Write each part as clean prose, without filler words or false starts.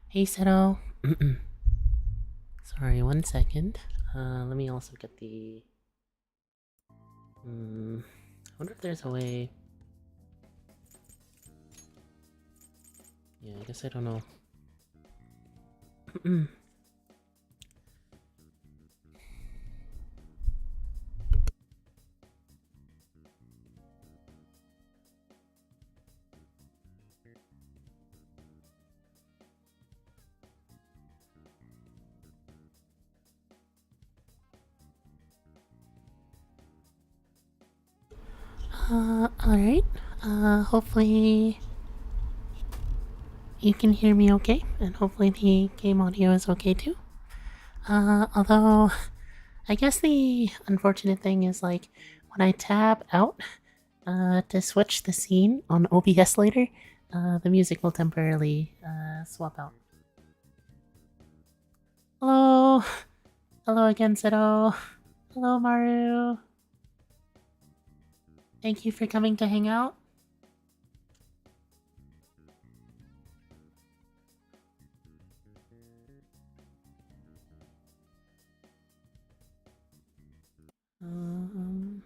Hey, Seto. Sorry, 1 second. Let me also get the. I wonder if there's a way. Yeah, I guess I don't know. Alright. Hopefully you can hear me okay, and hopefully the game audio is okay too. Although, I guess the unfortunate thing is like when I tab out to switch the scene on OBS later, the music will temporarily swap out. Hello! Hello again, Seto. Hello, Maru. Thank you for coming to hang out. Um,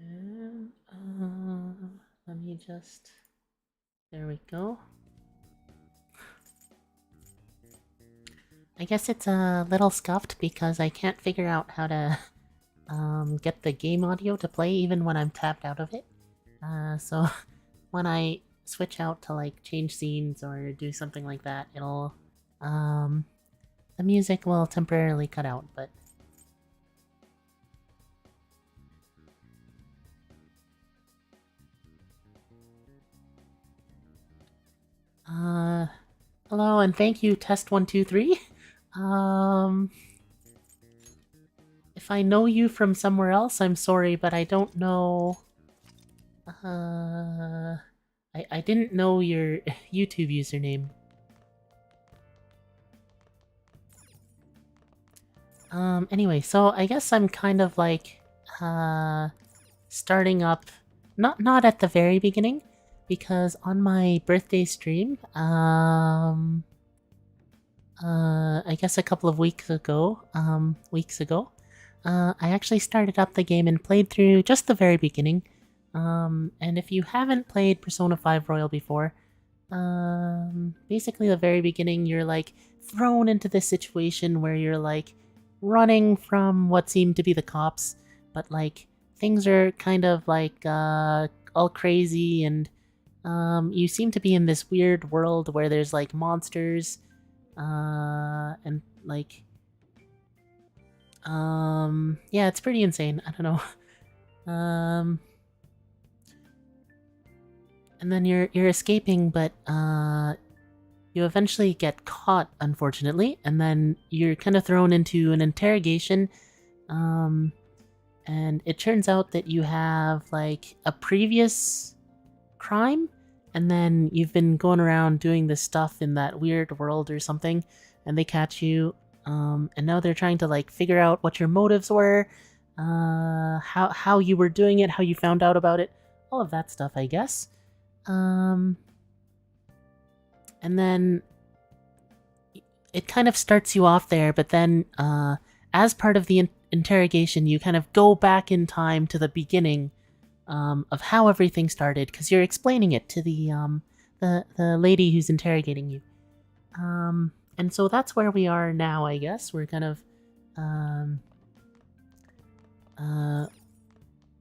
and, let me just... There we go. I guess it's a little scuffed because I can't figure out how to get the game audio to play even when I'm tapped out of it. So when I switch out to like change scenes or do something like that, it'll the music will temporarily cut out, but hello and thank you, test 1 2 3. If I know you from somewhere else, I'm sorry, but I don't know. I didn't know your YouTube username. Anyway, so I guess I'm kind of like, starting up, not at the very beginning, because on my birthday stream, I guess a couple of weeks ago, I actually started up the game and played through just the very beginning. And if you haven't played Persona 5 Royal before, basically the very beginning, you're like thrown into this situation where you're like running from what seem to be the cops, but like things are kind of like all crazy, and you seem to be in this weird world where there's like monsters, and like yeah, it's pretty insane. I don't know. And then you're escaping, but you eventually get caught, unfortunately, and then you're kind of thrown into an interrogation. And it turns out that you have like a previous crime, and then you've been going around doing this stuff in that weird world or something, and they catch you. And now they're trying to like figure out what your motives were, how you were doing it, how you found out about it, all of that stuff, I guess. And then it kind of starts you off there, but then as part of the interrogation, you kind of go back in time to the beginning of how everything started, because you're explaining it to the lady who's interrogating you. And so that's where we are now, I guess. We're kind of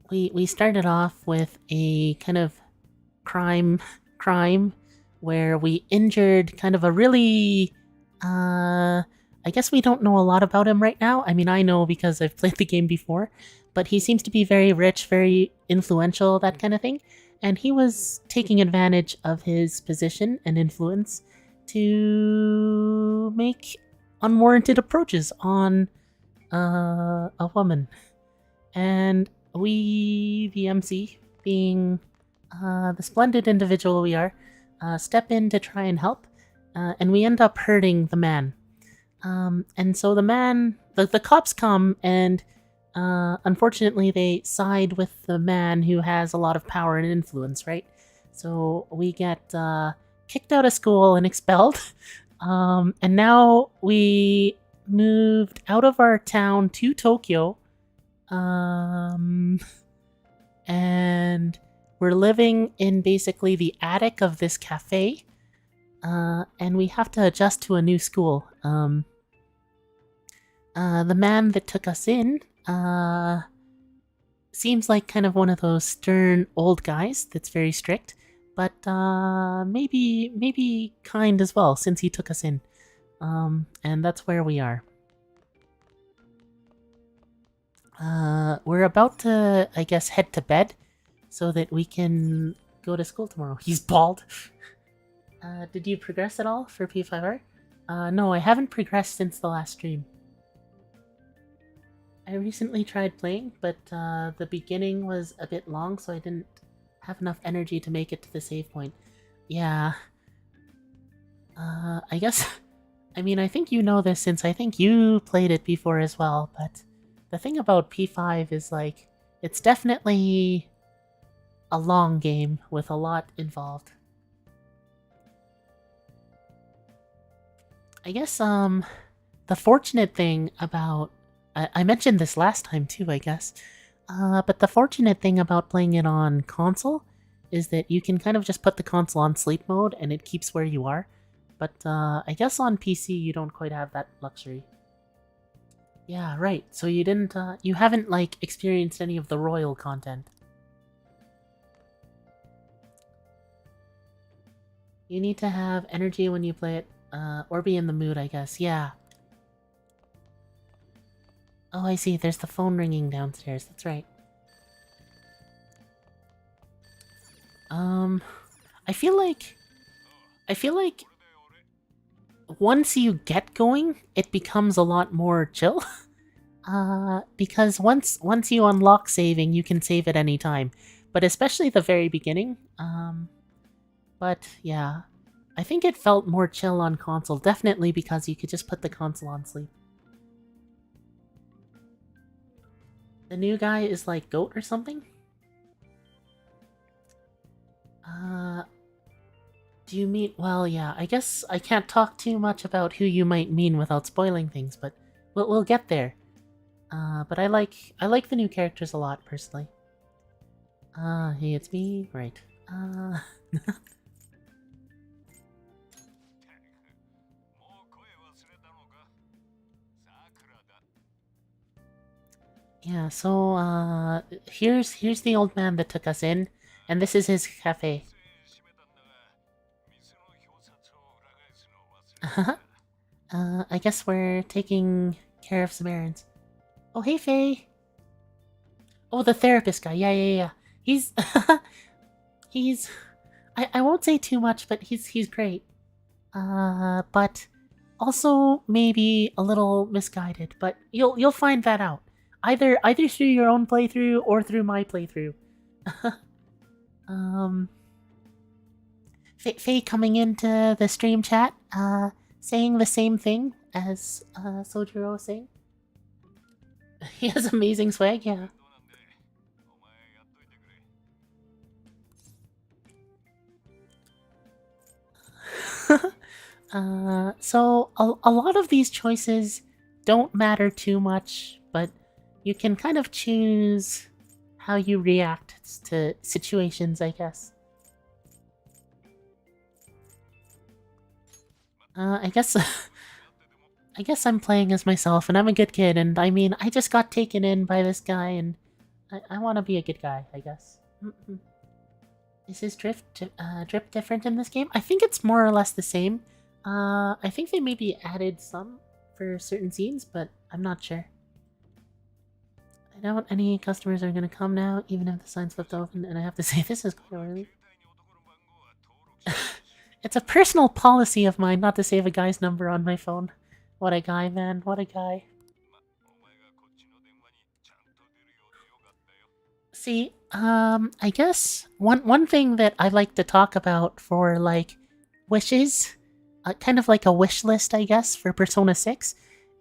we started off with a kind of crime where we injured kind of a really I guess we don't know a lot about him right now. I mean, I know because I've played the game before, but he seems to be very rich, very influential, that kind of thing. And he was taking advantage of his position and influence to make unwarranted approaches on a woman. And we, the MC, being the splendid individual we are, step in to try and help, and we end up hurting the man. And so the cops come, and unfortunately they side with the man who has a lot of power and influence, right? So we get kicked out of school and expelled. And now we moved out of our town to Tokyo. And we're living in basically the attic of this cafe. And we have to adjust to a new school. The man that took us in, seems like kind of one of those stern old guys that's very strict, but maybe kind as well since he took us in. And that's where we are. We're about to, I guess, head to bed so that we can go to school tomorrow. He's bald. Did you progress at all for P5R? No, I haven't progressed since the last stream. I recently tried playing, but the beginning was a bit long, so I didn't have enough energy to make it to the save point. Yeah. I guess... I mean, I think you know this since I think you played it before as well, but the thing about P5 is, like, it's definitely a long game with a lot involved. I guess, the fortunate thing about... I mentioned this last time too, I guess. But the fortunate thing about playing it on console is that you can kind of just put the console on sleep mode and it keeps where you are. But I guess on PC you don't quite have that luxury. Yeah, right. So you didn't, you haven't, like, experienced any of the royal content. You need to have energy when you play it, or be in the mood, I guess. Yeah. Oh, I see. There's the phone ringing downstairs. That's right. I feel like once you get going, it becomes a lot more chill. Because once you unlock saving, you can save at any time. But especially the very beginning. But yeah. I think it felt more chill on console, definitely because you could just put the console on sleep. The new guy is like GOAT or something? Do you mean... Well, yeah, I guess I can't talk too much about who you might mean without spoiling things, but we'll get there. But I like the new characters a lot, personally. Hey, it's me? Right. Yeah, so, here's the old man that took us in, and this is his cafe. I guess we're taking care of some errands. Oh, hey, Faye! Oh, the therapist guy, yeah. He's... he's... I won't say too much, but he's great. But also maybe a little misguided, but you'll find that out. Either through your own playthrough or through my playthrough. Faye coming into the stream chat, saying the same thing as Sojiro was saying. He has amazing swag, yeah. So a lot of these choices don't matter too much, but you can kind of choose how you react to situations, I guess. I guess I guess I'm playing as myself, and I'm a good kid, and I mean, I just got taken in by this guy, and I want to be a good guy, I guess. Is his drip different in this game? I think it's more or less the same. I think they maybe added some for certain scenes, but I'm not sure. I doubt any customers are gonna come now, even if the sign's flipped open, and I have to say this is quite early. It's a personal policy of mine not to save a guy's number on my phone. What a guy, man. What a guy. See, I guess one thing that I like to talk about for like wishes, kind of like a wish list, I guess, for Persona 6,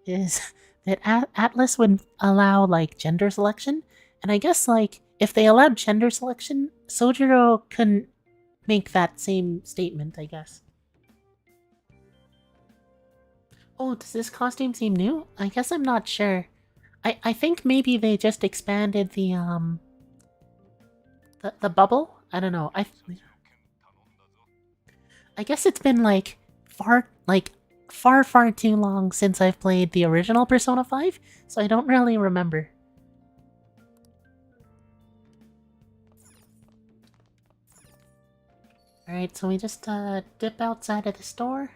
is that Atlas would allow like gender selection, and I guess like if they allowed gender selection, Sojiro couldn't make that same statement, I guess. Oh, does this costume seem new? I guess I'm not sure. I think maybe they just expanded the bubble? I don't know. I guess it's been far too long since I've played the original Persona 5, so I don't really remember. Alright, so we just dip outside of the store.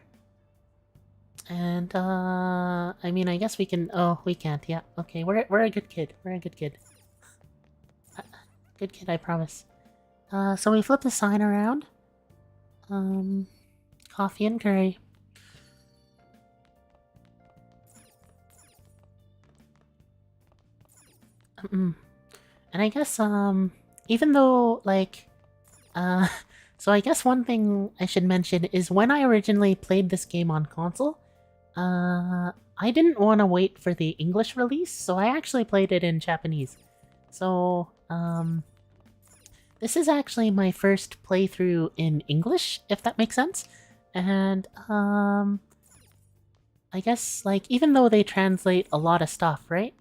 And I mean, I guess we can. Oh, we can't. Yeah. Okay, we're a good kid. We're a good kid. Good kid, I promise. So we flip the sign around. Coffee and curry. And I guess even though like so I guess one thing I should mention is when I originally played this game on console, I didn't want to wait for the English release, so I actually played it in Japanese. So, this is actually my first playthrough in English, if that makes sense. And, I guess, like, even though they translate a lot of stuff, right?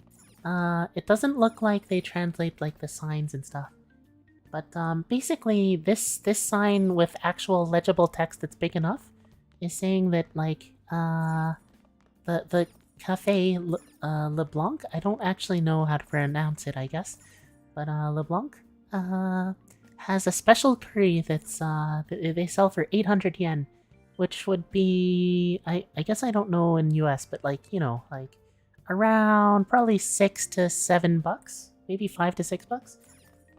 It doesn't look like they translate, like, the signs and stuff. But, basically, this sign with actual legible text that's big enough is saying that, like, the Cafe LeBlanc, I don't actually know how to pronounce it, I guess. But, LeBlanc, has a special curry that's, they sell for 800 yen, which would be, I guess I don't know in US, but like, you know, like, around probably 6 to 7 bucks, maybe 5 to 6 bucks.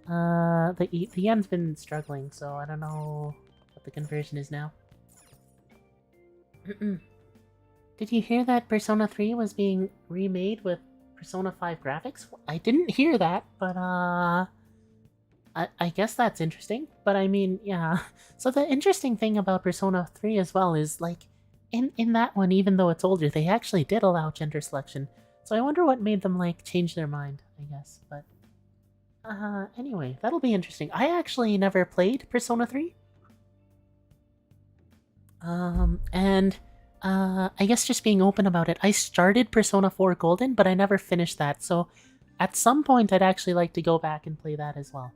The yen's been struggling, so I don't know what the conversion is now. Did you hear that Persona 3 was being remade with Persona 5 graphics? I didn't hear that, but I guess that's interesting. But I mean, yeah. So the interesting thing about Persona 3 as well is like in that one, even though it's older, they actually did allow gender selection. So I wonder what made them like change their mind, I guess. But anyway, that'll be interesting. I actually never played Persona 3. And I guess just being open about it, I started Persona 4 Golden, but I never finished that, so at some point I'd actually like to go back and play that as well.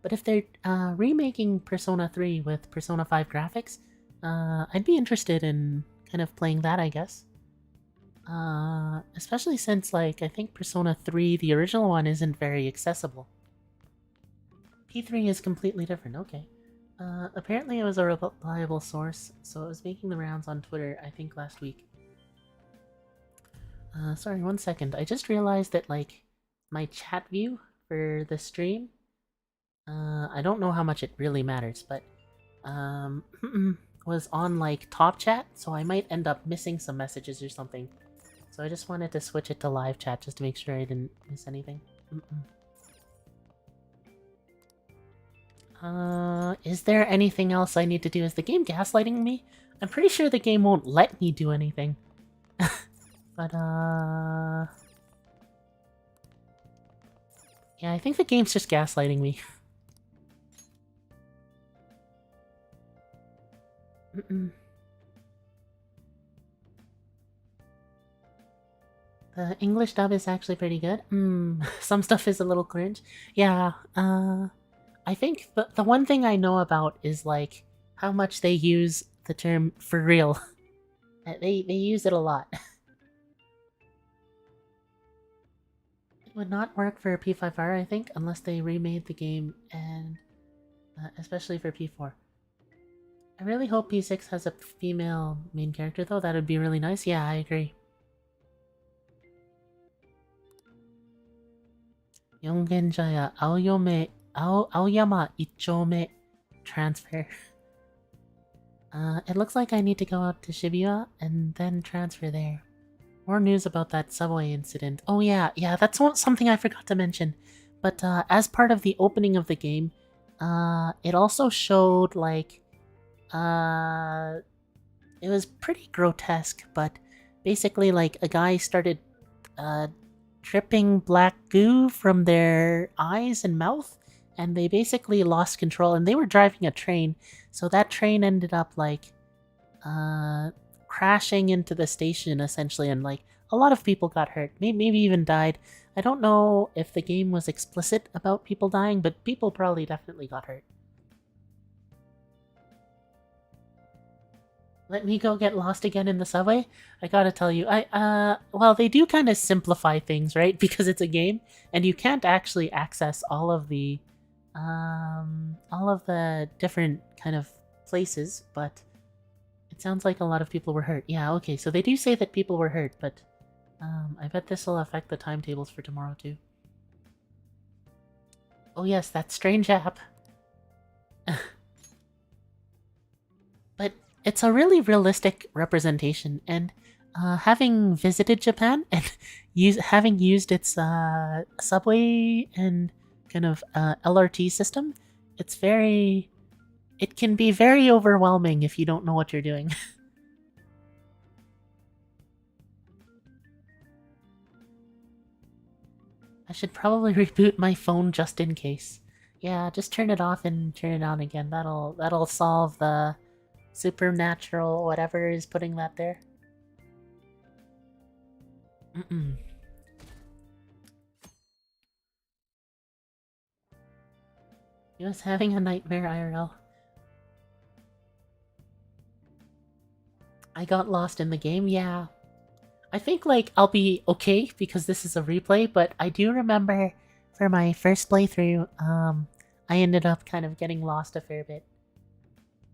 But if they're remaking Persona 3 with Persona 5 graphics, I'd be interested in kind of playing that, I guess. Especially since, like, I think Persona 3, the original one, isn't very accessible. P3 is completely different, okay. Apparently it was a reliable source, so it was making the rounds on Twitter, I think last week. Sorry, 1 second. I just realized that, like, my chat view for the stream, I don't know how much it really matters, but, was on, like, top chat, so I might end up missing some messages or something. So I just wanted to switch it to live chat just to make sure I didn't miss anything. Is there anything else I need to do? Is the game gaslighting me? I'm pretty sure the game won't let me do anything. But, yeah, I think the game's just gaslighting me. The English dub is actually pretty good. Some stuff is a little cringe. Yeah, I think the one thing I know about is, like, how much they use the term "for real." They use it a lot. It would not work for P5R, I think, unless they remade the game, and especially for P4. I really hope P6 has a female main character, though. That would be really nice. Yeah, I agree. Yongenjaya Aoyama Ichome transfer. It looks like I need to go out to Shibuya and then transfer there. More news about that subway incident. Oh yeah, that's something I forgot to mention. But as part of the opening of the game, it also showed like it was pretty grotesque, but basically like a guy started uh, dripping black goo from their eyes and mouth, and they basically lost control. And they were driving a train, so that train ended up like uh, crashing into the station essentially, and like a lot of people got hurt, maybe even died. I don't know if the game was explicit about people dying, but people probably definitely got hurt. Let me go get lost again in the subway? I gotta tell you, well, they do kind of simplify things, right? Because it's a game, and you can't actually access all of the different kind of places, but it sounds like a lot of people were hurt. Yeah, okay, so they do say that people were hurt, but, I bet this will affect the timetables for tomorrow, too. Oh yes, that strange app. But it's a really realistic representation, and having visited Japan and having used its subway and kind of LRT system, it's very... It can be very overwhelming if you don't know what you're doing. I should probably reboot my phone just in case. Yeah, just turn it off and turn it on again. That'll solve the supernatural whatever is putting that there. Mm-mm. He was having a nightmare IRL. I got lost in the game, yeah. I think, like, I'll be okay because this is a replay, but I do remember for my first playthrough, I ended up kind of getting lost a fair bit.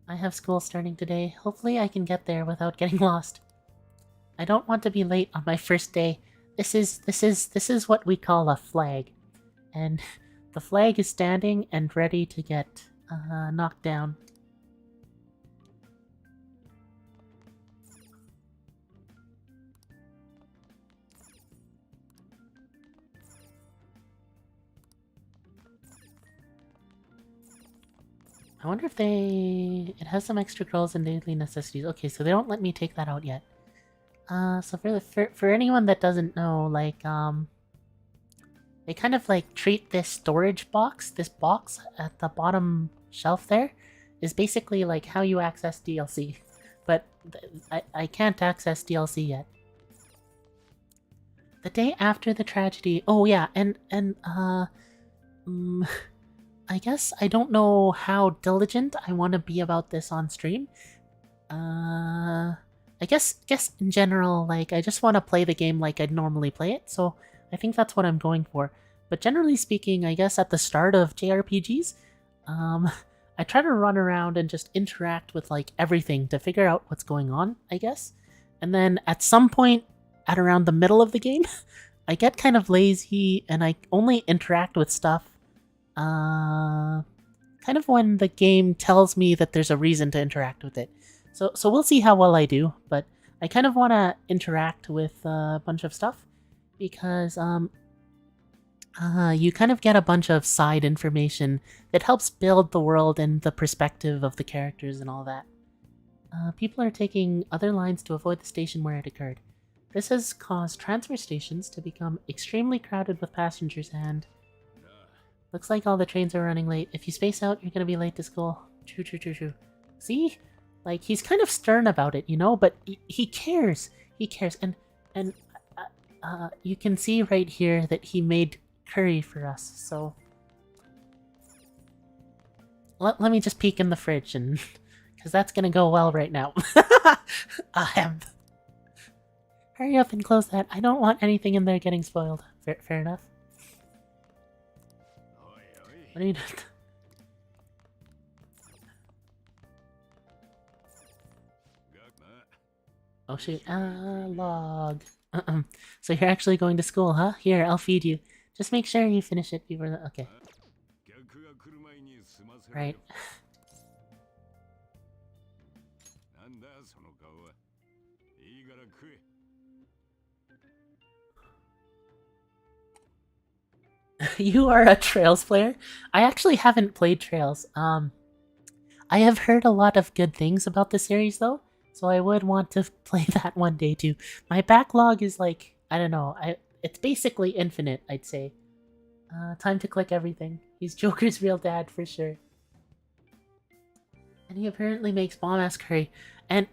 I have school starting today. Hopefully I can get there without getting lost. I don't want to be late on my first day. This is what we call a flag. And the flag is standing and ready to get knocked down. I wonder if they... It has some extra girls and daily necessities. Okay, so they don't let me take that out yet. So for anyone that doesn't know, like, they kind of like treat this storage box, this box at the bottom shelf there, is basically like how you access DLC. But I can't access DLC yet. The day after the tragedy... Oh yeah, I guess I don't know how diligent I want to be about this on stream. I guess in general, like, I just want to play the game like I'd normally play it, so I think that's what I'm going for. But generally speaking, I guess at the start of JRPGs, I try to run around and just interact with, like, everything to figure out what's going on, I guess. And then at some point, at around the middle of the game, I get kind of lazy and I only interact with stuff kind of when the game tells me that there's a reason to interact with it. So we'll see how well I do, but I kind of want to interact with a bunch of stuff because you kind of get a bunch of side information that helps build the world and the perspective of the characters and all that. People are taking other lines to avoid the station where it occurred. This has caused transfer stations to become extremely crowded with passengers and... Looks like all the trains are running late. If you space out, you're gonna be late to school. True. See? Like, he's kind of stern about it, you know? But he cares. He cares. And you can see right here that he made curry for us, so... Let me just peek in the fridge, and... Because that's gonna go well right now. Hurry up and close that. I don't want anything in there getting spoiled. Fair enough. What are you doing? Oh shoot, log. So you're actually going to school, huh? Here, I'll feed you. Just make sure you finish it before the... Okay. Right. You are a Trails player? I actually haven't played Trails. I have heard a lot of good things about the series though, so I would want to play that one day too. My backlog is like, I don't know, it's basically infinite, I'd say. Time to click everything. He's Joker's real dad for sure. And he apparently makes bomb-ass curry. And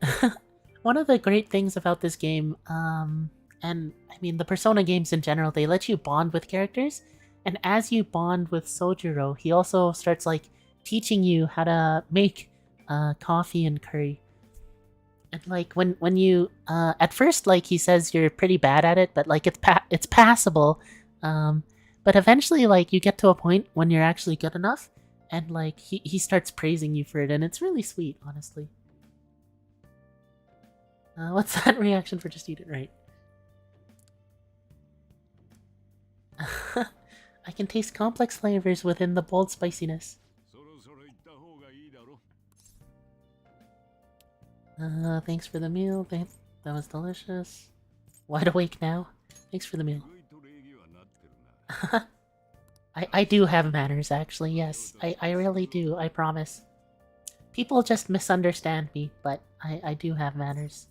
one of the great things about this game, and I mean the Persona games in general, they let you bond with characters. And as you bond with Sojiro, he also starts like teaching you how to make coffee and curry. And like when you at first like he says you're pretty bad at it, but like it's passable. But eventually like you get to a point when you're actually good enough, and like he starts praising you for it, and it's really sweet, honestly. What's that reaction for just eat it right? I can taste complex flavors within the bold spiciness. Thanks for the meal. That was delicious. Wide awake now. Thanks for the meal. I do have manners, actually, yes. I really do, I promise. People just misunderstand me, but I do have manners.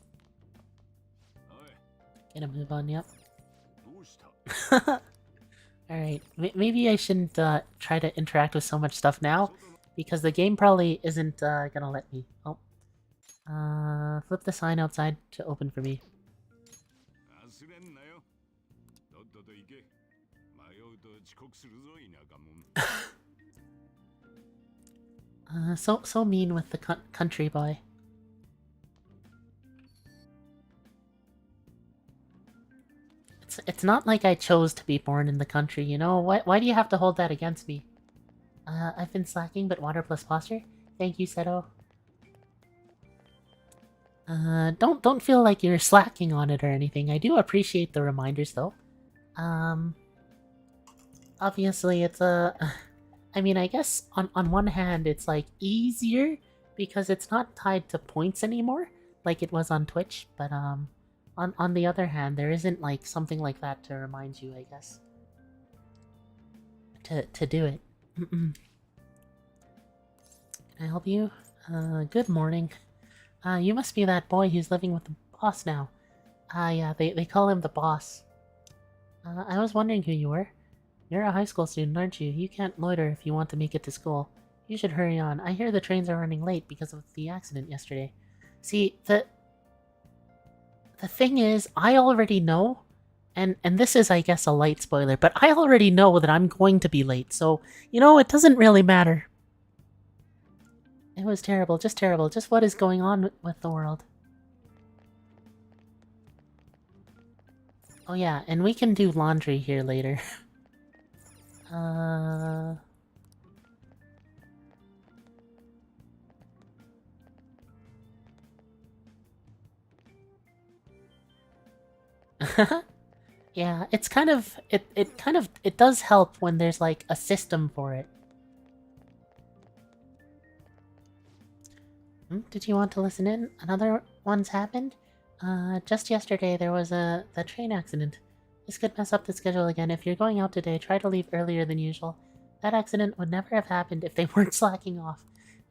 Gonna move on, yep. Alright, maybe I shouldn't try to interact with so much stuff now, because the game probably isn't gonna let me. Oh. Flip the sign outside to open for me. So mean with the country boy. It's not like I chose to be born in the country, you know? Why do you have to hold that against me? I've been slacking, but water plus posture? Thank you, Seto. Don't feel like you're slacking on it or anything. I do appreciate the reminders, though. Obviously it's I mean, I guess on one hand it's like easier because it's not tied to points anymore like it was on Twitch, but on the other hand there isn't like something like that to remind you, I guess. To do it. Can I help you? Good morning. You must be that boy who's living with the boss now. Yeah, they call him the boss. I was wondering who you were. You're a high school student, aren't you? You can't loiter if you want to make it to school. You should hurry on. I hear the trains are running late because of the accident yesterday. See, the thing is, I already know, and this is, I guess, a light spoiler, but I already know that I'm going to be late, so, you know, it doesn't really matter. It was terrible, just what is going on with the world. Oh yeah, and we can do laundry here later. Yeah, it's kind of it does help when there's like a system for it. Did you want to listen in? Another one's happened? Just yesterday there was the train accident. This could mess up the schedule again. If you're going out today, try to leave earlier than usual. That accident would never have happened if they weren't slacking off.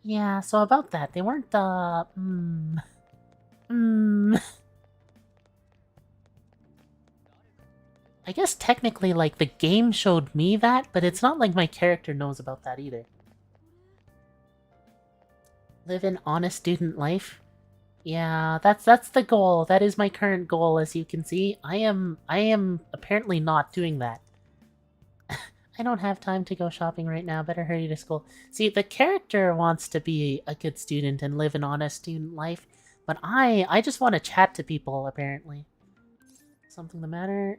Yeah, so about that, they weren't, I guess technically, like, the game showed me that, but it's not like my character knows about that either. Live an honest student life? Yeah, that's the goal. That is my current goal, as you can see. I am apparently not doing that. I don't have time to go shopping right now. Better hurry to school. See, the character wants to be a good student and live an honest student life, but I just want to chat to people, apparently. Something the matter?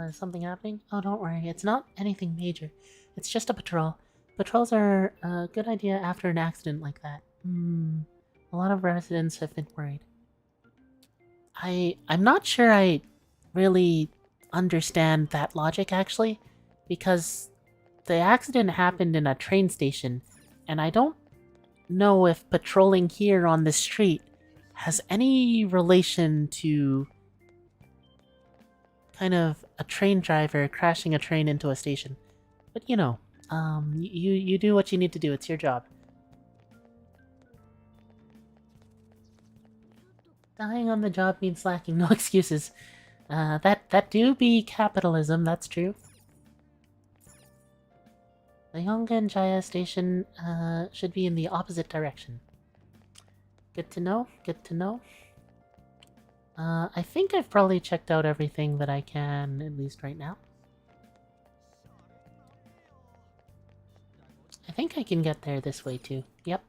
Is something happening? Oh, don't worry. It's not anything major. It's just a patrol. Patrols are a good idea after an accident like that. A lot of residents have been worried. I'm not sure I really understand that logic, actually, because the accident happened in a train station, and I don't know if patrolling here on this street has any relation to kind of a train driver crashing a train into a station. But you know, you do what you need to do. It's your job. Dying on the job means slacking. No excuses. That do be capitalism. That's true. The Yongan Jaya station should be in the opposite direction. Good to know. Good to know. I think I've probably checked out everything that I can, at least right now. I think I can get there this way too. Yep.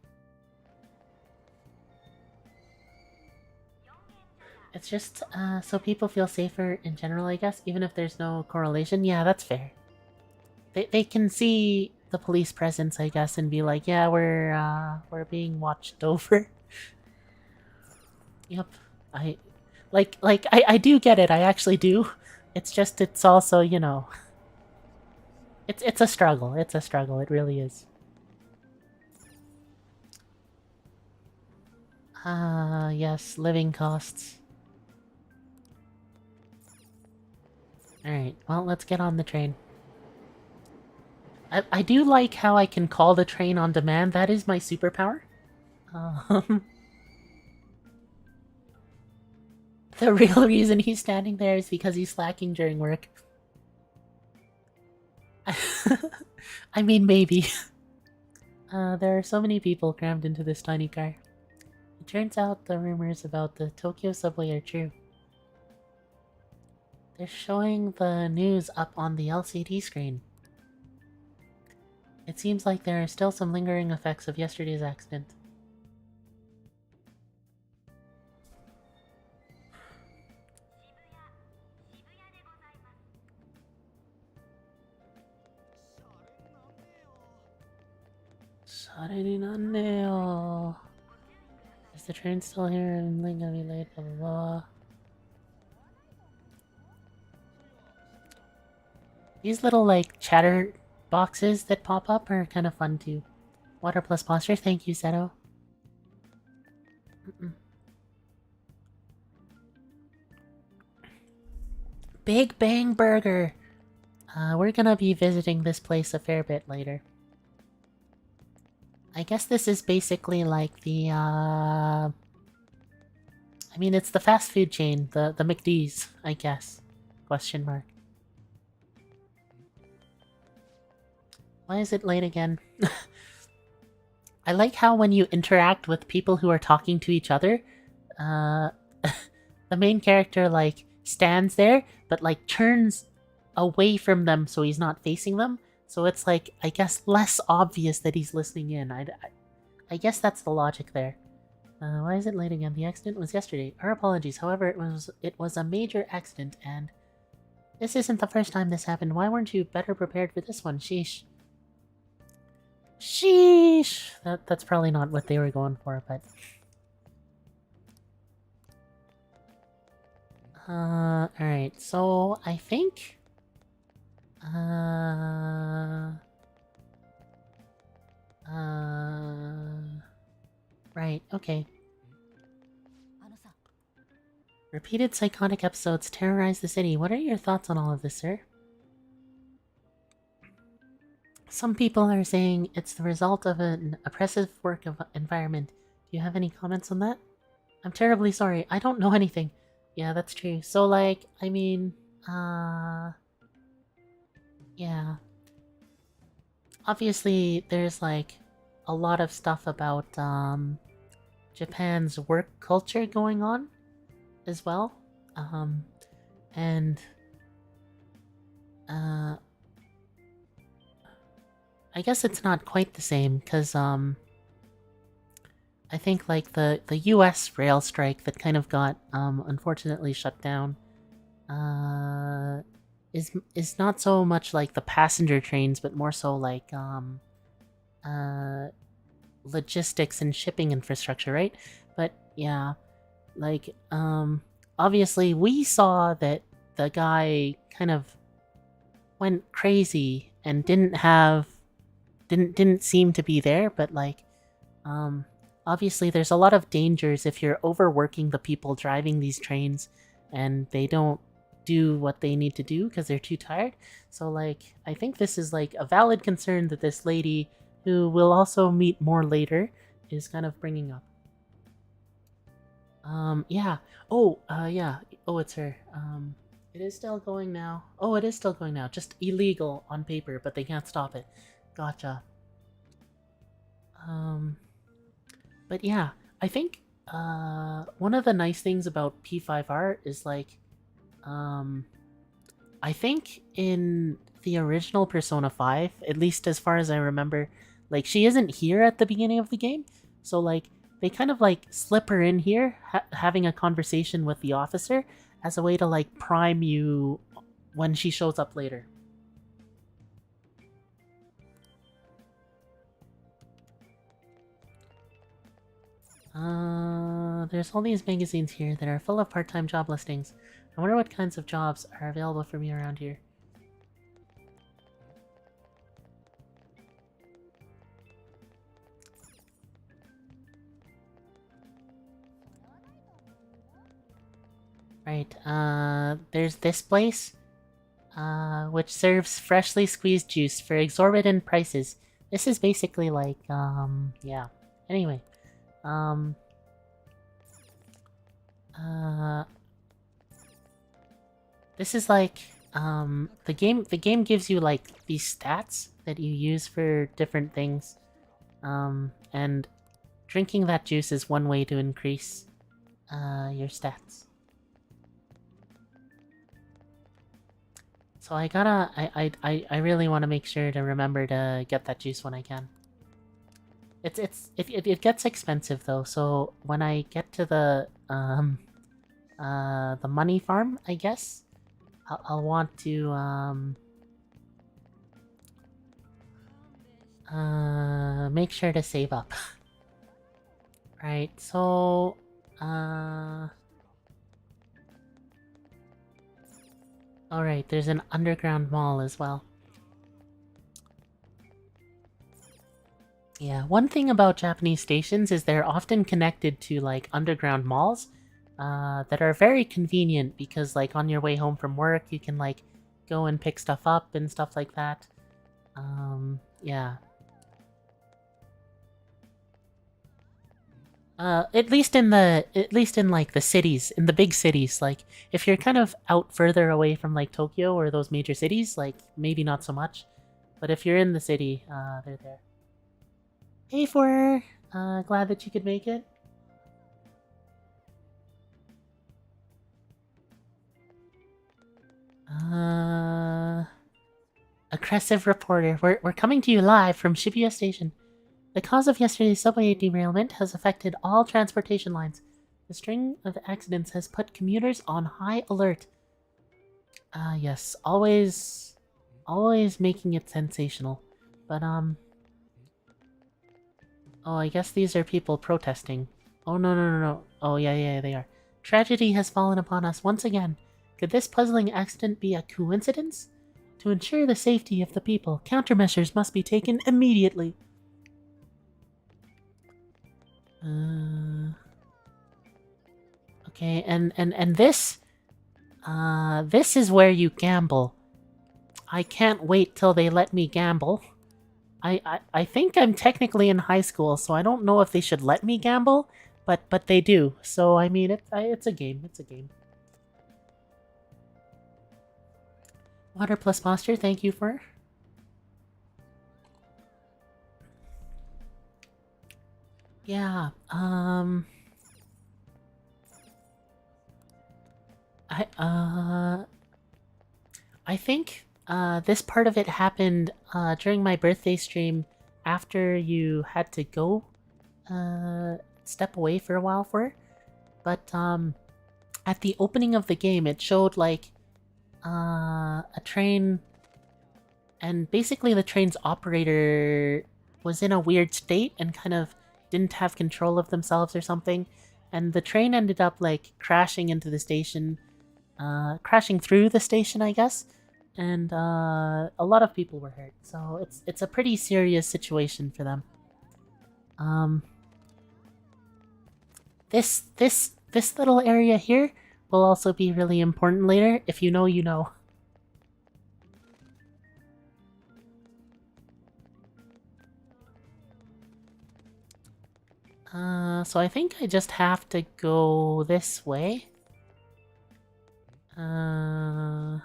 It's just so people feel safer in general, I guess, even if there's no correlation. Yeah, that's fair. They can see the police presence, I guess, and be like, yeah, we're being watched over. Yep. I do get it. I actually do. It's just it's also, you know, it's a struggle. It's a struggle. It really is. Yes, living costs. Alright, well, let's get on the train. I do like how I can call the train on demand. That is my superpower. The real reason he's standing there is because he's slacking during work. I mean, maybe. There are so many people crammed into this tiny car. It turns out the rumors about the Tokyo subway are true. They're showing the news up on the LCD screen. It seems like there are still some lingering effects of yesterday's accident. Is the train still here and gonna be late? Blah blah blah. These little like chatter boxes that pop up are kind of fun too. Water plus posture, thank you, Seto. Big Bang Burger! We're gonna be visiting this place a fair bit later. I guess this is basically like the, I mean, it's the fast food chain, the McD's, I guess. Question mark. Why is it late again? I like how when you interact with people who are talking to each other, the main character, like, stands there, but, like, turns away from them so he's not facing them. So it's, like, I guess less obvious that he's listening in. I guess that's the logic there. Why is it late again? The accident was yesterday. Our apologies. However, it was a major accident, and this isn't the first time this happened. Why weren't you better prepared for this one? Sheesh. Sheesh! That's probably not what they were going for, but... alright, so I think... Right, okay. Repeated psychotic episodes terrorize the city. What are your thoughts on all of this, sir? Some people are saying it's the result of an oppressive work environment. Do you have any comments on that? I'm terribly sorry. I don't know anything. Yeah, that's true. So, like, I mean, yeah. Obviously, there's, like, a lot of stuff about, Japan's work culture going on as well. And, I guess it's not quite the same, because, I think, like, the US rail strike that kind of got, unfortunately shut down, is not so much like the passenger trains, but more so like, logistics and shipping infrastructure, right? But, yeah, like, obviously we saw that the guy kind of went crazy and didn't seem to be there, but, like, obviously there's a lot of dangers if you're overworking the people driving these trains and they don't do what they need to do because they're too tired. So like I think this is like a valid concern that this lady, who we'll also meet more later, is kind of bringing up. Yeah. Oh, yeah. Oh, it's her. It is still going now. Oh, it is still going now. Just illegal on paper, but they can't stop it. Gotcha. Um, but yeah, I think one of the nice things about P5R is like um I think in the original Persona 5, at least as far as I remember, like she isn't here at the beginning of the game. So like they kind of like slip her in here having a conversation with the officer as a way to like prime you when she shows up later. There's all these magazines here that are full of part-time job listings. I wonder what kinds of jobs are available for me around here. Right, there's this place, which serves freshly squeezed juice for exorbitant prices. This is basically like, yeah. Anyway, um, this is like, the game gives you like these stats that you use for different things, and drinking that juice is one way to increase, your stats. So I really want to make sure to remember to get that juice when I can. It gets expensive though, so when I get to the money farm, I guess, I'll want to make sure to save up. Right, so alright, there's an underground mall as well. Yeah, one thing about Japanese stations is they're often connected to like underground malls that are very convenient because like on your way home from work you can like go and pick stuff up and stuff like that. Yeah. At least in like the cities, in the big cities, like if you're kind of out further away from like Tokyo or those major cities, like maybe not so much. But if you're in the city, they're there. Hey for her. Glad that you could make it. Aggressive reporter. We're coming to you live from Shibuya Station. The cause of yesterday's subway derailment has affected all transportation lines. The string of accidents has put commuters on high alert. Yes, always making it sensational. But, oh, I guess these are people protesting. Oh, no. Oh, yeah, they are. Tragedy has fallen upon us once again. Could this puzzling accident be a coincidence? To ensure the safety of the people, countermeasures must be taken immediately. Okay, and this is where you gamble. I can't wait till they let me gamble. I think I'm technically in high school, so I don't know if they should let me gamble, but they do. So I mean, it's a game. It's a game. Water plus posture. Thank you for. Yeah. I think this part of it happened during my birthday stream after you had to go step away for a while for it. But at the opening of the game it showed like a train, and basically the train's operator was in a weird state and kind of didn't have control of themselves or something, and the train ended up like crashing into the station, crashing through the station, I guess, and a lot of people were hurt. So it's a pretty serious situation for them. This little area here will also be really important later. If you know, you know. So I think I just have to go this way. The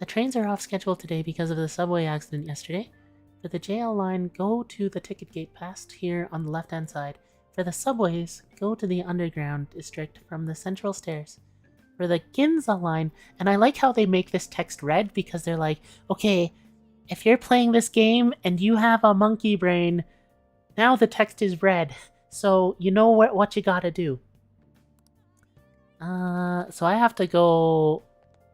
trains are off schedule today because of the subway accident yesterday. For the JL line, go to the ticket gate past here on the left-hand side. For the subways, go to the underground district from the central stairs. For the Ginza line, and I like how they make this text red because they're like, okay, if you're playing this game and you have a monkey brain, now the text is red, so you know what you gotta do. So I have to go,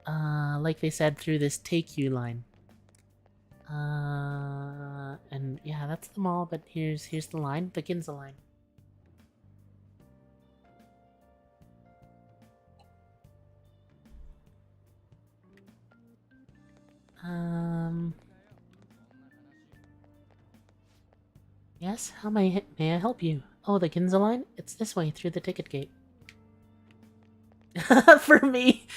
like they said, through this take-you line. And yeah, that's the mall, but here's the line, the Ginza line. Yes, how may I help you? Oh, the Ginza line? It's this way, through the ticket gate. For me!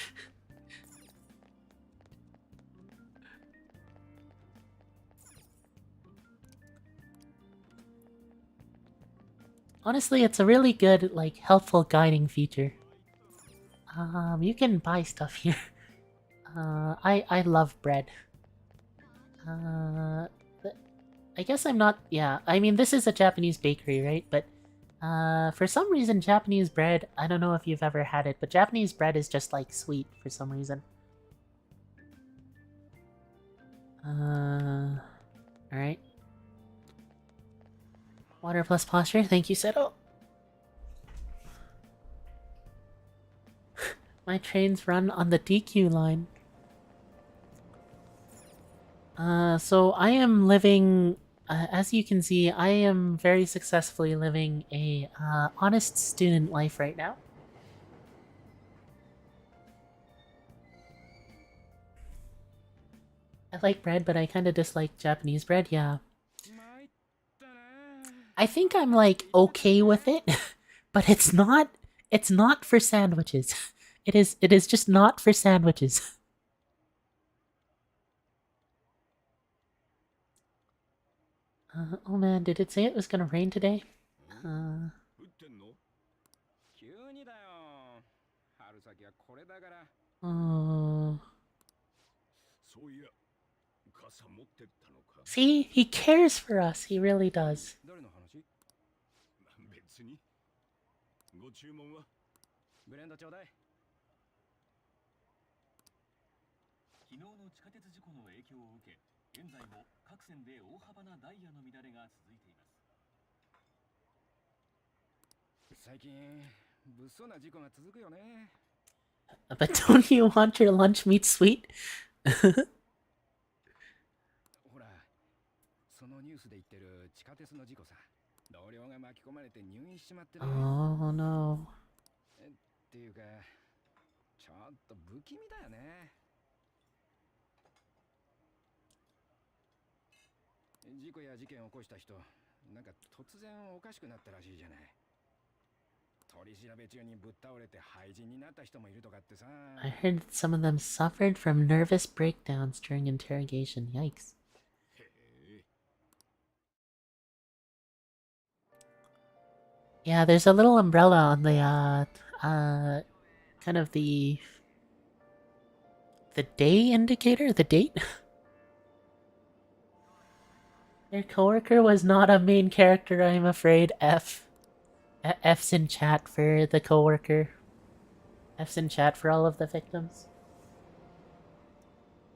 Honestly, it's a really good, like, helpful guiding feature. You can buy stuff here. I love bread. I guess I'm not... Yeah, I mean, this is a Japanese bakery, right? But, for some reason, Japanese bread... I don't know if you've ever had it, but Japanese bread is just, like, sweet for some reason. Alright. Water plus posture, thank you, Seto. My trains run on the DQ line. So I am living... as you can see, I am very successfully living a honest student life right now. I like bread, but I kind of dislike Japanese bread, yeah. I think I'm, like, okay with it, but it's not for sandwiches. It is just not for sandwiches. Oh man, did it say it was gonna rain today? See, he cares for us. He really does. But don't you want your lunch meat sweet? Oh no. I heard that some of them suffered from nervous breakdowns during interrogation. Yikes. Yeah, there's a little umbrella on the, kind of the day indicator? The date? Their coworker was not a main character, I'm afraid. F's in chat for the coworker. F's in chat for all of the victims.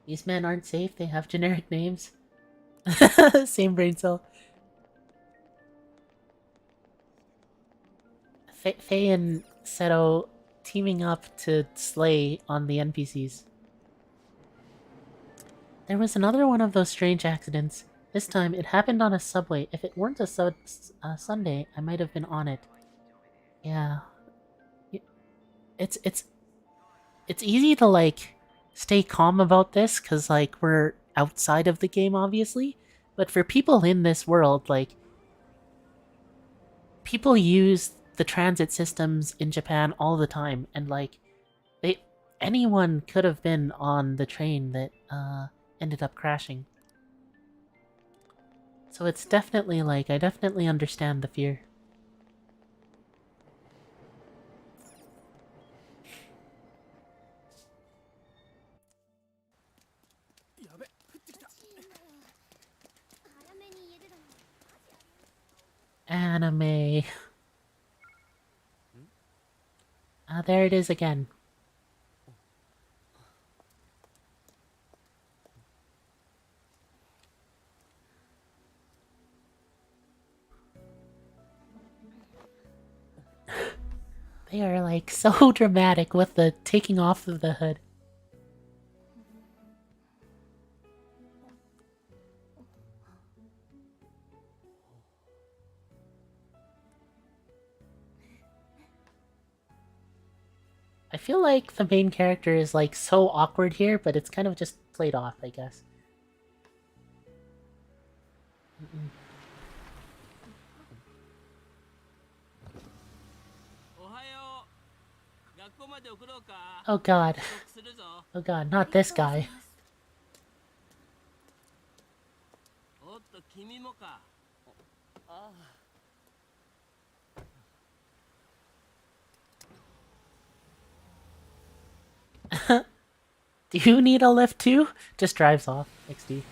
These men aren't safe, they have generic names. Same brain cell. Faye and Seto teaming up to slay on the NPCs. There was another one of those strange accidents. This time, it happened on a subway. If it weren't a Sunday, I might have been on it. Yeah. It's easy to, like, stay calm about this, because, like, we're outside of the game, obviously. But for people in this world, like, people use the transit systems in Japan all the time, and, like, anyone could have been on the train that ended up crashing. So it's definitely like, I definitely understand the fear. Anime. There it is again. They are like so dramatic with the taking off of the hood. I feel like the main character is like so awkward here, but it's kind of just played off, I guess. Oh god. Oh god, not this guy. Do you need a lift too? Just drives off. XD.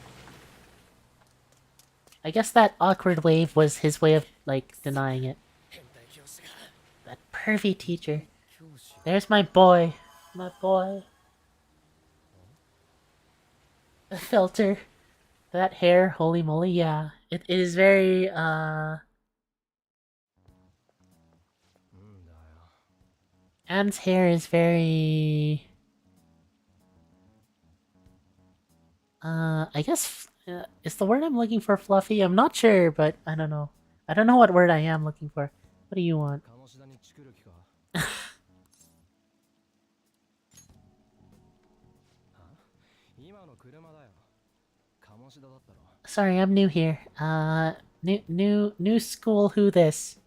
I guess that awkward wave was his way of, like, denying it. That pervy teacher. There's my boy. My boy. The filter. That hair, holy moly, yeah. It is very, Anne's hair is very... I guess... is the word I'm looking for fluffy? I'm not sure, but I don't know. I don't know what word I am looking for. What do you want? Sorry, I'm new here. New school, who this?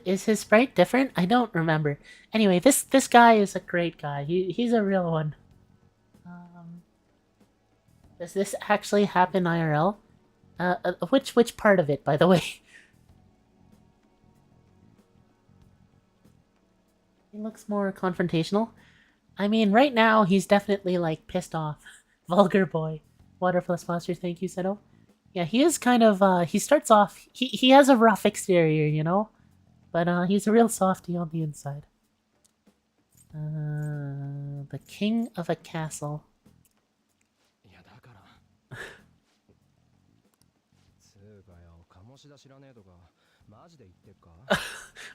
Is his sprite different? I don't remember. Anyway, this guy is a great guy. He's a real one. Does this actually happen IRL? Which part of it, by the way? He looks more confrontational. I mean, right now he's definitely like pissed off. Vulgar boy. Water plus monster, thank you, Seto. Yeah, he is kind of he starts off he has a rough exterior, you know? But he's a real softy on the inside. The king of a castle.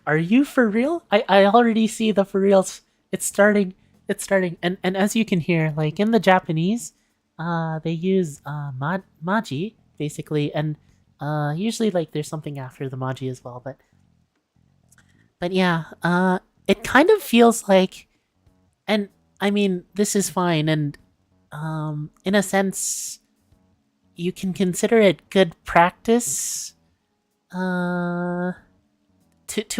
Are you for real? I already see the for reals. It's starting. It's starting. And as you can hear, like in the Japanese, they use maji basically, and usually like there's something after the maji as well, but yeah, it kind of feels like, and I mean this is fine, and in a sense you can consider it good practice to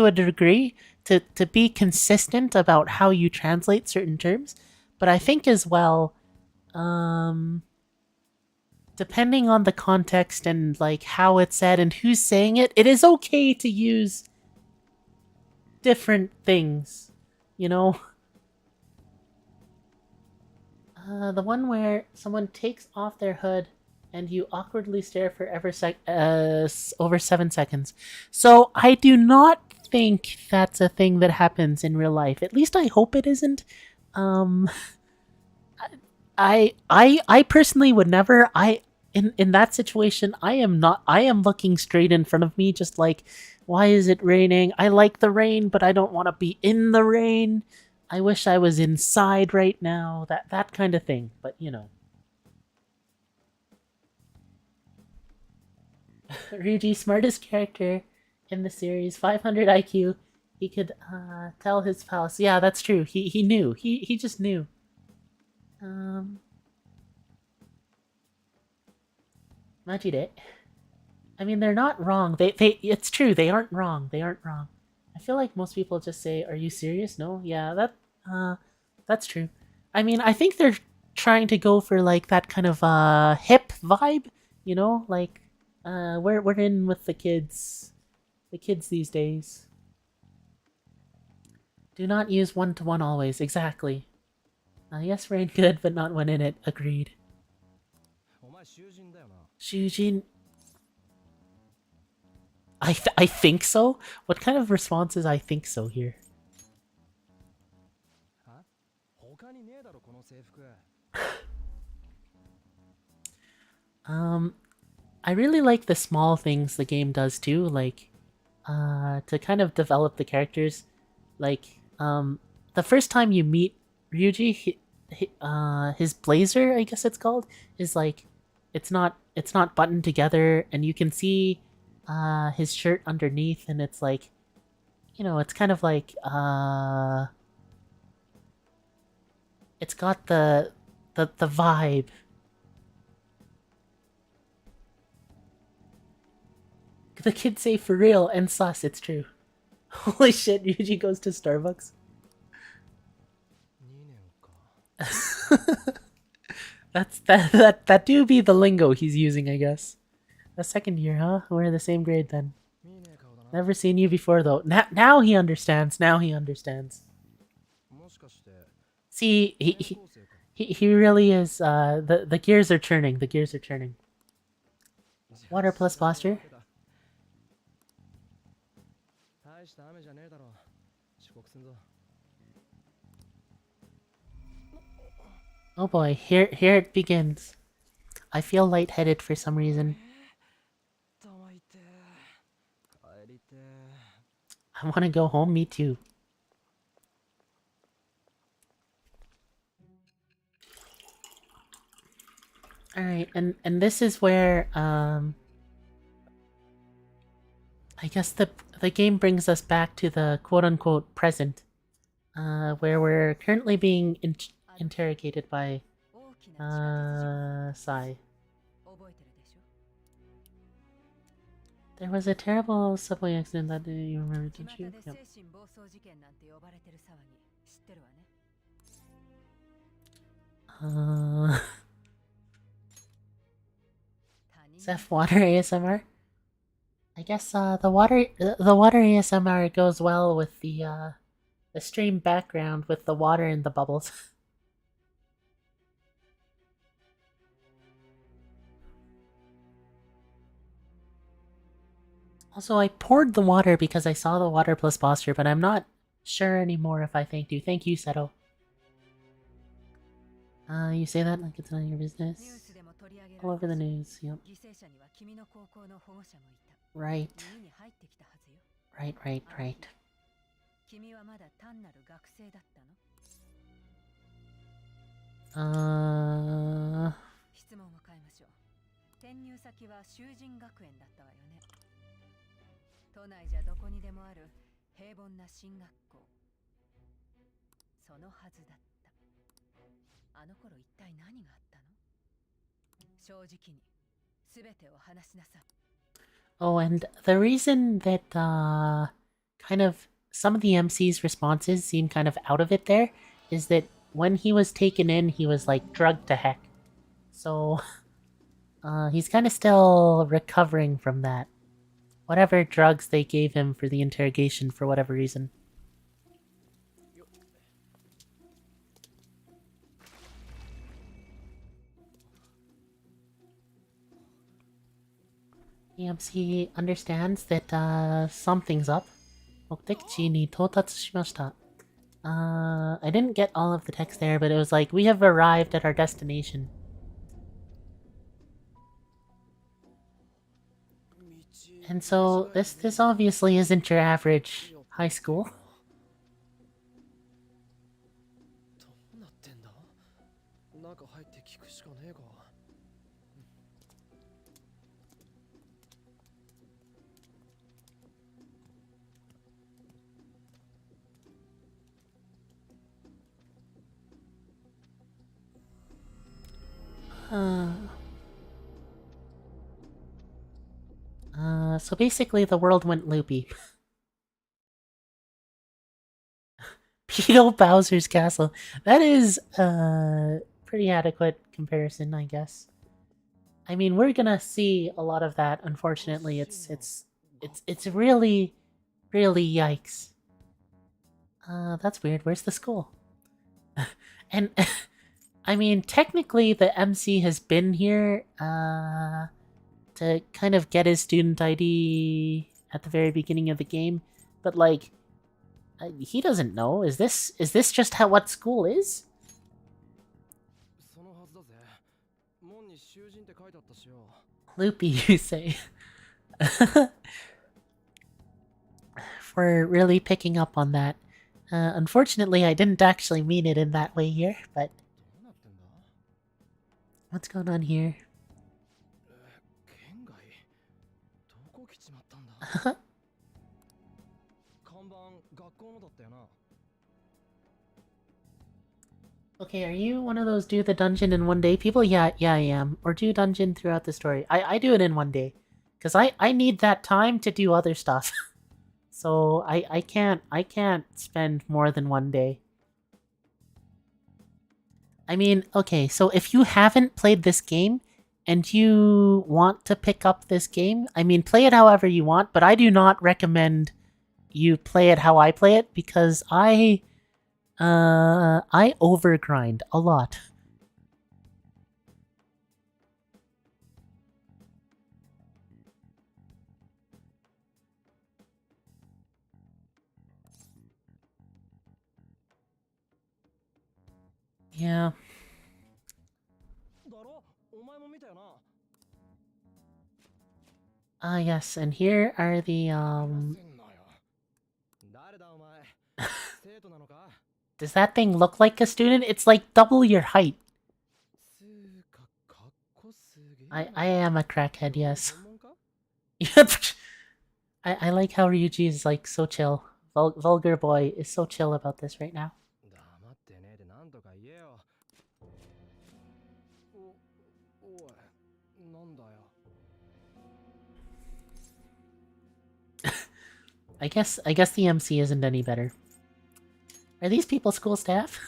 a degree to be consistent about how you translate certain terms, but I think as well, depending on the context and like how it's said and who's saying it, it is okay to use different things, you know. The one where someone takes off their hood and you awkwardly stare for over 7 seconds. So I do not think that's a thing that happens in real life. At least I hope it isn't. I personally would never. In that situation, I am not. I am looking straight in front of me, just like, why is it raining? I like the rain, but I don't want to be in the rain. I wish I was inside right now. That kind of thing. But you know. Ryuji, smartest character in the series, 500 IQ. He could tell his palace. Yeah, that's true. He knew. He just knew. Majide. I mean, they're not wrong. It's true. They aren't wrong. They aren't wrong. I feel like most people just say, "Are you serious?" No, yeah, that's true. I mean, I think they're trying to go for like that kind of hip vibe, you know, like we're in with the kids these days. Do not use one-to-one always. Exactly. Yes, rain good, but not when in it. Agreed. Shujin. I think so. What kind of response is I think so here? Um, I really like the small things the game does too, like to kind of develop the characters. Like the first time you meet Ryuji, his blazer, I guess it's called, is like it's not buttoned together, and you can see his shirt underneath, and it's like, you know, it's kind of like it's got the vibe. The kids say for real and sus, it's true. Holy shit, Ryuji goes to Starbucks. That do be the lingo he's using, I guess. The second year, huh? We're the same grade then. Never seen you before though. Now he understands. Now he understands. See, he really is. The gears are turning. The gears are turning. Water plus posture. Oh boy, here it begins. I feel lightheaded for some reason. I want to go home. Me too. All right, and this is where I guess the game brings us back to the quote unquote present, where we're currently being interrogated by Sai. There was a terrible subway accident that day, you remember, didn't you? Yep. Zeph water ASMR. I guess the water ASMR goes well with the stream background with the water and the bubbles. Also, I poured the water because I saw the water plus posture, but I'm not sure anymore if I thanked you. Thank you, Seto. You say that like it's none of your business. All over the news, yep. Right. Right. Uh... 都内じゃどこにでもある平凡な進学校。そのはずだった。あの頃一体何があったの？正直に全てを話しなさい。Oh, and the reason that kind of some of the MC's responses seem kind of out of it there is that when he was taken in, he was like drugged to heck. So he's kind of still recovering from that. Whatever drugs they gave him for the interrogation for whatever reason. EMC understands that something's up. 目的地に到達しました. I didn't get all of the text there, but it was like, we have arrived at our destination. And so this obviously isn't your average high school. So basically the world went loopy. Pedo Bowser's Castle. That is pretty adequate comparison, I guess. I mean, we're gonna see a lot of that. Unfortunately, it's really, really yikes. That's weird. Where's the school? And I mean, technically, the MC has been here to kind of get his student ID at the very beginning of the game, but like, he doesn't know. Is this just how what school is? Loopy, you say? For really picking up on that. Unfortunately, I didn't actually mean it in that way here, but what's going on here? Okay, are you one of those do the dungeon in one day people? Yeah, I am. Or do dungeon throughout the story. I do it in one day. Because I need that time to do other stuff. So I can't spend more than one day. I mean, okay, so if you haven't played this game and you want to pick up this game, I mean, play it however you want, but I do not recommend you play it how I play it because I overgrind a lot. Yeah. Yes, and here are the, Does that thing look like a student? It's like double your height. I am a crackhead, yes. I like how Ryuji is like so chill. Vulgar boy is so chill about this right now. I guess the MC isn't any better. Are these people school staff?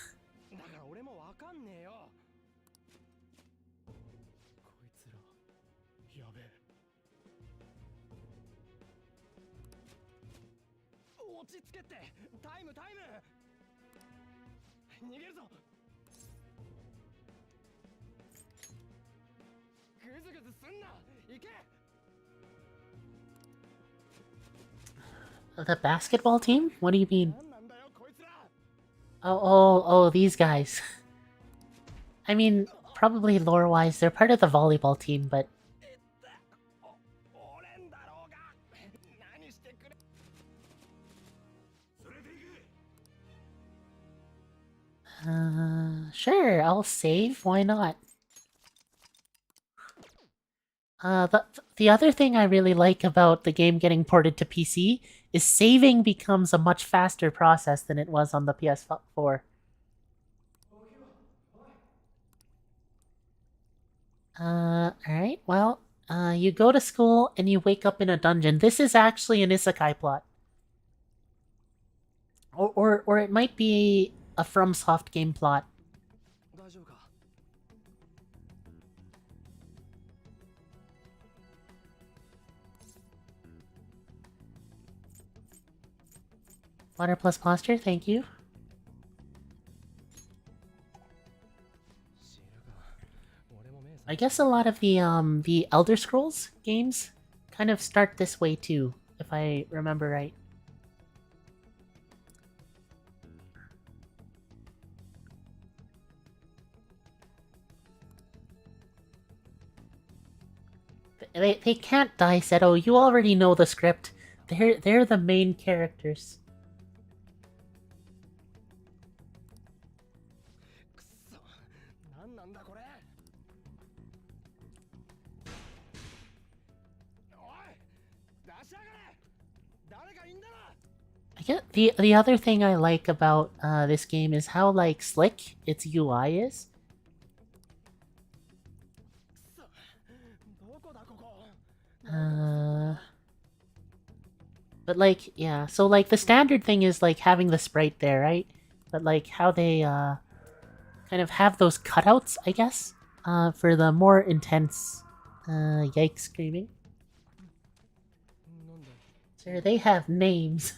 The basketball team? What do you mean? Oh, these guys. I mean, probably lore-wise, they're part of the volleyball team, but... Sure, I'll save, why not? The other thing I really like about the game getting ported to PC is saving becomes a much faster process than it was on the PS4. Alright, well, you go to school and you wake up in a dungeon. This is actually an isekai plot. Or it might be a FromSoft game plot. Water plus posture, thank you. I guess a lot of the Elder Scrolls games kind of start this way too, if I remember right. They can't die, Seto. You already know the script. They're the main characters. I get the other thing I like about this game is how like slick its UI is. But like, yeah, so like the standard thing is like having the sprite there, right? But like how they kind of have those cutouts, I guess, for the more intense yikes screaming. Sir, they have names.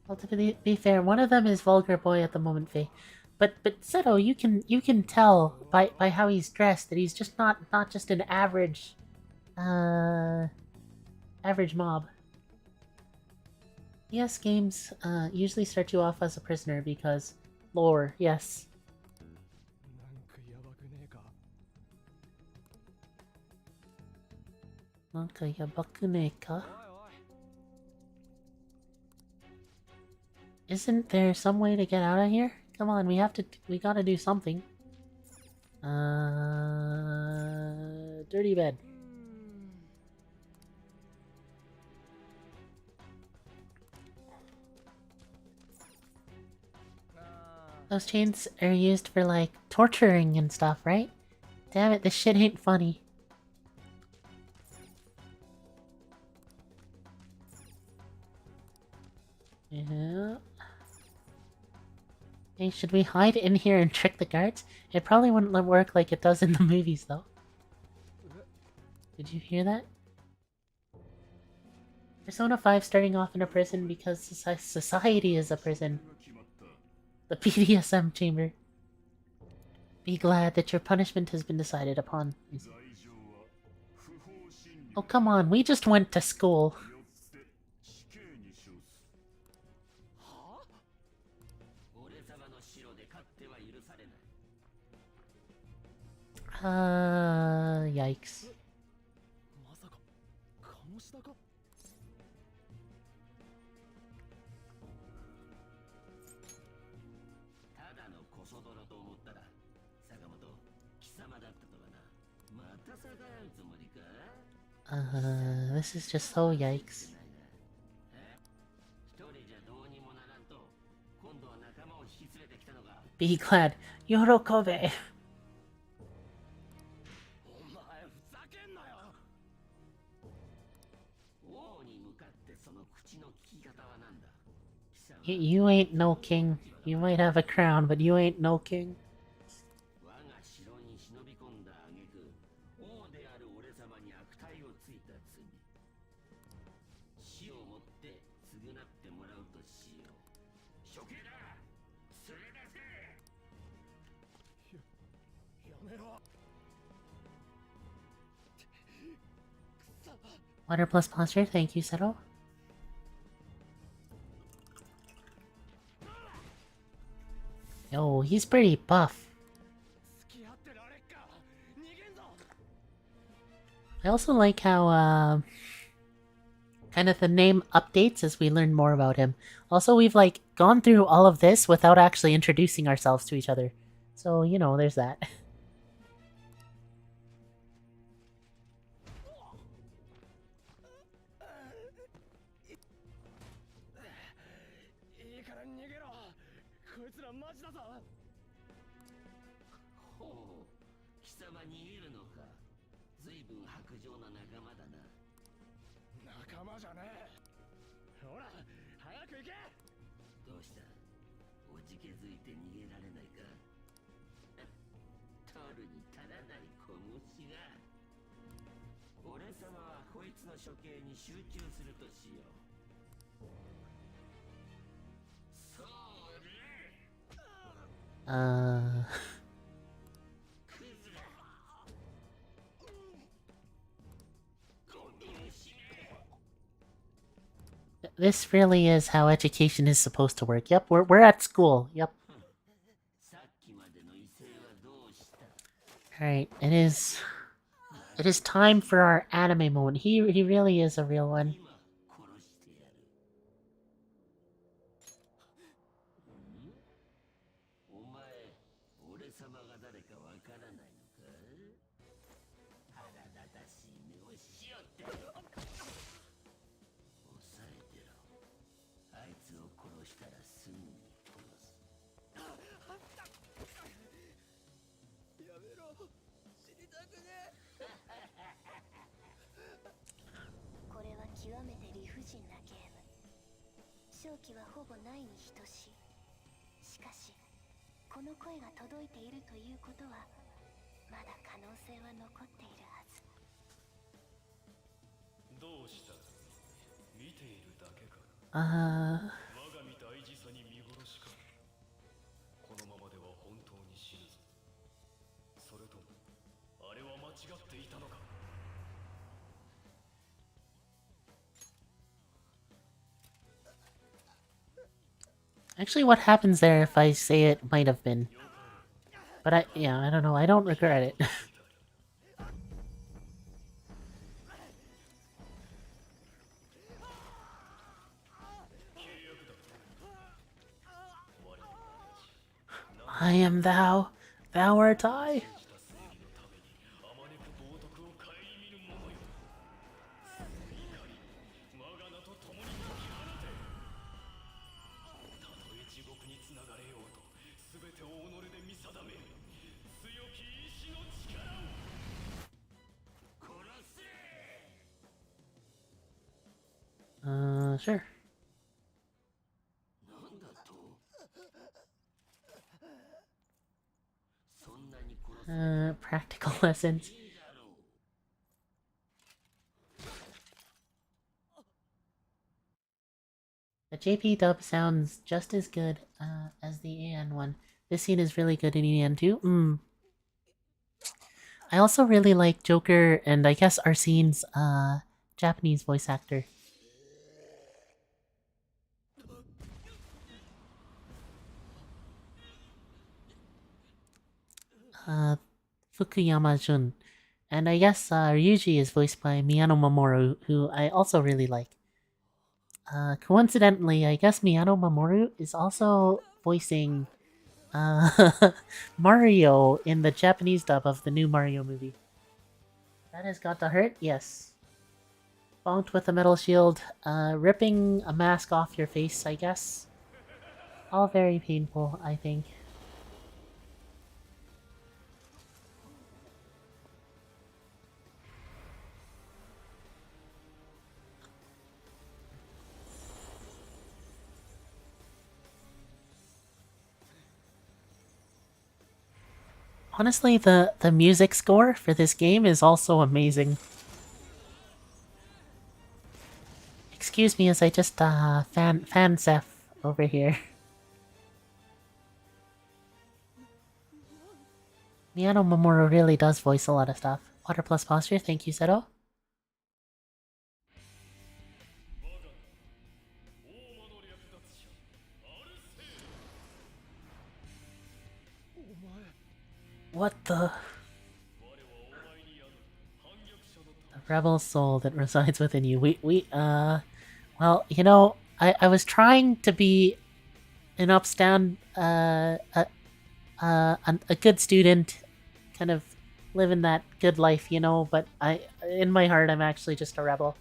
Well, to be fair, one of them is Vulgar Boy at the moment, Faye. But Seto, you can tell by how he's dressed that he's just not just an average average mob. Yes, games usually start you off as a prisoner because lore, yes. Nanka yabaku ne ka? Isn't there some way to get out of here? Come on, we gotta do something. Dirty bed. Those chains are used for, like, torturing and stuff, right? Damn it, this shit ain't funny. Yeah. Hey, should we hide in here and trick the guards? It probably wouldn't work like it does in the movies, though. Did you hear that? Persona 5 starting off in a prison because society is a prison. The PDSM chamber. Be glad that your punishment has been decided upon. Oh, come on, we just went to school. Yikes. This is just so yikes. Be glad. Yorokobe. You ain't no king. You might have a crown, but you ain't no king. Water plus posture, thank you, Seto. Yo, he's pretty buff. I also like how, kind of the name updates as we learn more about him. Also, we've, like, gone through all of this without actually introducing ourselves to each other. So, you know, there's that. This really is how education is supposed to work. Yep, we're at school. Yep. Alright, it is time for our anime moment. He really is a real one. Actually, what happens there if I say it might have been? But I don't know. I don't regret it. I am thou, thou art I. Sure. Practical lessons. The JP dub sounds just as good as the AN one. This scene is really good in AN too. I also really like Joker and I guess Arsene's Japanese voice actor. Fukuyama Jun. And I guess Ryuji is voiced by Miyano Mamoru, who I also really like. Coincidentally, I guess Miyano Mamoru is also voicing Mario in the Japanese dub of the new Mario movie. That has got to hurt? Yes. Bonked with a metal shield, ripping a mask off your face, I guess. All very painful, I think. Honestly, the music score for this game is also amazing. Excuse me as I just fan Zeph over here. Miyano Mamoru really does voice a lot of stuff. Water plus posture, thank you, Seto. What the? The rebel soul that resides within you. Well, you know, I was trying to be an upstand, a good student, kind of living that good life, you know, but in my heart, I'm actually just a rebel.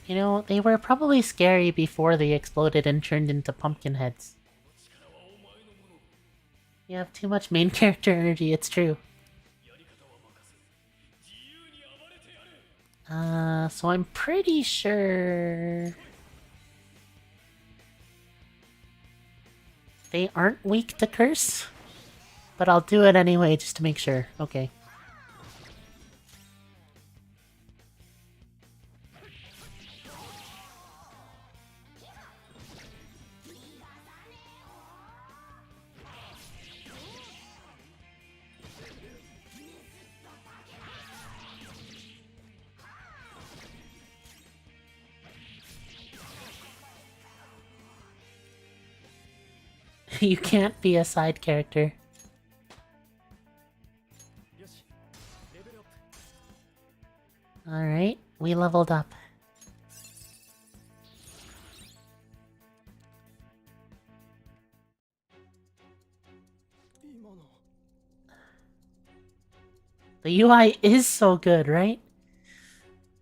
You know, they were probably scary before they exploded and turned into pumpkin heads. You have too much main character energy, it's true. So I'm pretty sure... they aren't weak to curse? But I'll do it anyway, just to make sure. Okay. You can't be a side character. Alright, we leveled up. The UI is so good, right?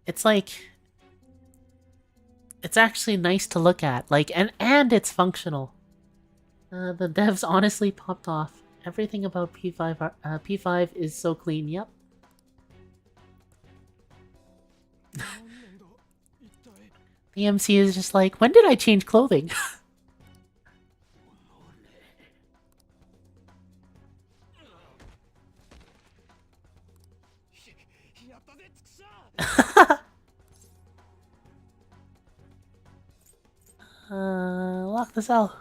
It's like... It's actually nice to look at, like, and it's functional. The devs honestly popped off. Everything about P5 is so clean, yep. The MC is just like, when did I change clothing? Lock the cell.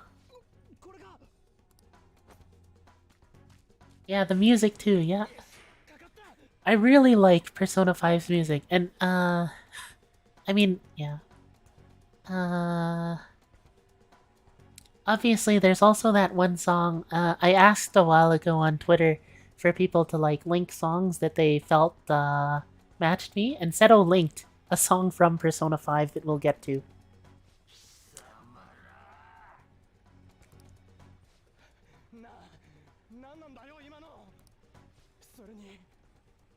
Yeah, the music too, yeah. I really like Persona 5's music, and, I mean, yeah. Obviously, there's also that one song, I asked a while ago on Twitter for people to, like, link songs that they felt, matched me, and Seto linked a song from Persona 5 that we'll get to.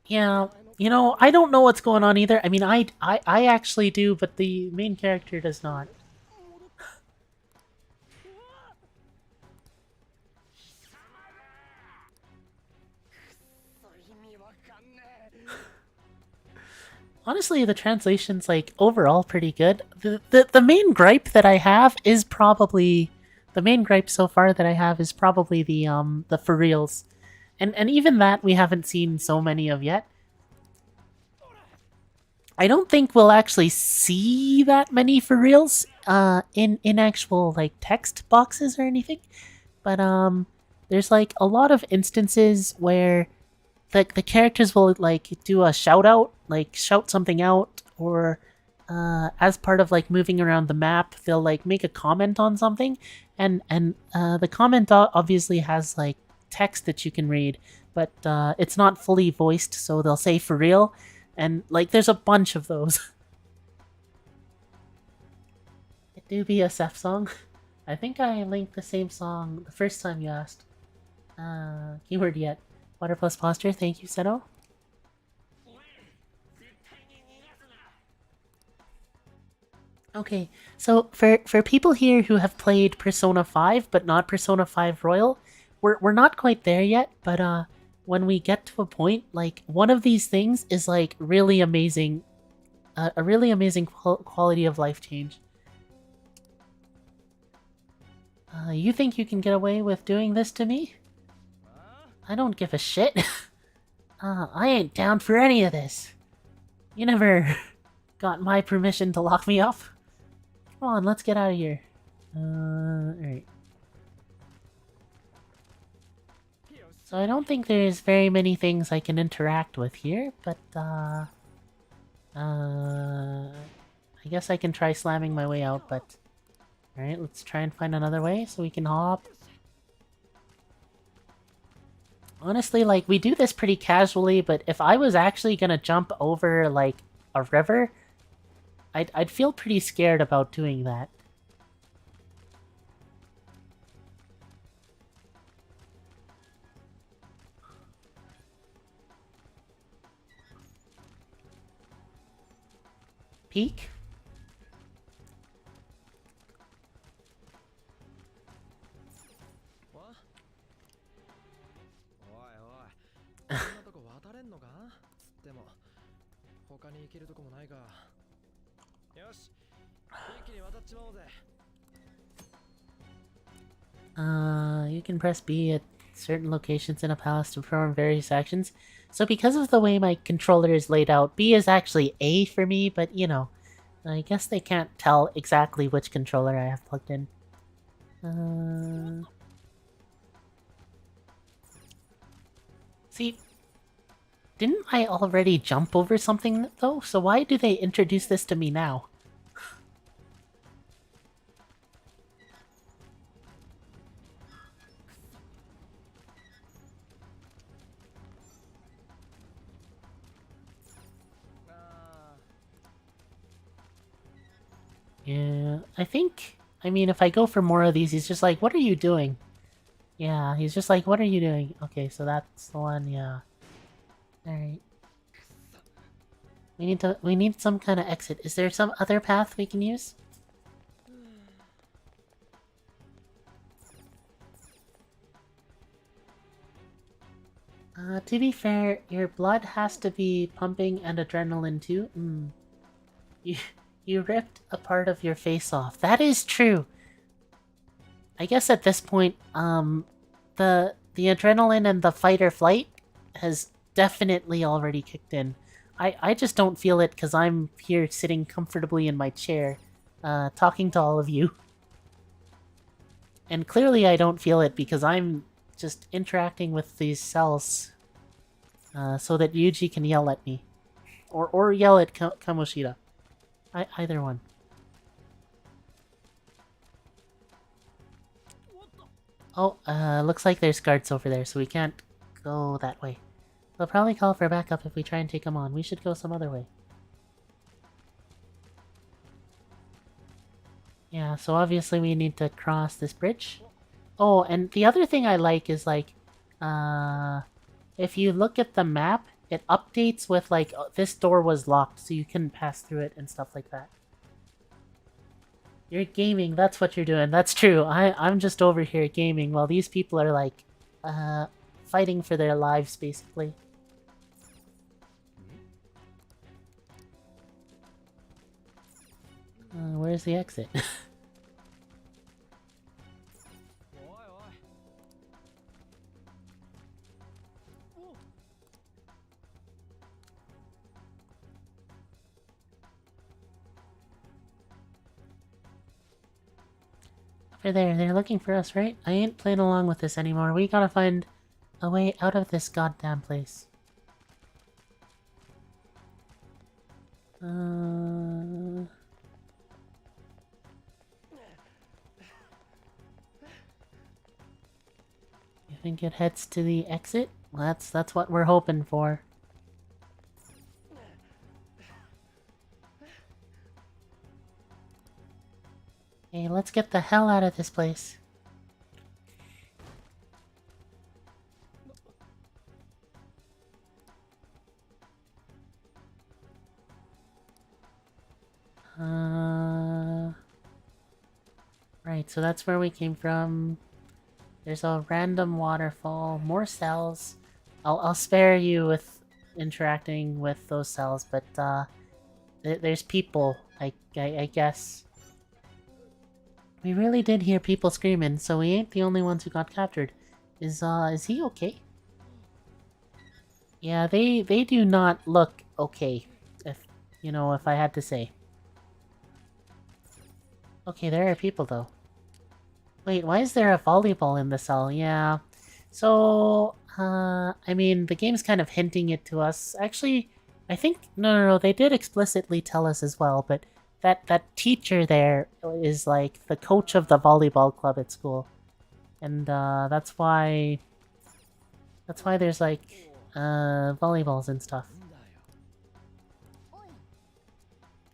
Yeah, you know, I don't know what's going on either. I mean, I actually do, but the main character does not. Honestly, the translation's, like, overall pretty good. The main gripe that I have is probably... The main gripe so far that I have is probably the for reals. And even that we haven't seen so many of yet. I don't think we'll actually see that many for reals in actual, like, text boxes or anything. But there's, like, a lot of instances where the characters will, like, do a shout out, like, shout something out, or as part of, like, moving around the map, they'll, like, make a comment on something, and the comment obviously has, like, text that you can read, but it's not fully voiced, so they'll say for real, and, like, there's a bunch of those. It do be a SF song. I think I linked the same song the first time you asked. Keyword yet. Water plus posture, thank you, Seto. Okay, so for people here who have played Persona 5 but not Persona 5 Royal, we're not quite there yet, but when we get to a point, like, one of these things is, like, really amazing, a really amazing quality of life change. You think you can get away with doing this to me? I don't give a shit. I ain't down for any of this. You never got my permission to lock me up. Come on, let's get out of here. Alright. So I don't think there's very many things I can interact with here, but, I guess I can try slamming my way out, but... Alright, let's try and find another way so we can hop. Honestly, like, we do this pretty casually, but if I was actually gonna jump over, like, a river, I'd feel pretty scared about doing that. Peek? You can press B at certain locations in a palace to perform various actions. So because of the way my controller is laid out, B is actually A for me, but, you know, I guess they can't tell exactly which controller I have plugged in. See, didn't I already jump over something, though? So why do they introduce this to me now? Yeah, I think... I mean, if I go for more of these, he's just like, what are you doing? Yeah, he's just like, what are you doing? Okay, so that's the one, yeah. Alright. We need some kind of exit. Is there some other path we can use? To be fair, your blood has to be pumping and adrenaline too. You you ripped a part of your face off. That is true. I guess at this point, the adrenaline and the fight or flight has definitely already kicked in. I just don't feel it because I'm here sitting comfortably in my chair, talking to all of you. And clearly I don't feel it because I'm just interacting with these cells, so that Yuji can yell at me. Or yell at Kamoshida. Either one. Oh, looks like there's guards over there, so we can't go that way. They'll probably call for backup if we try and take them on. We should go some other way. Yeah, so obviously we need to cross this bridge. Oh, and the other thing I like is, like, if you look at the map, it updates with, like, this door was locked, so you couldn't pass through it and stuff like that. You're gaming, that's what you're doing. That's true. I'm just over here gaming while these people are, like, fighting for their lives, basically. Where's the exit? Over there, they're looking for us, right? I ain't playing along with this anymore. We gotta find a way out of this goddamn place. You think it heads to the exit? Well, that's what we're hoping for. Hey, let's get the hell out of this place. Right, so that's where we came from. There's a random waterfall, more cells. I'll spare you with interacting with those cells, but there's people, I guess. We really did hear people screaming, so we ain't the only ones who got captured. Is he okay? Yeah, they do not look okay, if I had to say. Okay, there are people though. Wait, why is there a volleyball in the cell? Yeah. So, I mean, the game's kind of hinting it to us. Actually, I think, no, they did explicitly tell us as well, but that teacher there is, like, the coach of the volleyball club at school. And, that's why there's, like, volleyballs and stuff.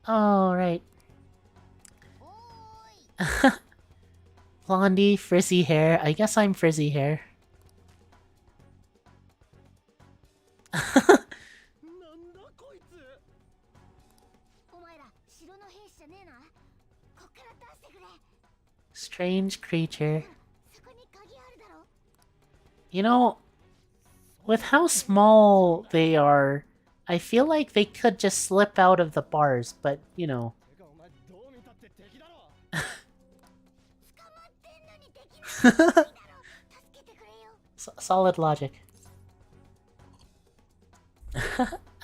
Oh, right. Blondie, frizzy hair. I guess I'm frizzy hair. Strange creature. You know, with how small they are, I feel like they could just slip out of the bars, but, solid logic.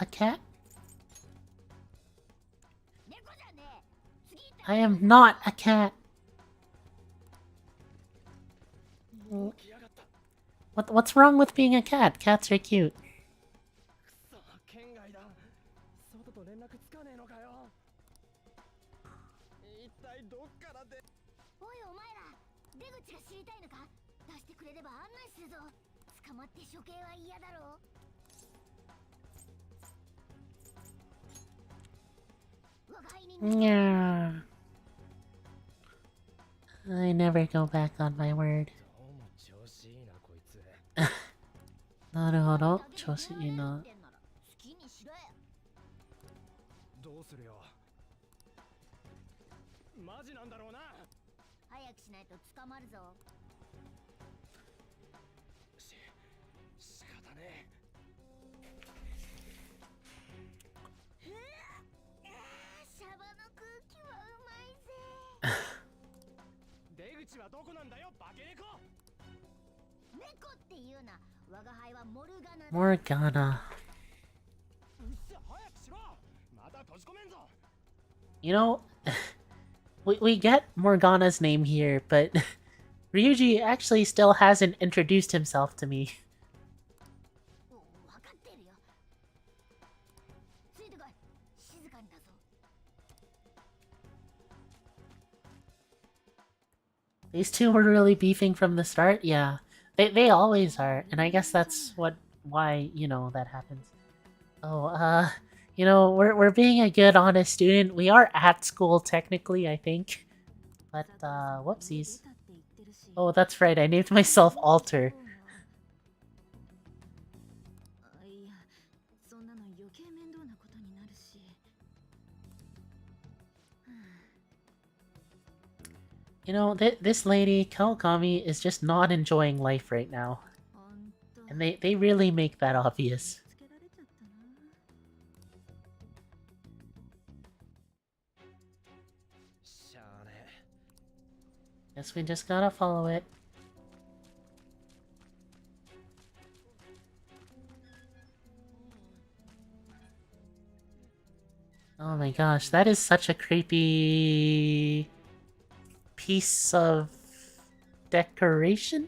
A cat? I am not a cat. What's wrong with being a cat? Cats are cute. Yeah. I never go back on my word. なるほど、調子いいな。Morgana. You know, we get Morgana's name here, but Ryuji actually still hasn't introduced himself to me. These two were really beefing from the start? Yeah. They always are, and I guess that's why, you know, that happens. Oh, you know, we're being a good, honest student. We are at school, technically, I think. But, whoopsies. Oh, that's right, I named myself Alter. You know, this lady, Kawakami, is just not enjoying life right now. And they really make that obvious. Guess we just gotta follow it. Oh my gosh, that is such a creepy piece of decoration?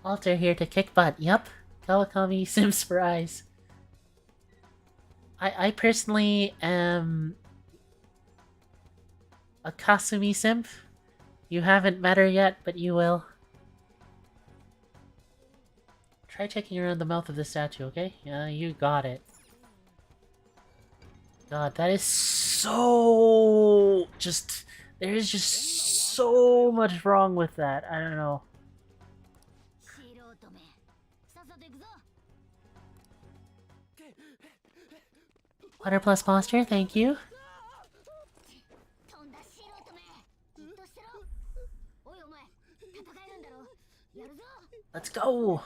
Alter here to kick butt. Yup. Kawakami Sims for eyes. I personally am a Kasumi simp. You haven't met her yet, but you will. Try checking around the mouth of the statue, okay? Yeah, you got it. God, that is so... there is just so much wrong with that. I don't know. Water plus posture, thank you. Let's go!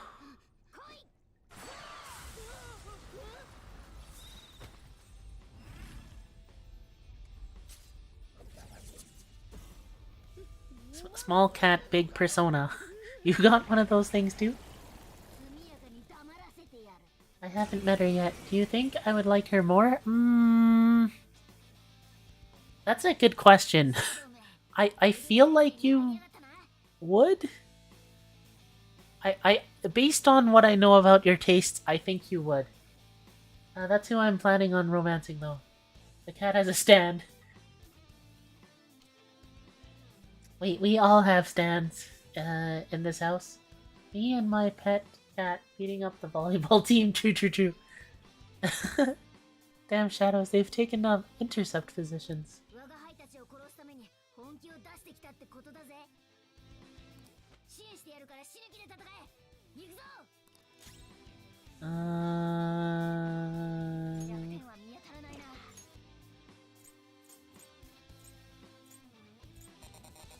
Small cat, big persona. You got one of those things too? I haven't met her yet. Do you think I would like her more? That's a good question. I feel like you would? Based on what I know about your tastes, I think you would. That's who I'm planning on romancing though. The cat has a stand. We all have stands in this house. Me and my pet cat beating up the volleyball team. True. Damn shadows, they've taken up intercept positions.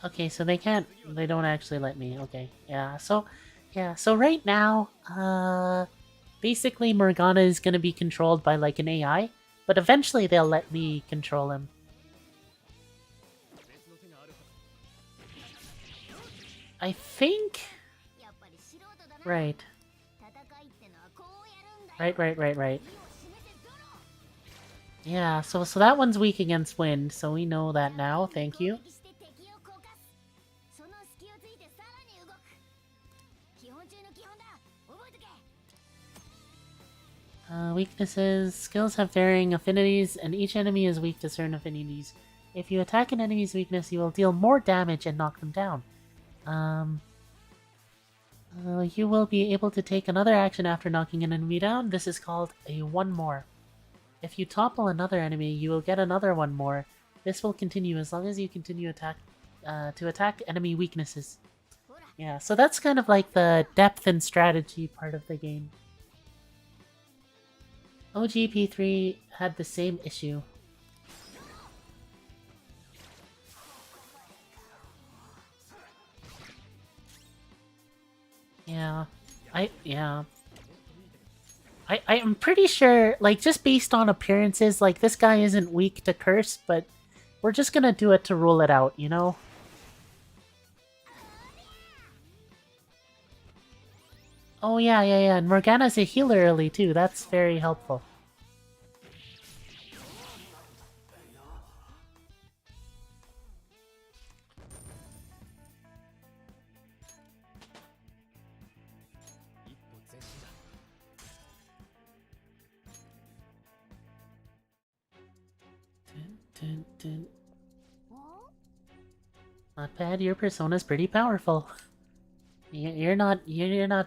Okay, so they don't actually let me. Okay, yeah, so right now, basically Morgana is gonna be controlled by like an AI, but eventually they'll let me control him. I think... Right. Yeah, so that one's weak against wind, so we know that now, thank you. Weaknesses. Skills have varying affinities, and each enemy is weak to certain affinities. If you attack an enemy's weakness, you will deal more damage and knock them down. You will be able to take another action after knocking an enemy down. This is called a one more. If you topple another enemy, you will get another one more. This will continue as long as you continue to attack enemy weaknesses. Yeah, so that's kind of like the depth and strategy part of the game. OGP3 had the same issue. Yeah. I'm pretty sure, like, just based on appearances, like, this guy isn't weak to curse, but we're just gonna do it to rule it out, you know? Oh yeah, and Morgana's a healer early too, that's very helpful. Not bad, your persona's pretty powerful. You're not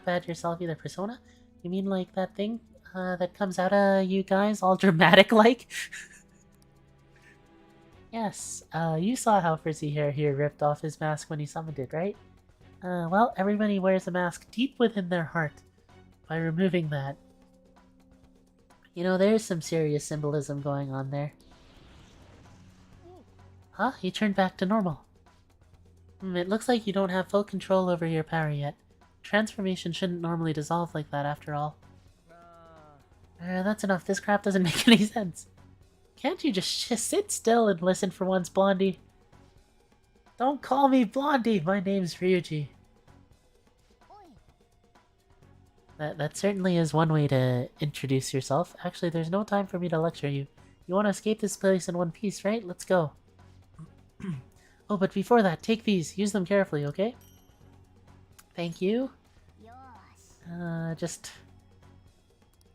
bad yourself either, Persona? You mean like that thing that comes out of you guys all dramatic like? Yes, you saw how Frizzy Hair here ripped off his mask when he summoned it, right? Well, everybody wears a mask deep within their heart. By removing that, you know, there's some serious symbolism going on there. Huh? You turned back to normal. It looks like you don't have full control over your power yet. Transformation shouldn't normally dissolve like that after all. That's enough. This crap doesn't make any sense. Can't you just sit still and listen for once, Blondie? Don't call me Blondie! My name's Ryuji. That certainly is one way to introduce yourself. Actually, there's no time for me to lecture you. You want to escape this place in one piece, right? Let's go. Oh, but before that, take these. Use them carefully, okay? Thank you. Just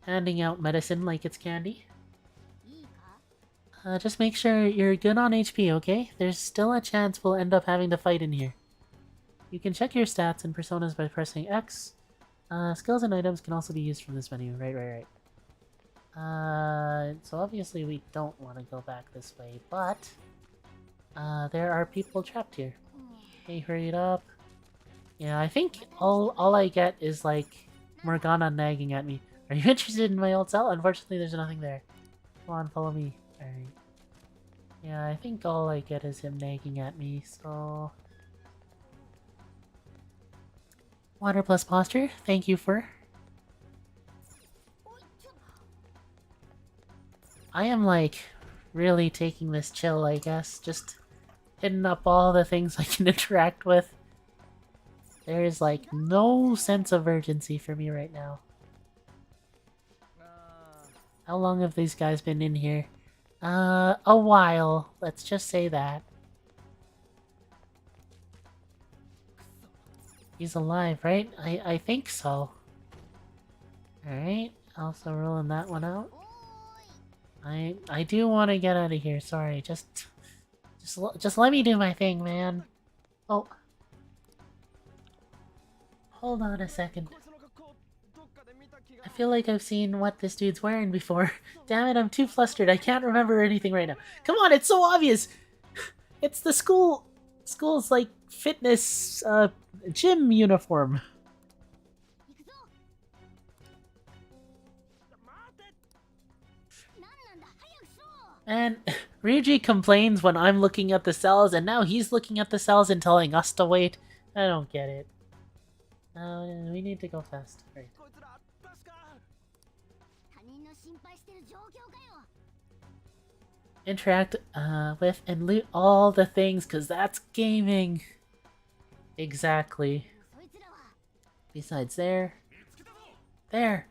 handing out medicine like it's candy. Just make sure you're good on HP, okay? There's still a chance we'll end up having to fight in here. You can check your stats and personas by pressing X. Skills and items can also be used from this menu. Right. So obviously we don't want to go back this way, but there are people trapped here. Hey, hurry it up. Yeah, I think all I get is like Morgana nagging at me. Are you interested in my old cell? Unfortunately, there's nothing there. Come on, follow me. Alright. Yeah, I think all I get is him nagging at me, so... Water plus posture, thank you for... I am like really taking this chill, I guess. Just hitting up all the things I can interact with. There is like no sense of urgency for me right now. How long have these guys been in here? A while. Let's just say that. He's alive, right? I think so. Alright, also rolling that one out. I do want to get out of here, sorry. Just let me do my thing, man. Oh. Hold on a second. I feel like I've seen what this dude's wearing before. Damn it, I'm too flustered. I can't remember anything right now. Come on, it's so obvious! It's the school's like fitness gym uniform. And Ryuji complains when I'm looking at the cells, and now he's looking at the cells and telling us to wait. I don't get it. We need to go fast. Right. Interact with and loot all the things, cause that's gaming. Exactly. Besides there. There!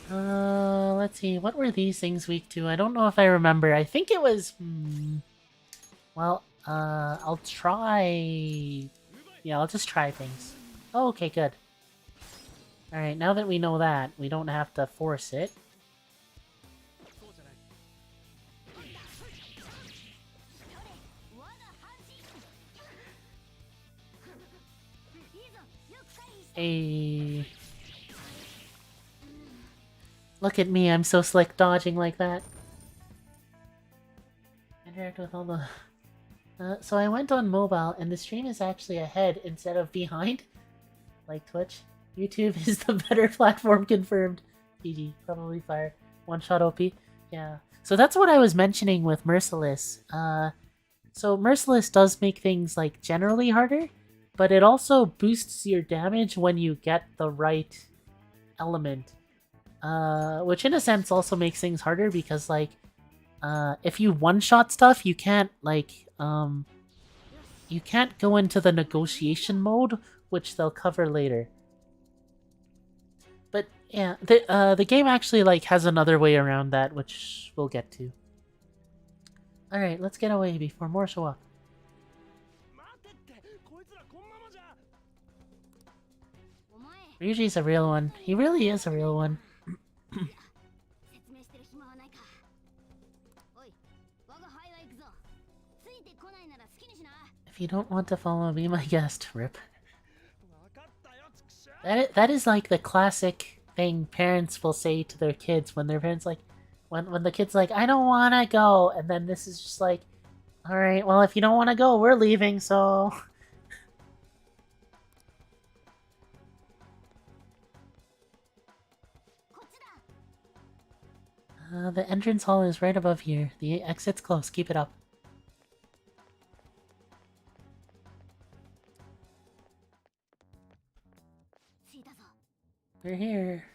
Let's see, what were these things weak to? I don't know if I remember. I think it was... Well, I'll try... Yeah, I'll just try things. Oh, okay, good. Alright, now that we know that, we don't have to force it. Hey. Look at me, I'm so slick dodging like that. Interact with all the... so I went on mobile, and the stream is actually ahead instead of behind. Like Twitch. YouTube is the better platform confirmed. GG, probably fire. One shot OP. Yeah. So that's what I was mentioning with Merciless. So Merciless does make things like generally harder, but it also boosts your damage when you get the right element. Which in a sense also makes things harder because like if you one-shot stuff, you can't like you can't go into the negotiation mode, which they'll cover later. But yeah, the game actually like has another way around that, which we'll get to. All right, let's get away before more show up. Ryuji's a real one. He really is a real one. If you don't want to follow, be my guest. Rip. That is like the classic thing parents will say to their kids when their parents like, when the kid's like, I don't want to go, and then this is just like, all right, well if you don't want to go, we're leaving, so. The entrance hall is right above here. The exit's close. Keep it up. We're here.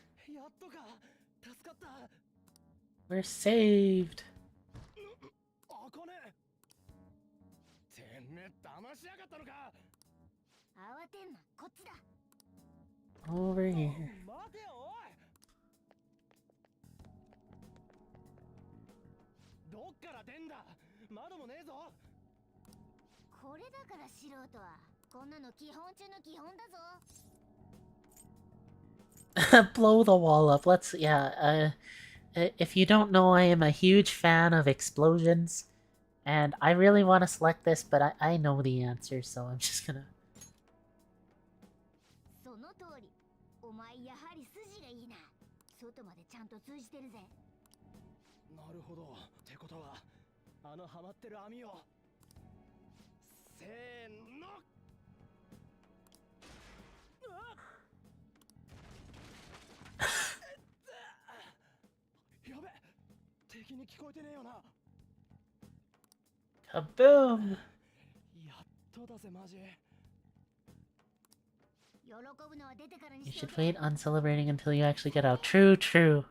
We're saved. Over here. Blow the wall up. Let's, yeah, if you don't know, I am a huge fan of explosions. And I really want to select this, but I know the answer, so I'm just gonna... Kaboom! You should wait on celebrating until you actually get out. True, true.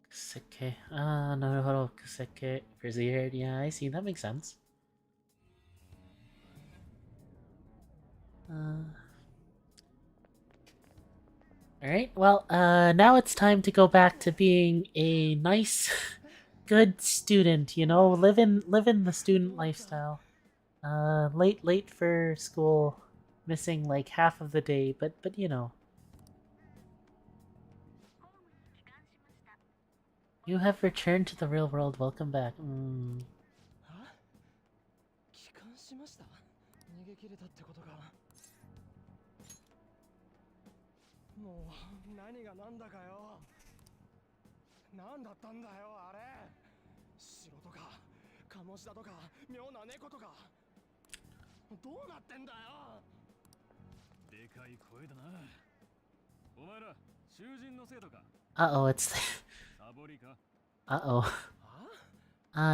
Kuseke. Ah, naruhodo. Kuseke. Persevered. Yeah, I see. That makes sense. Alright, well, now it's time to go back to being a nice, good student, you know? Living the student lifestyle. Late for school. Missing, like, half of the day, but you know. You have returned to the real world. Welcome back. Uh-oh, it's... Uh-oh.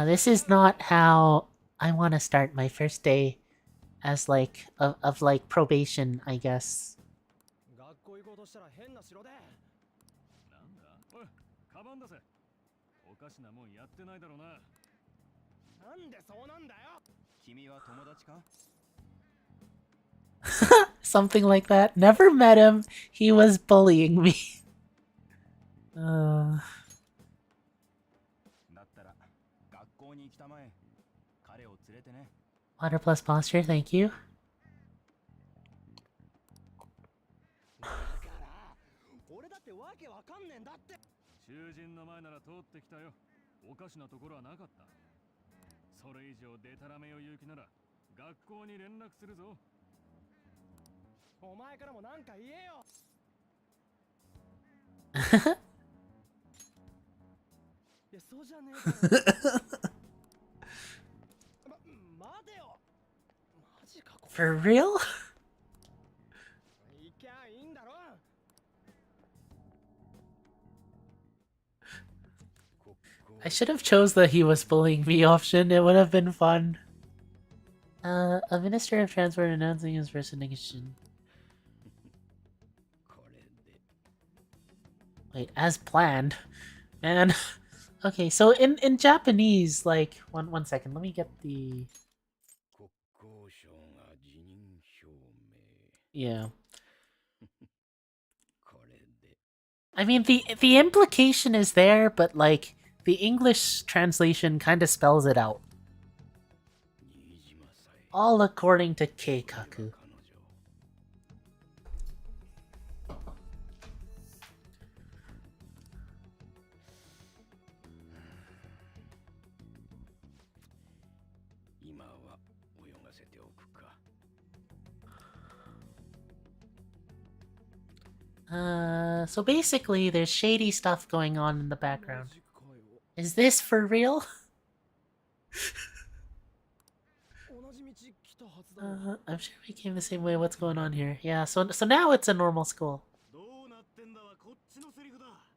This is not how I want to start my first day as, like, of like, probation, I guess. Something like that. Never met him. He was bullying me. Uh, だったら学校に行きたまえ。彼を連れてね。 water plus posture, thank you. だから俺だってわけわかんねえんだって。囚人の前なら通ってきたよ。おかしなところはなかった。それ以上デタラメを言う気なら学校に連絡するぞ。お前からもなんか言えよ。いやそうじゃねえから。待てよ。マジかこれ。 For real? 行きゃいいんだろ。 I should have chose the he was bullying me option. It would have been fun. A minister of transport announcing his resignation. Wait, as planned, man. Okay, so in Japanese, like one second, let me get the. Yeah. I mean the implication is there, but like the English translation kind of spells it out. All according to Keikaku. So basically there's shady stuff going on in the background. Is this for real? I'm sure we came the same way. What's going on here? Yeah, so now it's a normal school.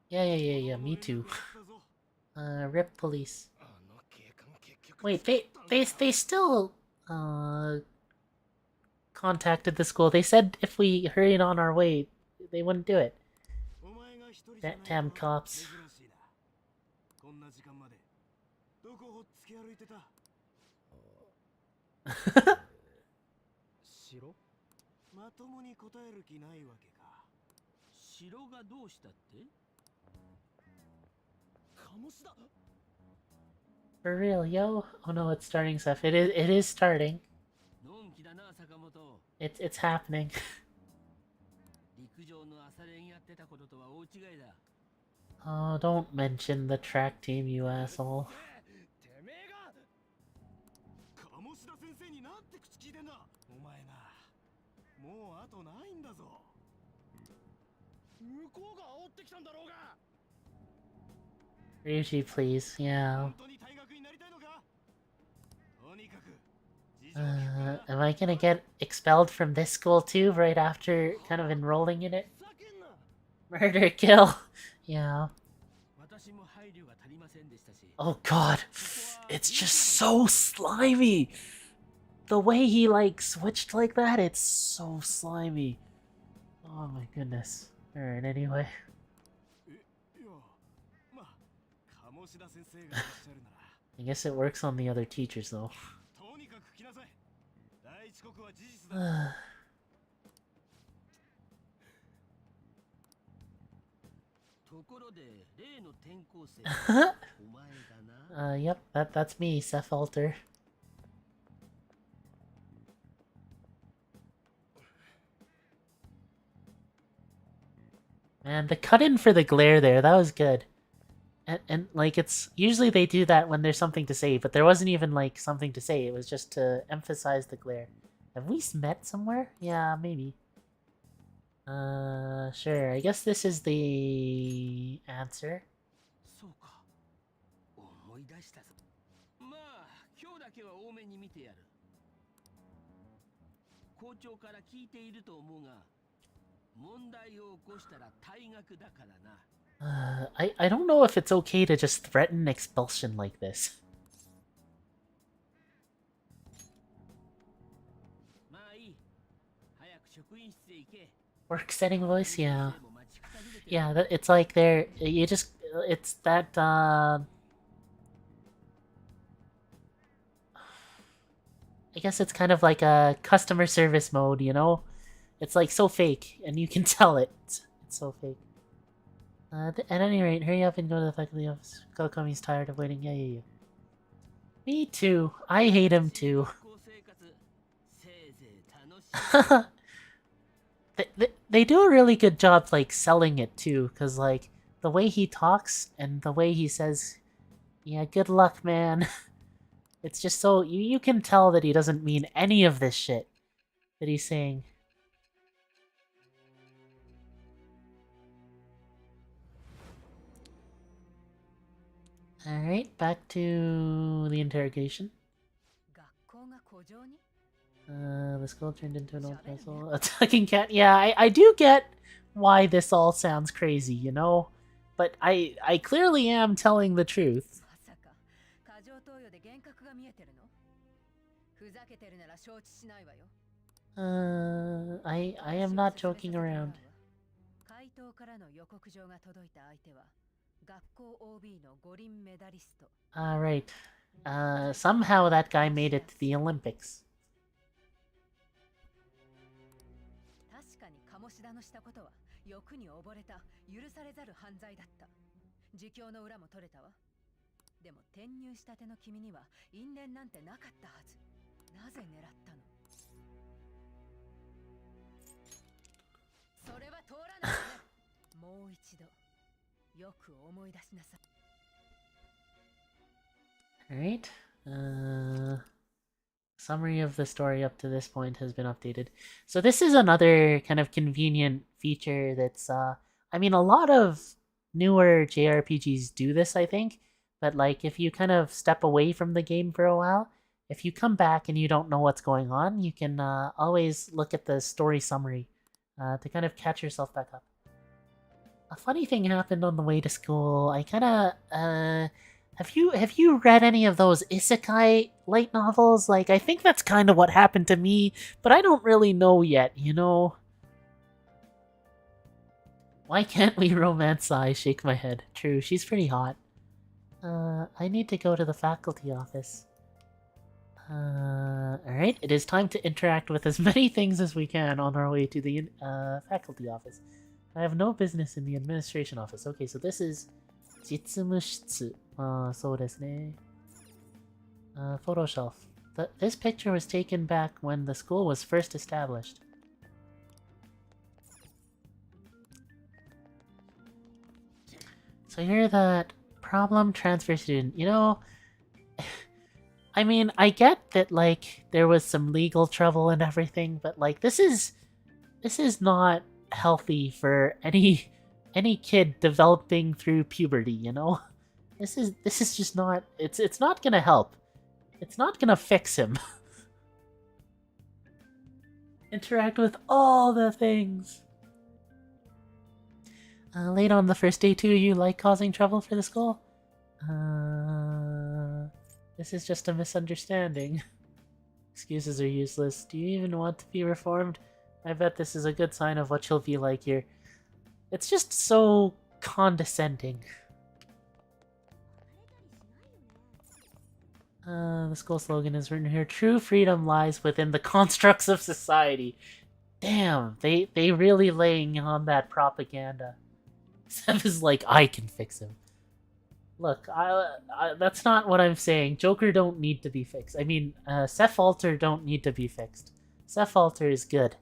Yeah, me too. Rip police. Wait, they still contacted the school. They said if we hurried on our way, they wouldn't do it. Damn cops. For real, yo? Oh no, it's starting stuff. It is starting. It's happening. Oh, don't mention the track team, you asshole. Ryuji, please. Yeah. Am I gonna get expelled from this school too, right after kind of enrolling in it? Murder, kill. Yeah. Oh god. It's just so slimy. The way he, like, switched like that, it's so slimy. Oh my goodness. Alright, anyway. I guess it works on the other teachers, though. Yep, that's me, Seth Alter. Man, the cut-in for the glare there, that was good. And like, it's... Usually they do that when there's something to say, but there wasn't even, like, something to say. It was just to emphasize the glare. Have we met somewhere? Yeah, maybe. Sure. I guess this is the answer. I don't know if it's okay to just threaten expulsion like this. Work setting voice, yeah. Yeah, it's like they're... You just... It's that, I guess it's kind of like a customer service mode, you know? It's like so fake, and you can tell it. It's so fake. At any rate, hurry up and go to the faculty office. Kokomi's tired of waiting. Yeah, yeah, yeah. Me too. I hate him too. they do a really good job, like, selling it too, because, like, the way he talks and the way he says, yeah, good luck, man. It's just so, you can tell that he doesn't mean any of this shit that he's saying. Alright, back to the interrogation. The school turned into an old castle. Attacking cat. Yeah, I do get why this all sounds crazy, you know? But I clearly am telling the truth. I am not joking around. Right. Somehow that guy made it to the Olympics. Alright. Summary of the story up to this point has been updated. So this is another kind of convenient feature that's, I mean, a lot of newer JRPGs do this, I think. But, like, if you kind of step away from the game for a while, if you come back and you don't know what's going on, you can always look at the story summary to kind of catch yourself back up. A funny thing happened on the way to school. I kind of, have you read any of those isekai light novels? Like, I think that's kind of what happened to me, but I don't really know yet, you know? Why can't we romance I shake my head? True, she's pretty hot. I need to go to the faculty office. Alright, it is time to interact with as many things as we can on our way to the faculty office. I have no business in the administration office. Okay, so this is 実務室. そうですね. Photo shelf. This picture was taken back when the school was first established. So you're that problem transfer student. You know, I mean, I get that, like, there was some legal trouble and everything, but, like, this is not healthy for any kid developing through puberty, you know? This is just not, it's not gonna help. It's not gonna fix him. Interact with all the things. Late on the first day too, you like causing trouble for the school? This is just a misunderstanding. Excuses are useless. Do you even want to be reformed? I bet this is a good sign of what you'll be like here. It's just so condescending. The school slogan is written here. True freedom lies within the constructs of society. Damn, they really laying on that propaganda. Seth is like, I can fix him. Look, that's not what I'm saying. Joker don't need to be fixed. I mean, Seth Alter don't need to be fixed. Seth Alter is good.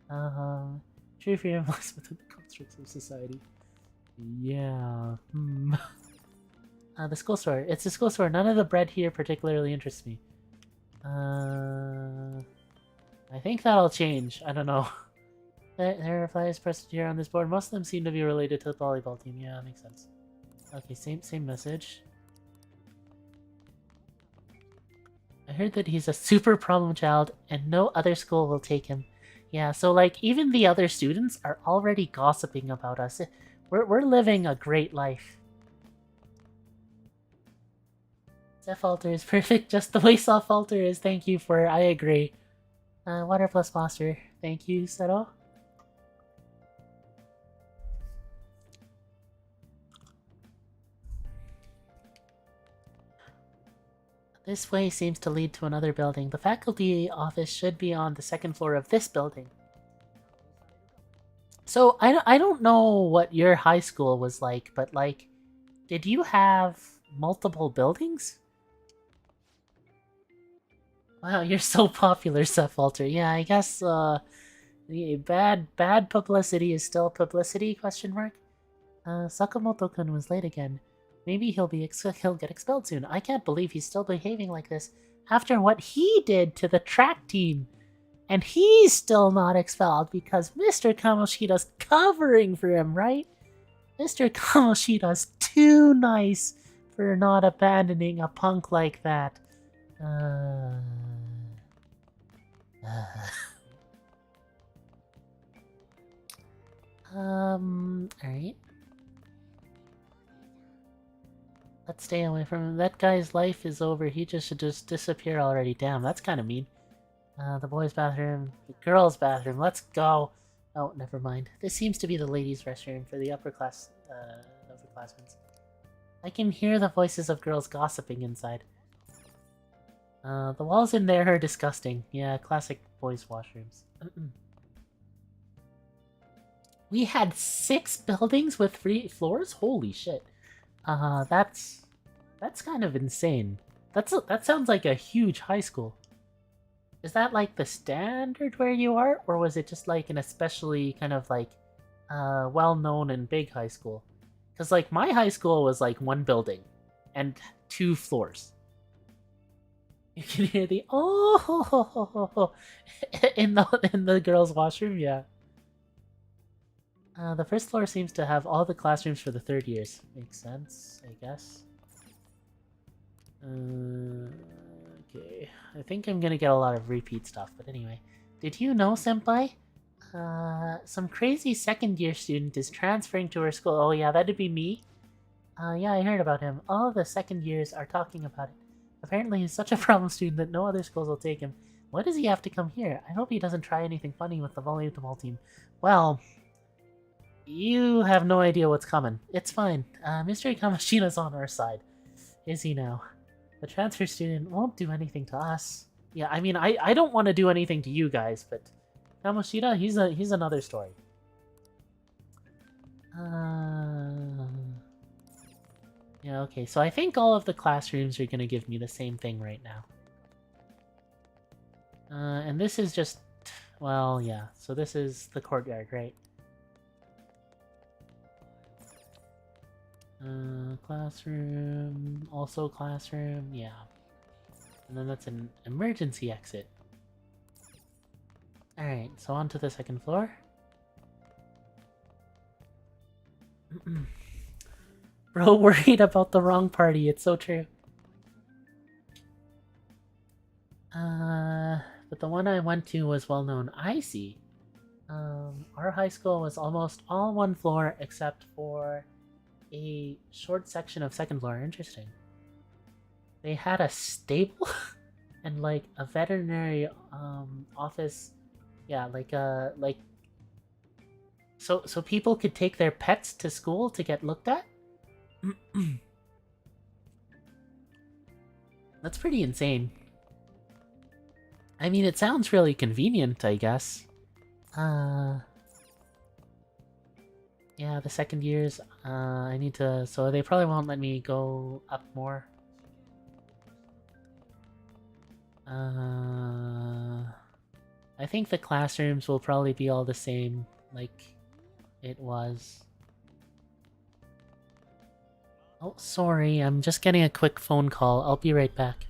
True freedom lies within the constructs of society. Yeah. The school store. It's a school store. None of the bread here particularly interests me. I think that'll change. I don't know. There are flyers posted here on this board. Most of them seem to be related to the volleyball team. Yeah, that makes sense. Okay, same message. I heard that he's a super problem child and no other school will take him. Yeah, so, like, even the other students are already gossiping about us. We're living a great life. Falter is perfect, just the way Falter is. Thank you for, I agree. Water plus foster. Thank you, Seto. This way seems to lead to another building. The faculty office should be on the second floor of this building. So I don't know what your high school was like, but like, did you have multiple buildings? Wow, you're so popular, Seth Walter. Yeah, I guess bad publicity is still publicity? Question mark. Sakamoto-kun was late again. Maybe he'll get expelled soon. I can't believe he's still behaving like this after what he did to the track team. And he's still not expelled because Mr. Kamoshida's covering for him, right? Mr. Kamoshida's too nice for not abandoning a punk like that. Alright. Let's stay away from him. That guy's life is over. He just should just disappear already. Damn, that's kind of mean. The boys' bathroom, the girls' bathroom. Let's go. Oh, never mind. This seems to be the ladies' restroom for the upperclassmen. I can hear the voices of girls gossiping inside. The walls in there are disgusting. Yeah, classic boys' washrooms. We had 6 buildings with 3 floors? Holy shit. That's kind of insane. That sounds like a huge high school. Is that like the standard where you are, or was it just like an especially kind of like well-known and big high school? Because like my high school was like 1 building and 2 floors. You can hear the oh in the girls' washroom, yeah. The first floor seems to have all the classrooms for the 3rd years. Makes sense, I guess. Okay, I think I'm gonna get a lot of repeat stuff, but anyway. Did you know, Senpai? Some crazy 2nd-year student is transferring to our school. Oh yeah, that'd be me. Yeah, I heard about him. All of the 2nd years are talking about it. Apparently he's such a problem student that no other schools will take him. Why does he have to come here? I hope he doesn't try anything funny with the volleyball team. Well, you have no idea what's coming. It's fine. Mr. Kamashina's on our side. Is he now? The transfer student won't do anything to us. Yeah, I mean, I don't want to do anything to you guys, but Kamoshida, he's another story. Yeah, okay, so I think all of the classrooms are gonna give me the same thing right now. And this is just... well, yeah, so this is the courtyard, right? Classroom, also classroom, yeah. And then that's an emergency exit. Alright, so on to the 2nd floor. Bro, worried about the wrong party, it's so true. But the one I went to was well known. I see. Our high school was almost all 1 floor except for a short section of 2nd floor. Interesting. They had a stable and like a veterinary office. Yeah, like so people could take their pets to school to get looked at. That's pretty insane. I mean, it sounds really convenient, I guess. Yeah, the 2nd years, I need to... so they probably won't let me go up more. I think the classrooms will probably be all the same, like it was. Oh, sorry, I'm just getting a quick phone call. I'll be right back.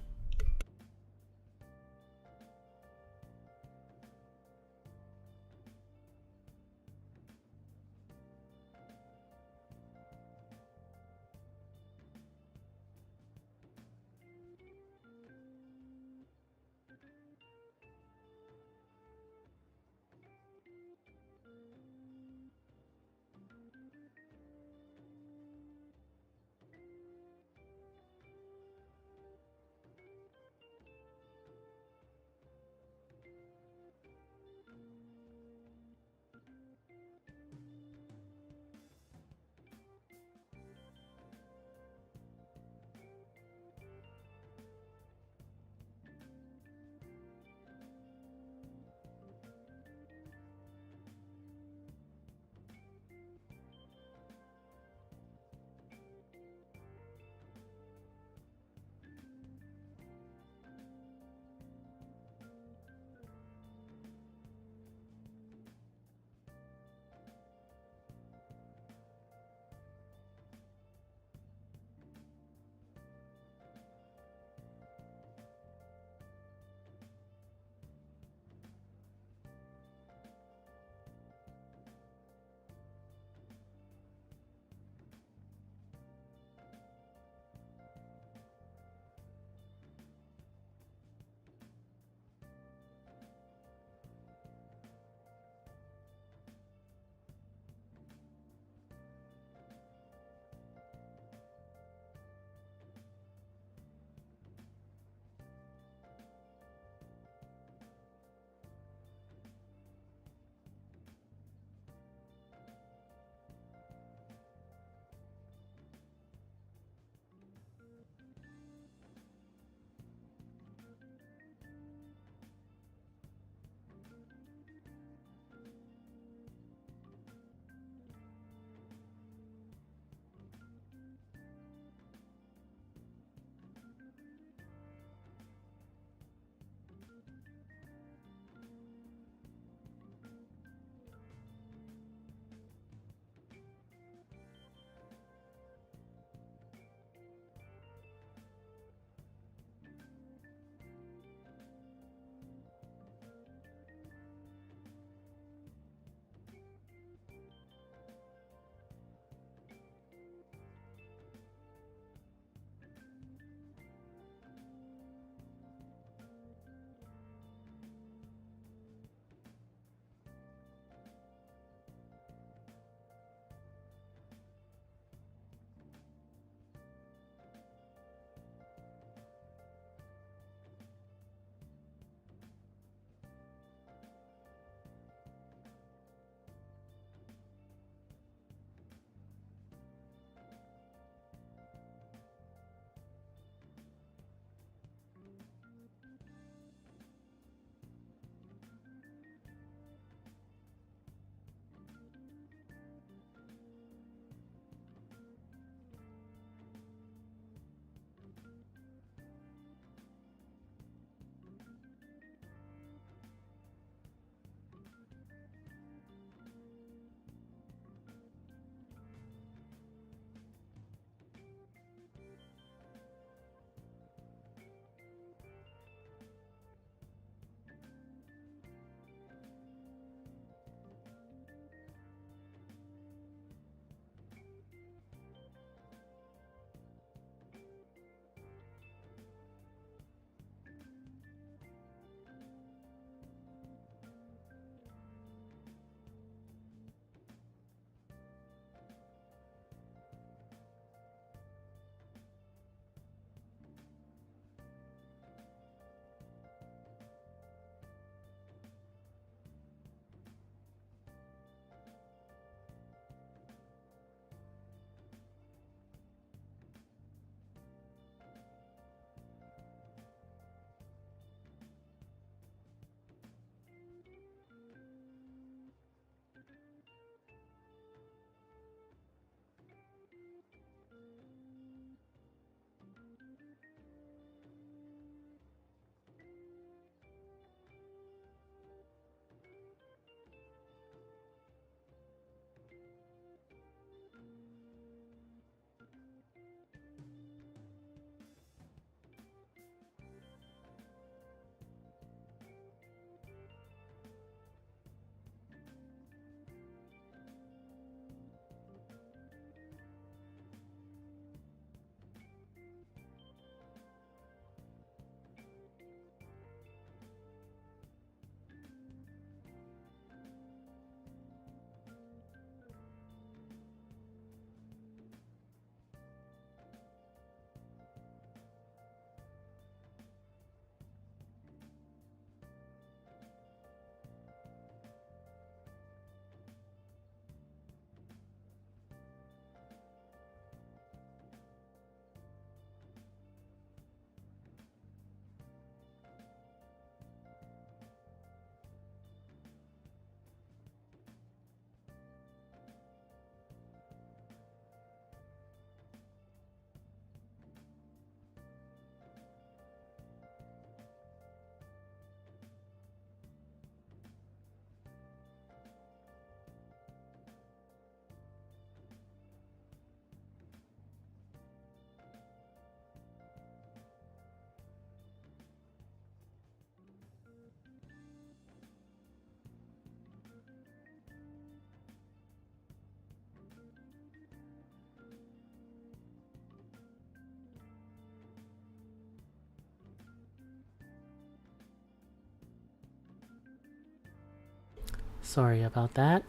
Sorry about that.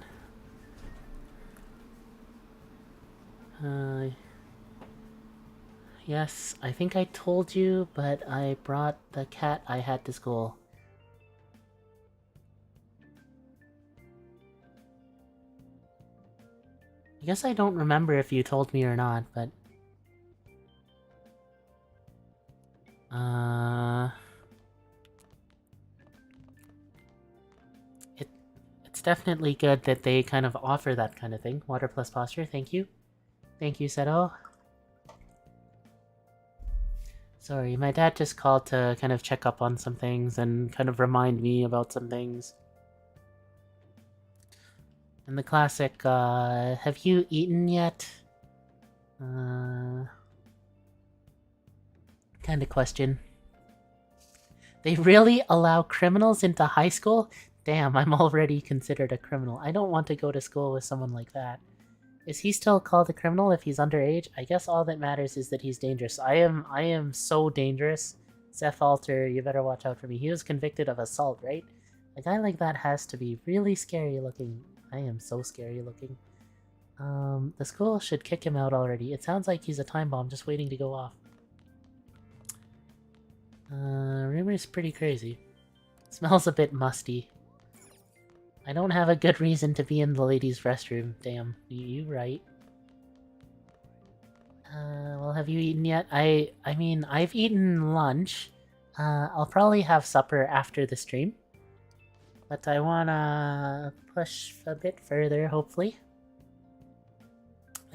Yes, I think I told you, but I brought the cat I had to school. I guess I don't remember if you told me or not, but... It's definitely good that they kind of offer that kind of thing. Water plus posture, thank you. Thank you, Seto. Sorry, my dad just called to kind of check up on some things and kind of remind me about some things. And the classic, have you eaten yet? Kind of question. They really allow criminals into high school? Damn, I'm already considered a criminal. I don't want to go to school with someone like that. Is he still called a criminal if he's underage? I guess all that matters is that he's dangerous. I am so dangerous. Seth Alter, you better watch out for me. He was convicted of assault, right? A guy like that has to be really scary looking. I am so scary looking. The school should kick him out already. It sounds like he's a time bomb just waiting to go off. Rumor is pretty crazy. Smells a bit musty. I don't have a good reason to be in the ladies' restroom. Damn, you right. Well, have you eaten yet? I mean, I've eaten lunch. I'll probably have supper after the stream. But I wanna push a bit further, hopefully.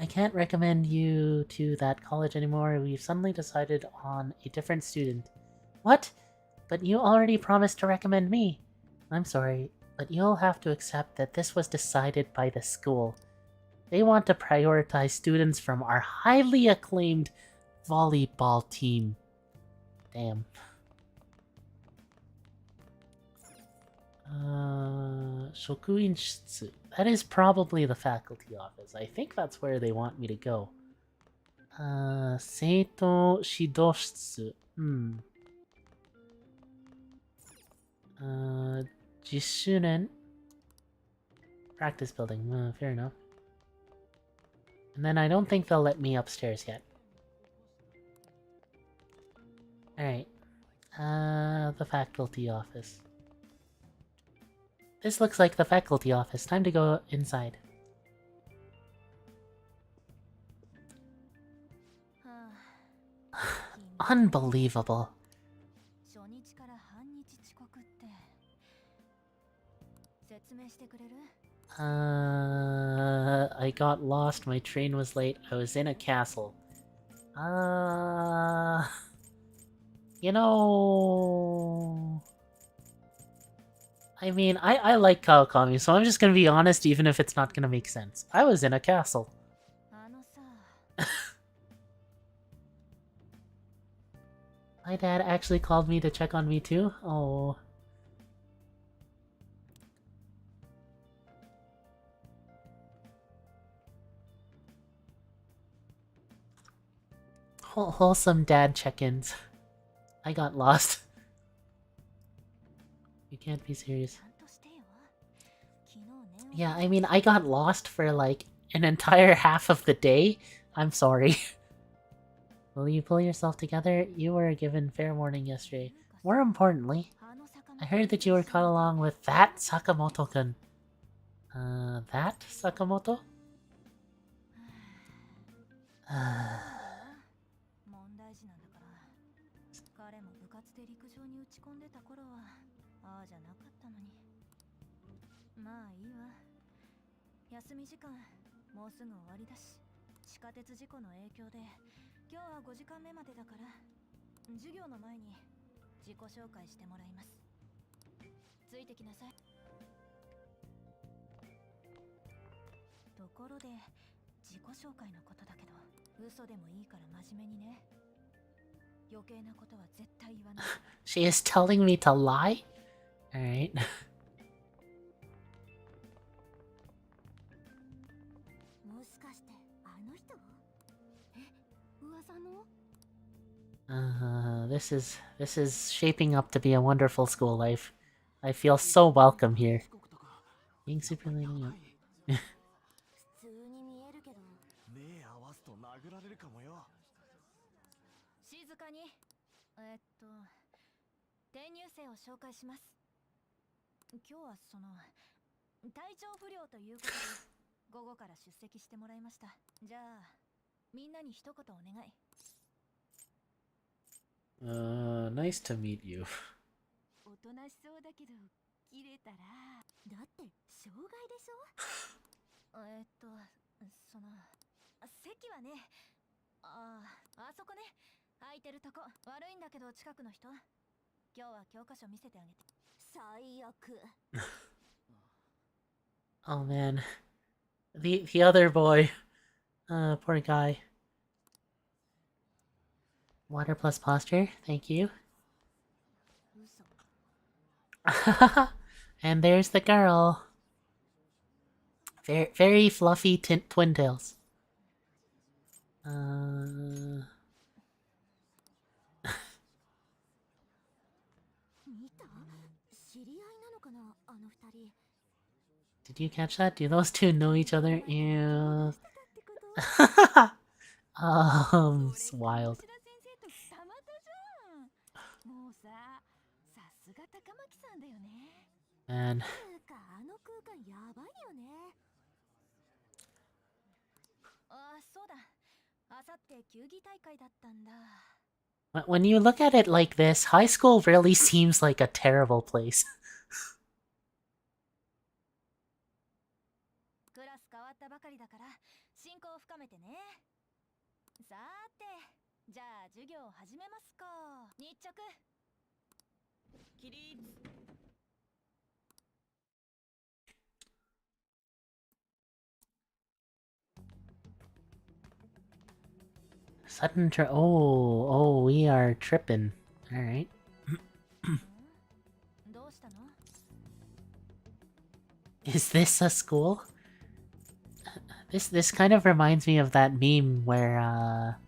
I can't recommend you to that college anymore. We've suddenly decided on a different student. What? But you already promised to recommend me. I'm sorry, but you'll have to accept that this was decided by the school. They want to prioritize students from our highly acclaimed volleyball team. Damn. Shokuinshitsu. That is probably the faculty office. I think that's where they want me to go. Seito Shidoshitsu. Jishunen. Practice building. Fair enough. And then I don't think they'll let me upstairs yet. Alright. The faculty office. This looks like the faculty office. Time to go inside. Unbelievable. I got lost. My train was late. I was in a castle. You know... I mean, I like Kawakami, so I'm just gonna be honest even if it's not gonna make sense. I was in a castle. My dad actually called me to check on me too? Oh. Wholesome dad check-ins. I got lost. You can't be serious. Yeah, I mean, I got lost for like an entire half of the day. I'm sorry. Will you pull yourself together? You were given fair warning yesterday. More importantly, I heard that you were caught along with that Sakamoto-kun. That Sakamoto? She is telling me to lie? Alright. This is shaping up to be a wonderful school life. I feel so welcome here. Being super late. 普通に見えるけど。目合わすと殴られるかもよ。静かに。転入生を紹介します。今日は体調不良ということで午後から出席してもらいました。じゃあみんなに一言お願い。Nice to meet you. おとなしそうだけど切れたら。だって障害でしょ。席はね、あそこね、空いてるとこ。悪いんだけど近くの人、今日は教科書見せてあげて。最悪。Oh man, the other boy. Poor guy. Water plus posture, thank you. And there's the girl. Very, very fluffy twin tails. 見た？知り合いなのかな、あの二人。 Did you catch that? Do those two know each other? Ew. It's wild. もうさ、さすが高巻さんだよね。 Man. あの空間やばいよね。あ、そうだ。あさって球技大会だったんだ。 When you look at it like this, high school really seems like a terrible place. クラス変わったばかりだから進行を深めてね。さーて、じゃあ授業を始めますか。日直起立。 Sudden oh, we are tripping. Alright. どうしたの？ Is this a school? This kind of reminds me of that meme where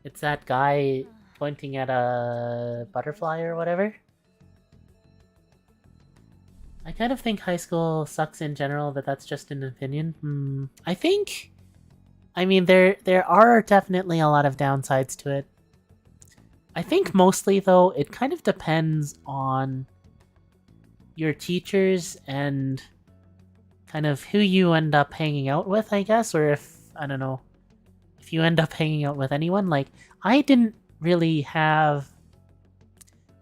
it's that guy pointing at a butterfly or whatever. I kind of think high school sucks in general, but that's just an opinion. I mean, there are definitely a lot of downsides to it. I think mostly, though, it kind of depends on your teachers and kind of who you end up hanging out with, I guess, or if, I don't know, if you end up hanging out with anyone. Like, I didn't really have...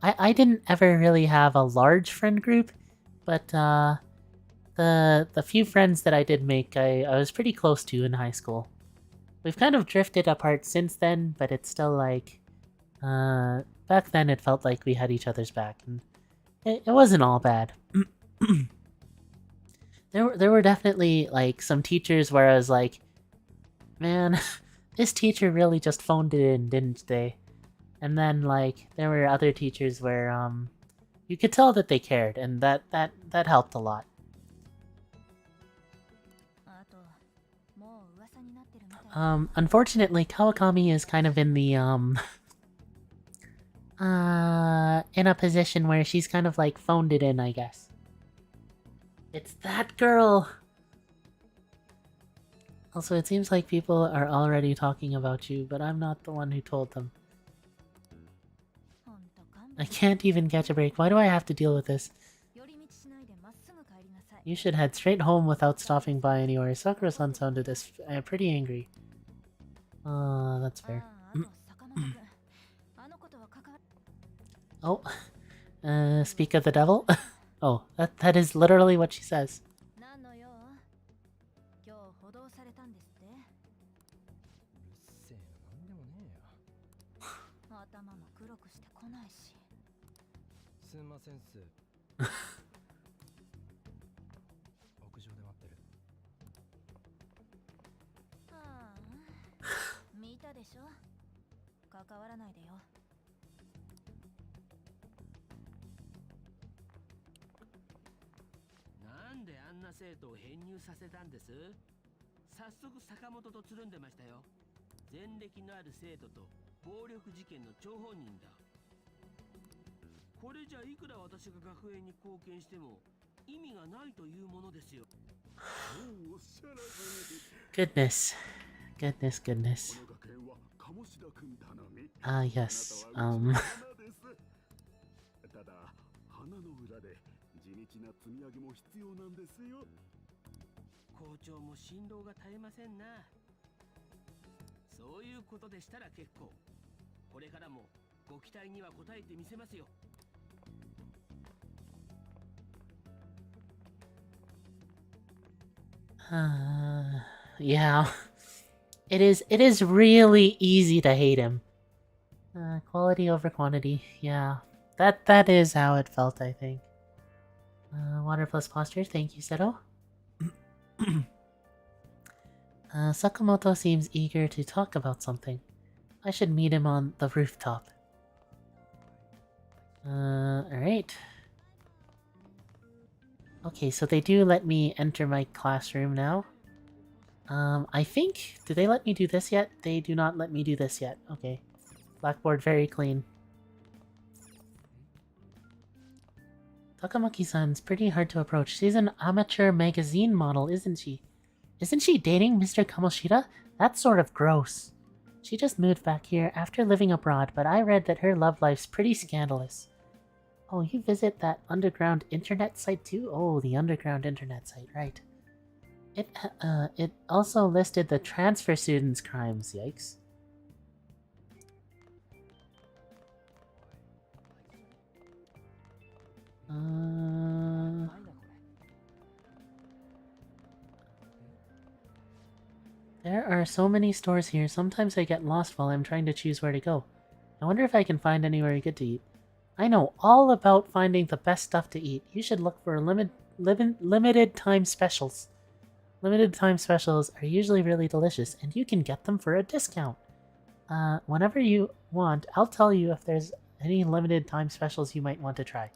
I didn't ever really have a large friend group, but the few friends that I did make, I was pretty close to in high school. We've kind of drifted apart since then, but it's still like... back then it felt like we had each other's back, and it wasn't all bad. There were definitely, like, some teachers where I was like, man, this teacher really just phoned it in, didn't they? And then, like, there were other teachers where, you could tell that they cared, and that helped a lot. Unfortunately, Kawakami is kind of in the, in a position where she's kind of, like, phoned it in, I guess. It's that girl! Also, it seems like people are already talking about you, but I'm not the one who told them. I can't even catch a break. Why do I have to deal with this? You should head straight home without stopping by anywhere. Sakura-san sounded this pretty angry. That's fair. Oh, speak of the devil? Oh, that is literally what she says. すんませんっす。屋上で待ってる。はあ、見たでしょ。関わらないでよ。なんであんな生徒を編入させたんです？早速坂本とつるんでましたよ。前歴のある生徒と暴力事件の張本人だ。これじゃいくら私が学園に貢献しても意味がないというものですよ。 Goodness. Goodness, goodness. この学園は鴨志田君頼み。 Ah, yes. あなたはうちの花です。ただ花の裏で地道な積み上げも必要なんですよ。校長も辛労が絶えませんな。そういうことでしたら結構。これからもご期待には応えてみせますよ。 Yeah. It is really easy to hate him. Quality over quantity. Yeah. That is how it felt, I think. Water plus posture. Thank you, Seto. Sakamoto seems eager to talk about something. I should meet him on the rooftop. Alright. Okay, so they do let me enter my classroom now. I think... Did they let me do this yet? They do not let me do this yet. Okay. Blackboard very clean. Takamaki-san's pretty hard to approach. She's an amateur magazine model, isn't she? Isn't she dating Mr. Kamoshida? That's sort of gross. She just moved back here after living abroad, but I read that her love life's pretty scandalous. Oh, you visit that underground internet site too? Oh, the underground internet site, right. It also listed the transfer students' crimes, yikes. There are so many stores here, sometimes I get lost while I'm trying to choose where to go. I wonder if I can find anywhere good to eat. I know all about finding the best stuff to eat. You should look for limited time specials. Limited time specials are usually really delicious, and you can get them for a discount. Whenever you want, I'll tell you if there's any limited time specials you might want to try.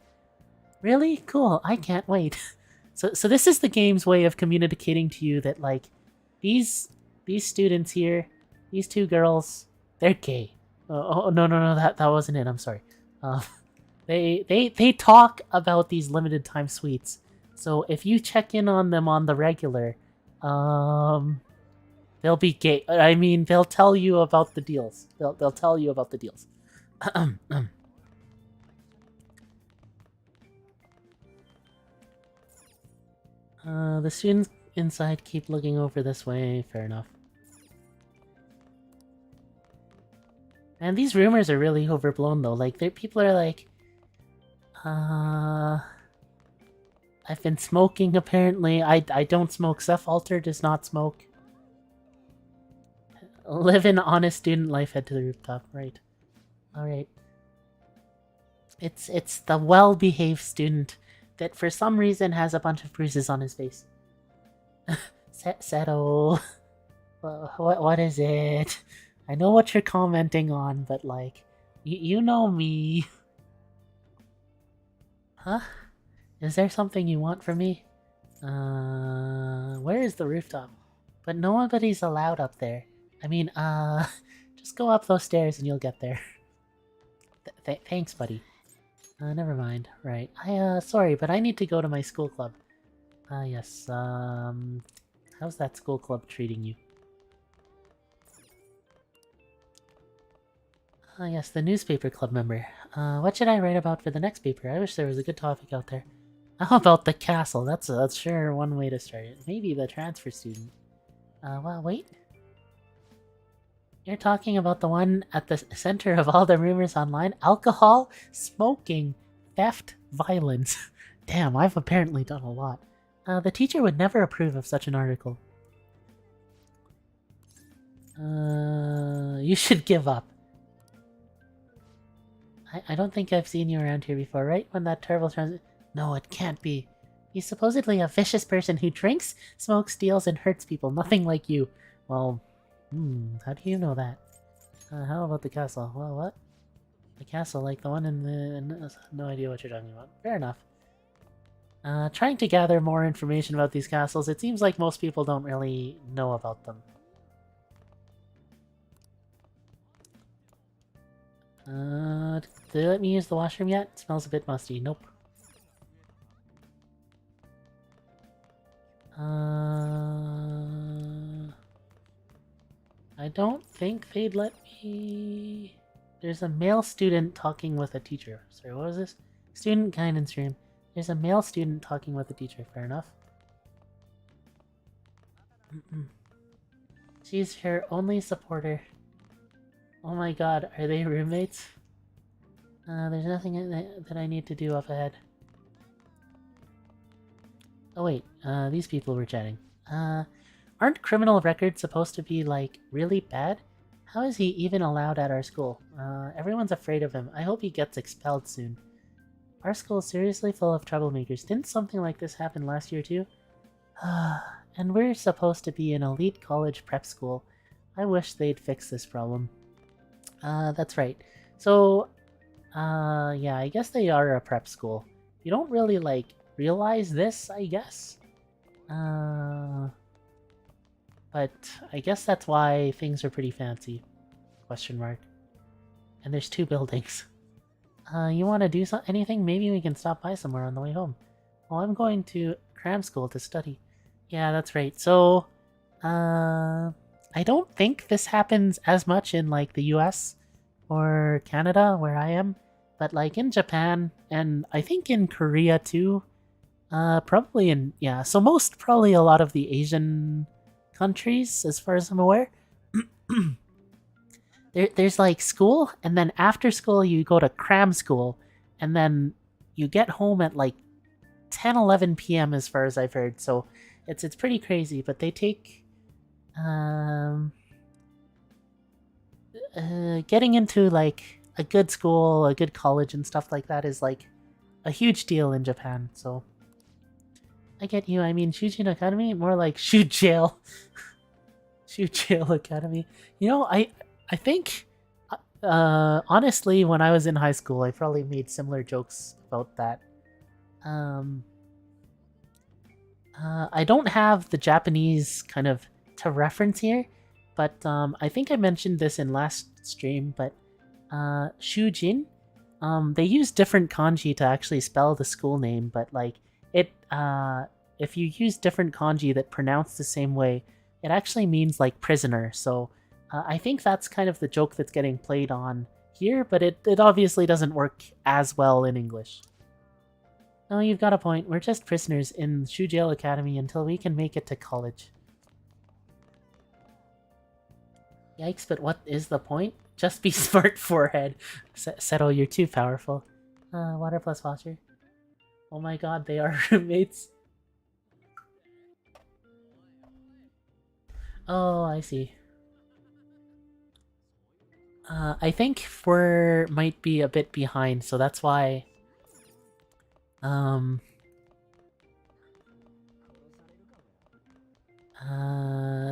Really? Cool, I can't wait. So this is the game's way of communicating to you that, like, these students here, these two girls, they're gay. Oh, no, that wasn't it, I'm sorry. They talk about these limited time sweets. So if you check in on them on the regular, they'll be gay. I mean, they'll tell you about the deals. They'll tell you about the deals. The students inside keep looking over this way. Fair enough. And these rumors are really overblown, though. Like, people are like, I've been smoking, apparently. I don't smoke. Sephalter does not smoke. Live an honest student life, head to the rooftop. Right. Alright. It's the well-behaved student that for some reason has a bunch of bruises on his face. Seto. What is it? I know what you're commenting on, but like, you know me. Huh? Is there something you want from me? Where is the rooftop? But nobody's allowed up there. I mean, just go up those stairs and you'll get there. Thanks, buddy. Never mind. Right. Sorry, but I need to go to my school club. Yes, how's that school club treating you? Yes, the newspaper club member. What should I write about for the next paper? I wish there was a good topic out there. How about the castle? That's sure one way to start it. Maybe the transfer student. Well, wait. You're talking about the one at the center of all the rumors online? Alcohol, smoking, theft, violence. Damn, I've apparently done a lot. The teacher would never approve of such an article. You should give up. I don't think I've seen you around here before, right? When that terrible No, it can't be. He's supposedly a vicious person who drinks, smokes, steals, and hurts people. Nothing like you. Well, how do you know that? How about the castle? Well, what? The castle, like the one in the... No idea what you're talking about. Fair enough. Trying to gather more information about these castles, it seems like most people don't really know about them. Did they let me use the washroom yet? It smells a bit musty. Nope. I don't think they'd let me... There's a male student talking with a teacher. Sorry, what was this? Student guidance room. There's a male student talking with a teacher. Fair enough. She's her only supporter. Oh my god, are they roommates? There's nothing that I need to do up ahead. Oh wait, these people were chatting. Aren't criminal records supposed to be, like, really bad? How is he even allowed at our school? Everyone's afraid of him. I hope he gets expelled soon. Our school is seriously full of troublemakers. Didn't something like this happen last year too? And we're supposed to be an elite college prep school. I wish they'd fix this problem. That's right. So, yeah, I guess they are a prep school. You don't really, like, realize this, I guess. But I guess that's why things are pretty fancy. Question mark. And there's 2 buildings. You want to do anything? Maybe we can stop by somewhere on the way home. Well, I'm going to cram school to study. Yeah, that's right. So, I don't think this happens as much in, like, the US or Canada, where I am. But, like, in Japan, and I think in Korea, too. Probably in... Yeah, so probably a lot of the Asian countries, as far as I'm aware. There's, like, school, and then after school you go to cram school, and then you get home at, like, 10-11 p.m. as far as I've heard, so it's pretty crazy, but they take... getting into, like, a good school, a good college and stuff like that is, like, a huge deal in Japan, so... I get you, I mean, Shujin Academy? More like Shoot Jail. Shoot Jail Academy. You know, I think... honestly, when I was in high school, I probably made similar jokes about that. I don't have the Japanese kind of to reference here, but I think I mentioned this in last stream, but Shujin, they use different kanji to actually spell the school name, but like it, if you use different kanji that pronounce the same way, it actually means like prisoner. So I think that's kind of the joke that's getting played on here, but it obviously doesn't work as well in English. No, you've got a point. We're just prisoners in Shujail Academy until we can make it to college. Yikes, but what is the point? Just be smart, forehead. Settle, you're too powerful. Water plus foster. Oh my god, they are roommates. Oh, I see. I think might be a bit behind, so that's why...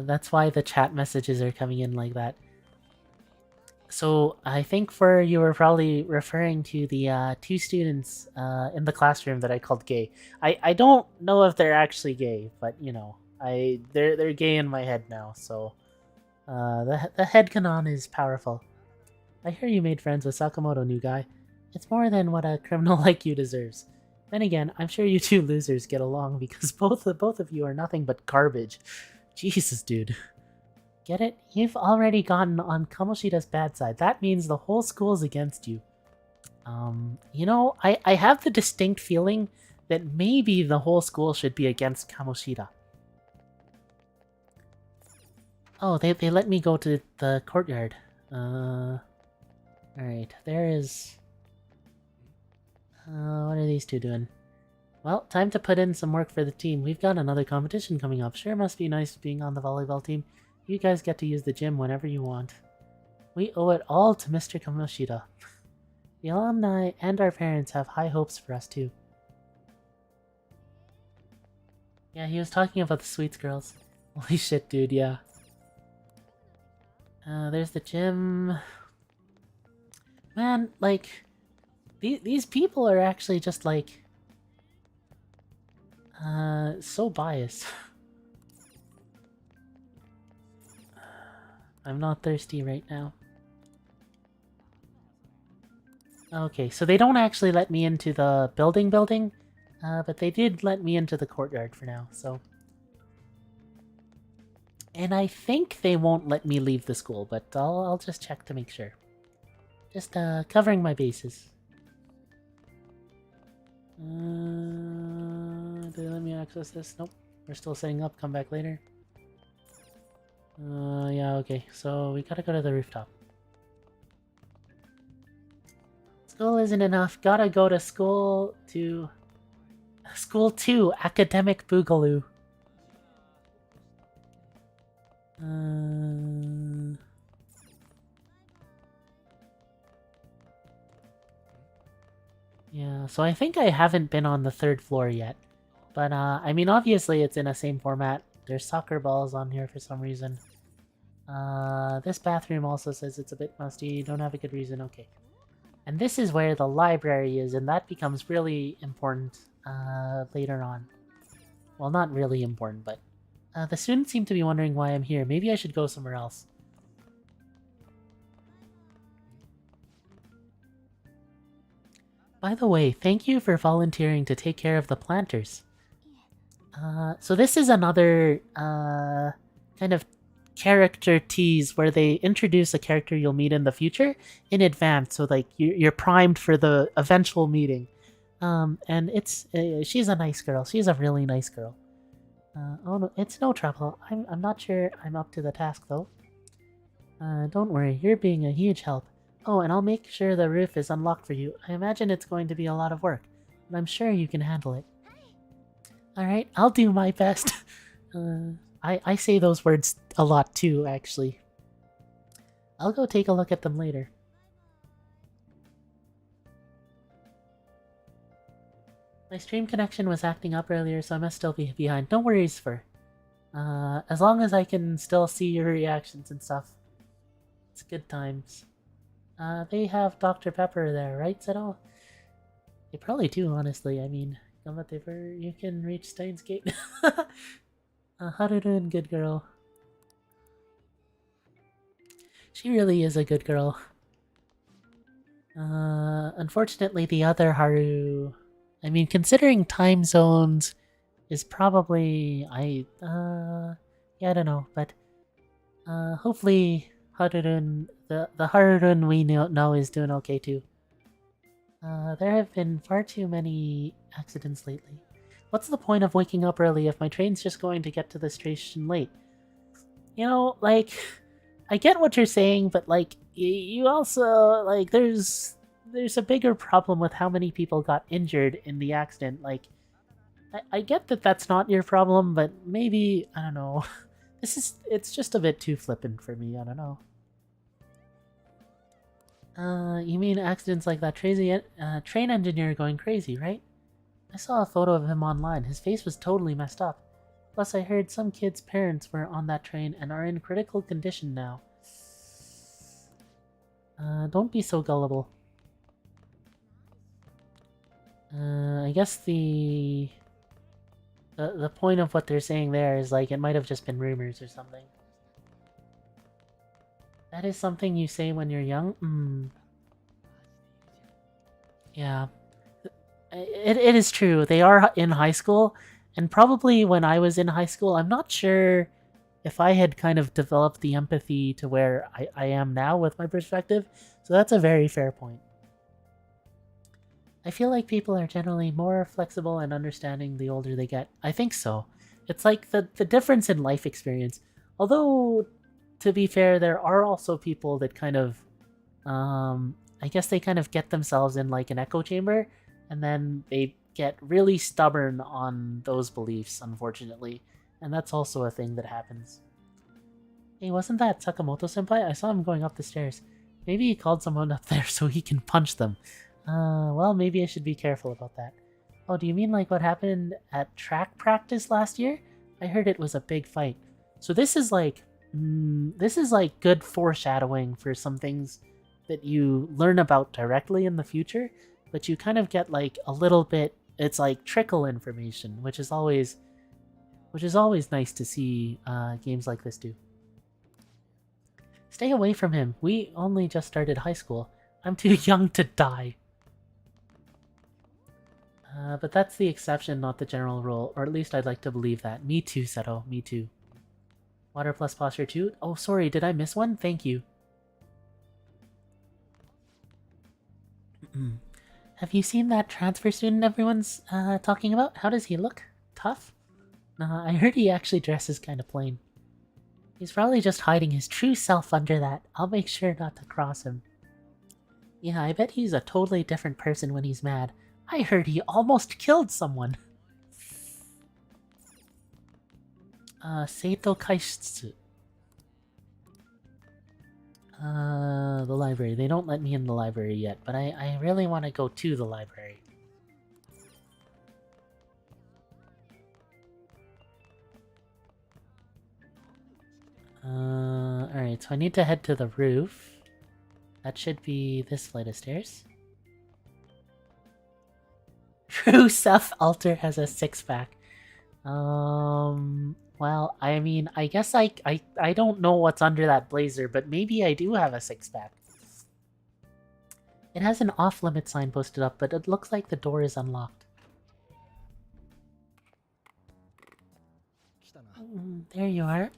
that's why the chat messages are coming in like that. So I think you were probably referring to the 2 students in the classroom that I called gay. I don't know if they're actually gay, but you know, they're gay in my head now. So the headcanon is powerful. I hear you made friends with Sakamoto, new guy. It's more than what a criminal like you deserves. Then again, I'm sure you 2 losers get along because both of you are nothing but garbage. Jesus, dude. Get it? You've already gotten on Kamoshida's bad side. That means the whole school's against you. You know, I have the distinct feeling that maybe the whole school should be against Kamoshida. Oh, they let me go to the courtyard. Alright, there is... what are these 2 doing? Well, time to put in some work for the team. We've got another competition coming up. Sure must be nice being on the volleyball team. You guys get to use the gym whenever you want. We owe it all to Mr. Kamoshida. The alumni and our parents have high hopes for us too. Yeah, he was talking about the Sweets girls. Holy shit, dude, yeah. There's the gym. Man, like... These people are actually just like... so biased. I'm not thirsty right now. Okay, so they don't actually let me into the building, but they did let me into the courtyard for now, so... And I think they won't let me leave the school, but I'll just check to make sure. Just covering my bases. Do they let me access this? Nope. We're still setting up. Come back later. Yeah, okay. So we gotta go to the rooftop. School isn't enough. Gotta go to school to... School 2, Academic Boogaloo. Yeah, so I think I haven't been on the 3rd floor yet. But, I mean, obviously it's in the same format. There's soccer balls on here for some reason. This bathroom also says it's a bit musty. Don't have a good reason. Okay. And this is where the library is, and that becomes really important, later on. Well, not really important, but... the students seem to be wondering why I'm here. Maybe I should go somewhere else. By the way, thank you for volunteering to take care of the planters. So this is another kind of character tease where they introduce a character you'll meet in the future in advance, so like you're primed for the eventual meeting. And it's she's a nice girl. She's a really nice girl. Oh no, it's no trouble. I'm not sure I'm up to the task though. Don't worry, you're being a huge help. Oh, and I'll make sure the roof is unlocked for you. I imagine it's going to be a lot of work, but I'm sure you can handle it. Alright, I'll do my best. I say those words a lot too, actually. I'll go take a look at them later. My stream connection was acting up earlier, so I must still be behind. No worries, Fur. As long as I can still see your reactions and stuff. It's good times. They have Dr. Pepper there, right, Seto? They probably do, honestly. I mean, you can reach Steins Gate. How you doing, good girl? She really is a good girl. Unfortunately, the other Haru... I mean, considering time zones is probably... yeah, I don't know, but... hopefully Harurun... The Harurun we know is doing okay too. There have been far too many accidents lately. What's the point of waking up early if my train's just going to get to the station late? You know, like... I get what you're saying, but like, you also... Like, there's a bigger problem with how many people got injured in the accident. Like, I get that that's not your problem, but maybe, I don't know. It's just a bit too flippant for me, I don't know. You mean accidents like that train engineer going crazy, right? I saw a photo of him online. His face was totally messed up. Plus, I heard some kids' parents were on that train and are in critical condition now. Don't be so gullible. I guess the point of what they're saying there is like it might have just been rumors or something. That is something you say when you're young? Yeah. It is true. They are in high school, and probably when I was in high school, I'm not sure if I had kind of developed the empathy to where I am now with my perspective, so that's a very fair point. I feel like people are generally more flexible and understanding the older they get. I think so. It's like the difference in life experience. Although, to be fair, there are also people that kind of, I guess they kind of get themselves in like an echo chamber, and then they get really stubborn on those beliefs, unfortunately. And that's also a thing that happens. Hey, wasn't that Sakamoto-senpai? I saw him going up the stairs. Maybe he called someone up there so he can punch them. Well, maybe I should be careful about that. Oh, do you mean like what happened at track practice last year? I heard it was a big fight. So this is like good foreshadowing for some things that you learn about directly in the future, but you kind of get like a little bit, it's like trickle information, which is always nice to see games like this do. Stay away from him. We only just started high school. I'm too young to die. But that's the exception, not the general rule, or at least I'd like to believe that. Me too, Seto, me too. Water plus posture 2. Oh, sorry, did I miss one? Thank you. Have you seen that transfer student everyone's talking about? How does he look? Tough? Nah, I heard he actually dresses kind of plain. He's probably just hiding his true self under that. I'll make sure not to cross him. Yeah, I bet he's a totally different person when he's mad. I heard he almost killed someone. Seito Kaishitsu. The library. They don't let me in the library yet, but I really want to go to the library. Alright, so I need to head to the roof. That should be this flight of stairs. True self-alter has a six-pack. Well, I mean, I guess I don't know what's under that blazer, but maybe I do have a six-pack. It has an off-limit sign posted up, but it looks like the door is unlocked. There you are.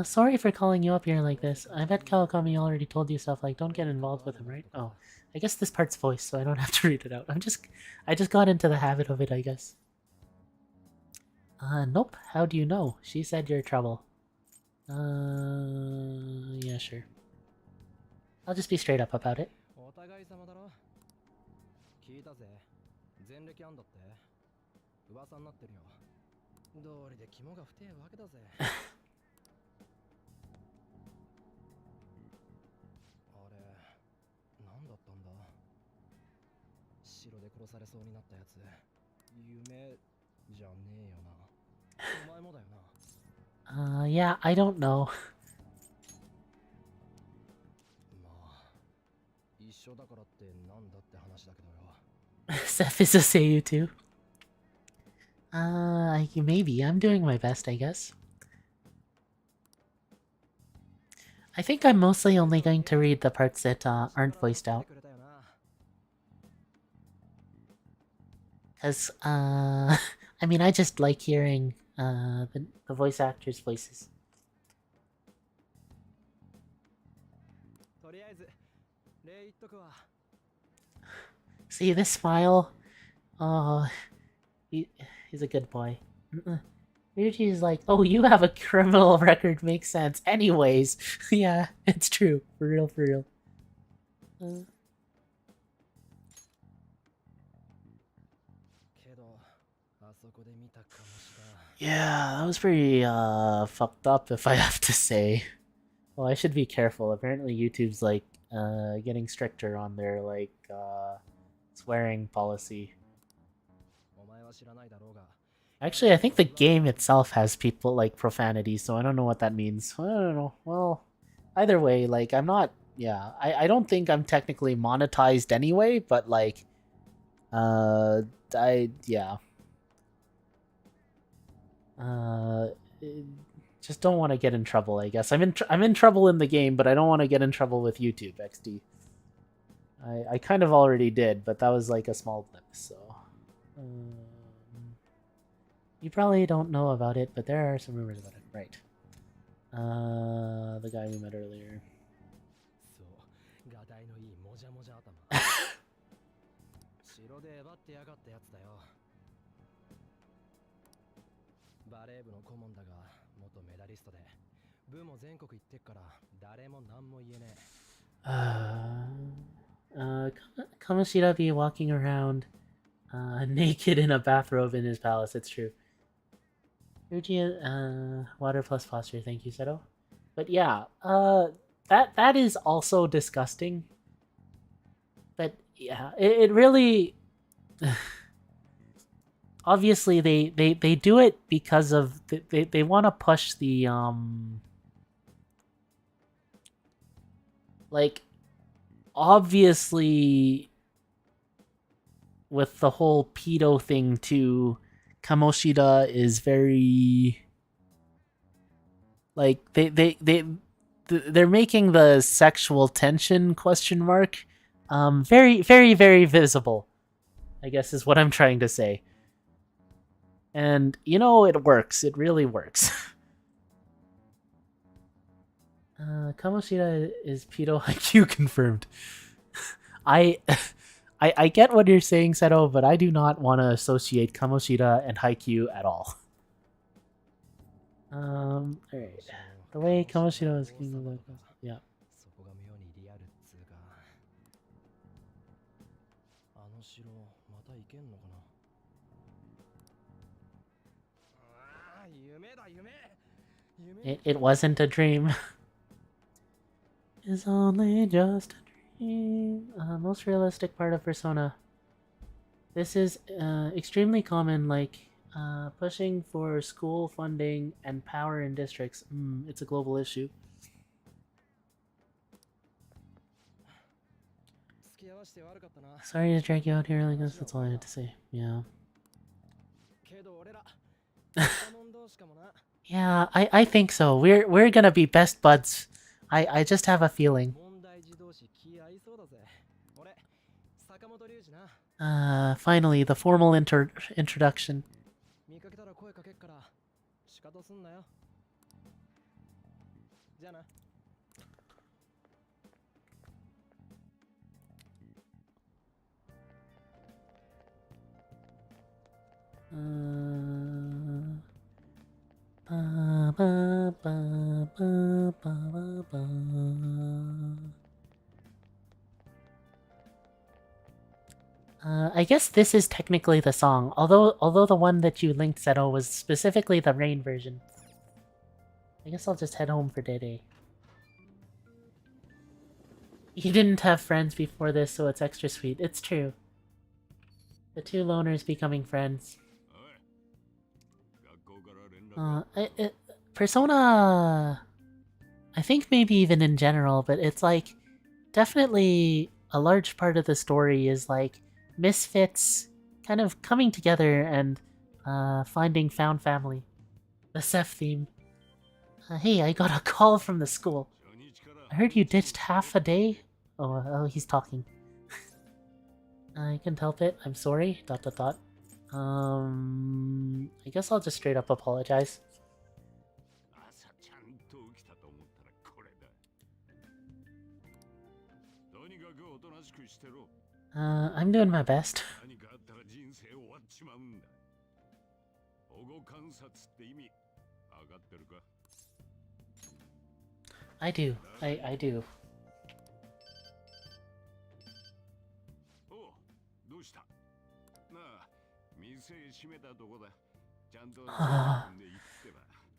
Sorry for calling you up here like this. I bet Kawakami already told you stuff like don't get involved with him, right? Oh, I guess this part's voice, so I don't have to read it out. I just got into the habit of it, I guess. Nope. How do you know? She said you're trouble. Yeah, sure. I'll just be straight up about it. Yeah, I don't know. Seth is a Seiyu too. Maybe. I'm doing my best, I guess. I think I'm mostly only going to read the parts that aren't voiced out. Because, I mean, I just like hearing the voice actors' voices. See, this smile? Oh, he's a good boy. Ryuji's like, oh, you have a criminal record, makes sense. Anyways, yeah, it's true. For real, for real. Yeah, that was pretty fucked up, if I have to say. Well, I should be careful. Apparently YouTube's like getting stricter on their like swearing policy. Actually, I think the game itself has people like profanity, so I don't know what that means. I don't know. Well, either way, like I'm not. Yeah, I don't think I'm technically monetized anyway, but like, yeah. Just don't want to get in trouble, I guess. I'm in trouble in the game, but I don't want to get in trouble with YouTube XD. I kind of already did, but that was like a small blip, so you probably don't know about it, but there are some rumors about it, right? The guy we met earlier. Kamoshida be walking around naked in a bathrobe in his palace. It's true. Ryuji, water plus posture. Thank you, Seto. But yeah, that is also disgusting. But yeah, it really. Obviously, they do it because of they want to push the like obviously with the whole pedo thing too. Kamoshida is very like they're making the sexual tension question mark very very very visible, I guess is what I'm trying to say. And you know, it works. It really works. Kamoshida is pedo IQ confirmed. I, I get what you're saying, Seto, but I do not want to associate Kamoshida and Haikyuu at all. Alright. The way Kamoshida was king of the... Yeah. そこが妙にリアルっつうか。あの城また行けんのかな。ああ、夢だ夢。It wasn't a dream. It's only just a dream. Most realistic part of Persona. This is extremely common, like pushing for school funding and power in districts. It's a global issue. Sorry to drag you out here like this, that's all I had to say. Yeah. Yeah, I think so. We're gonna be best buds. I just have a feeling. Finally, the formal introduction. I guess this is technically the song, although the one that you linked, Seto, was specifically the rain version. I guess I'll just head home for Dede. You didn't have friends before this, so it's extra sweet. It's true. The two loners becoming friends. Persona... I think maybe even in general, but it's like... Definitely a large part of the story is like misfits kind of coming together and finding found family. The Seth theme. Hey, I got a call from the school. I heard you ditched half a day? Oh, he's talking. I couldn't help it. I'm sorry. ... I guess I'll just straight up apologize. I'm doing my best. I do. I do.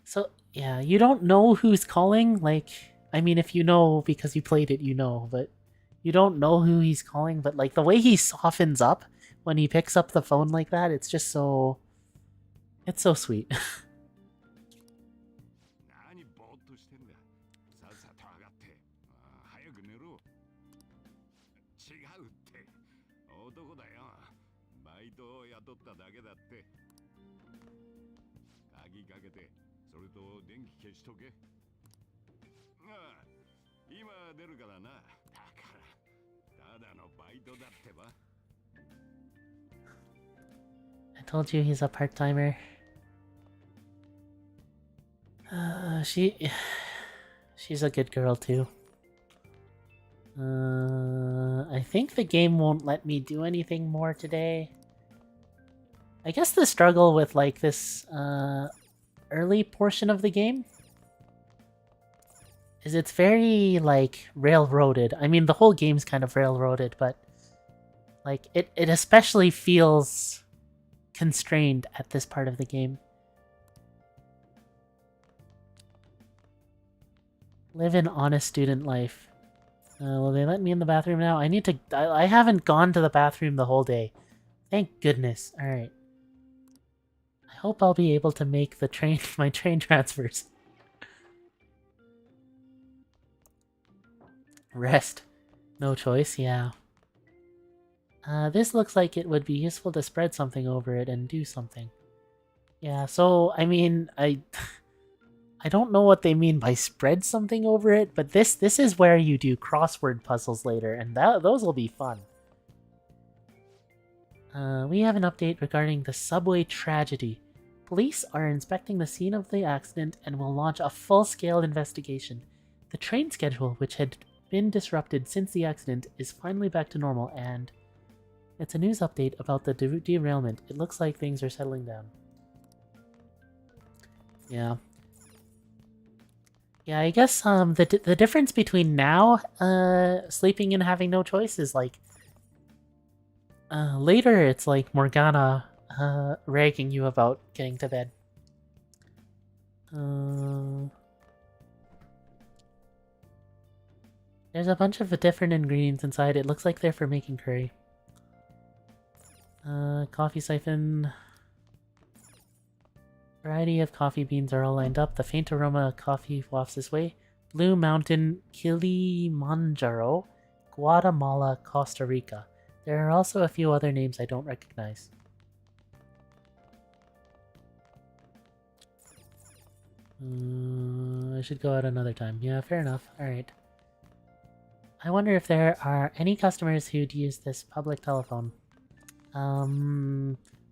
So, yeah, you don't know who's calling, like, I mean, if you know because you played it, you know, but you don't know who he's calling, but like the way he softens up when he picks up the phone like that, it's just so... It's so sweet. I told you he's a part-timer. She's a good girl too. I think the game won't let me do anything more today. I guess the struggle with like this early portion of the game is it's very like railroaded. I mean, the whole game's kind of railroaded, but like it especially feels constrained at this part of the game. Live an honest student life. Will they let me in the bathroom now? I haven't gone to the bathroom the whole day. Thank goodness. Alright. I hope I'll be able to make the my train transfers. Rest. No choice, yeah. This looks like it would be useful to spread something over it and do something. Yeah, so, I mean, I don't know what they mean by spread something over it, but this is where you do crossword puzzles later, and those will be fun. We have an update regarding the subway tragedy. Police are inspecting the scene of the accident and will launch a full-scale investigation. The train schedule, which had been disrupted since the accident, is finally back to normal, and it's a news update about the derailment. It looks like things are settling down. Yeah. Yeah, I guess the difference between now sleeping and having no choice is like later it's like Morgana ragging you about getting to bed. There's a bunch of different ingredients inside. It looks like they're for making curry. Coffee siphon. Variety of coffee beans are all lined up. The faint aroma of coffee wafts this way. Blue Mountain, Kilimanjaro, Guatemala, Costa Rica. There are also a few other names I don't recognize. I should go out another time. Yeah, fair enough. Alright. I wonder if there are any customers who'd use this public telephone.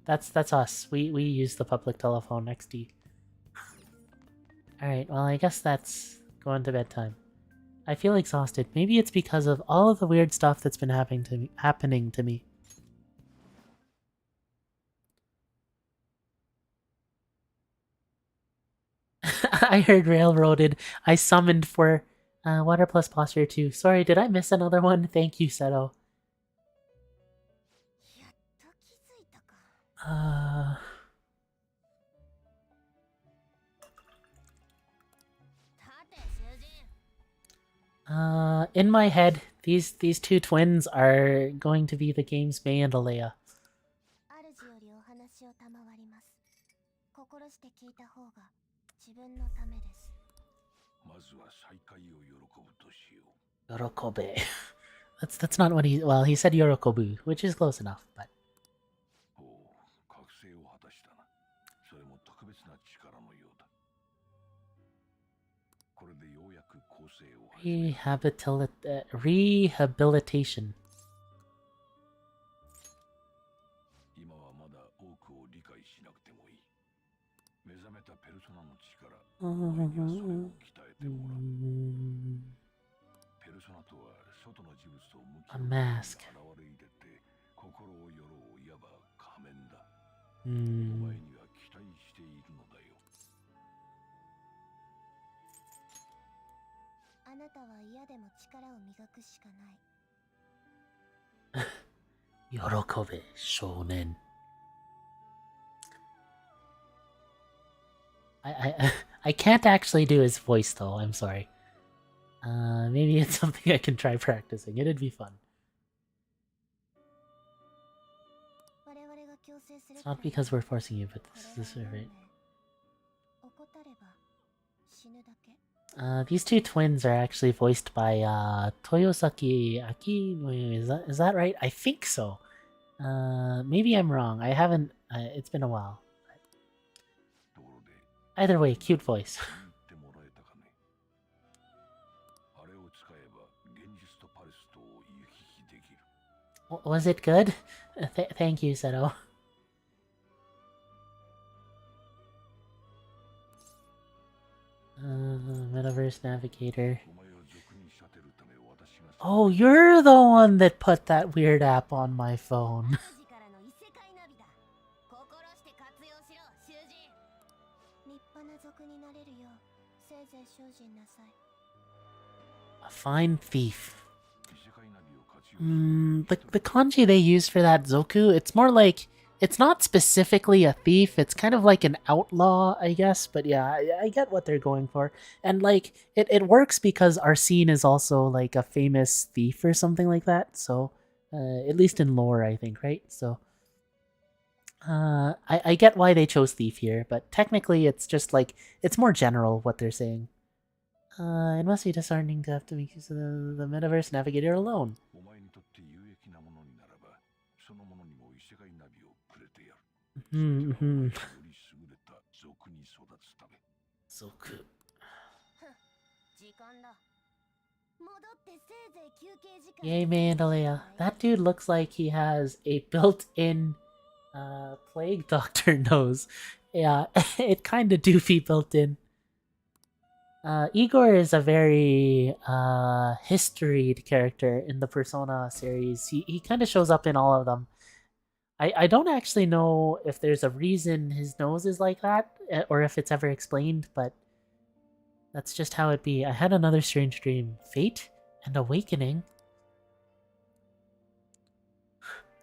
That's us. We use the public telephone, XD. Alright, well I guess that's going to bedtime. I feel exhausted. Maybe it's because of all of the weird stuff that's been happening to me. I heard railroaded. I summoned for water plus posture 2. Sorry, did I miss another one? Thank you, Seto. In my head, these two twins are going to be the game's May and Alea. Yorokobe. That's not what he... Well, he said Yorokobu, which is close enough, but... Rehabilitation. A mask. Yorokobe Shonen. I can't actually do his voice though, I'm sorry. Maybe it's something I can try practicing. It'd be fun. It's not because we're forcing you, but this is right. These two twins are actually voiced by Toyosaki Aki. Is that right? I think so. Maybe I'm wrong. I haven't. It's been a while. Either way, cute voice. Was it good? Thank you, Seto. Metaverse Navigator. Oh, you're the one that put that weird app on my phone. A fine thief. The kanji they use for that Zoku, it's more like... It's not specifically a thief, it's kind of like an outlaw, I guess, but yeah, I get what they're going for. And like, it works because our scene is also like a famous thief or something like that, so, at least in lore, I think, right? So, I get why they chose thief here, but technically it's just like, it's more general what they're saying. It must be disheartening to have to make use of the Metaverse Navigator alone. Zoku. Yay, Mandalaya. That dude looks like he has a built-in plague doctor nose. Yeah, it kinda doofy built in. Igor is a very historied character in the Persona series. He kind of shows up in all of them. I don't actually know if there's a reason his nose is like that, or if it's ever explained, but that's just how it be. I had another strange dream. Fate and Awakening.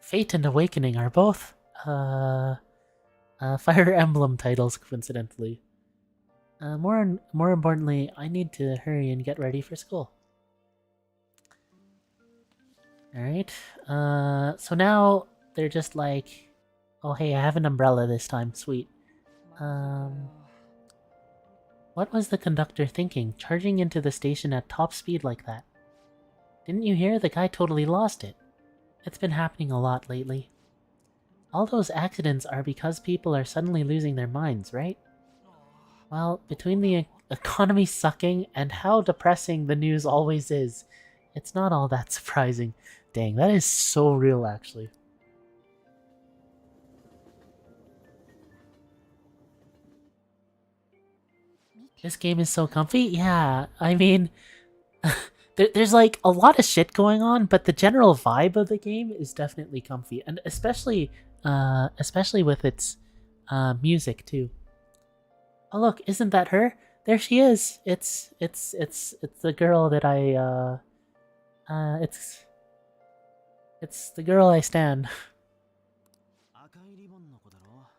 Fate and Awakening are both Fire Emblem titles, coincidentally. More importantly, I need to hurry and get ready for school. Alright, so now they're just like, oh hey, I have an umbrella this time, sweet. What was the conductor thinking, charging into the station at top speed like that? Didn't you hear? The guy totally lost it. It's been happening a lot lately. All those accidents are because people are suddenly losing their minds, right? Well, between the economy sucking and how depressing the news always is, it's not all that surprising. Dang, that is so real, actually. This game is so comfy? Yeah, I mean, there's like a lot of shit going on, but the general vibe of the game is definitely comfy, and especially with its music too. Oh look, isn't that her? There she is. It's the girl that it's the girl I stand.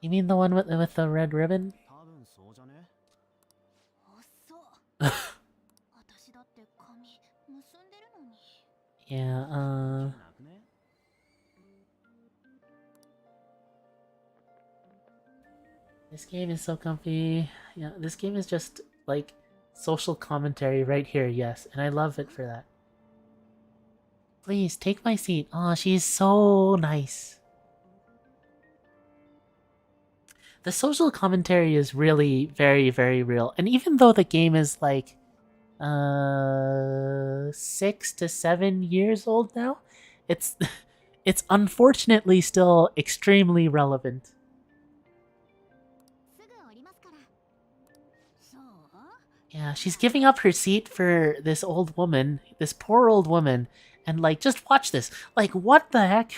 You mean the one with the red ribbon? Yeah, this game is so comfy. Yeah, this game is just like social commentary right here, yes, and I love it for that. Please take my seat. Oh, she's so nice. The social commentary is really very, very real, and even though the game is like 6 to 7 years old now, it's it's unfortunately still extremely relevant. Yeah, she's giving up her seat for this old woman, this poor old woman, and like, just watch this. Like, what the heck?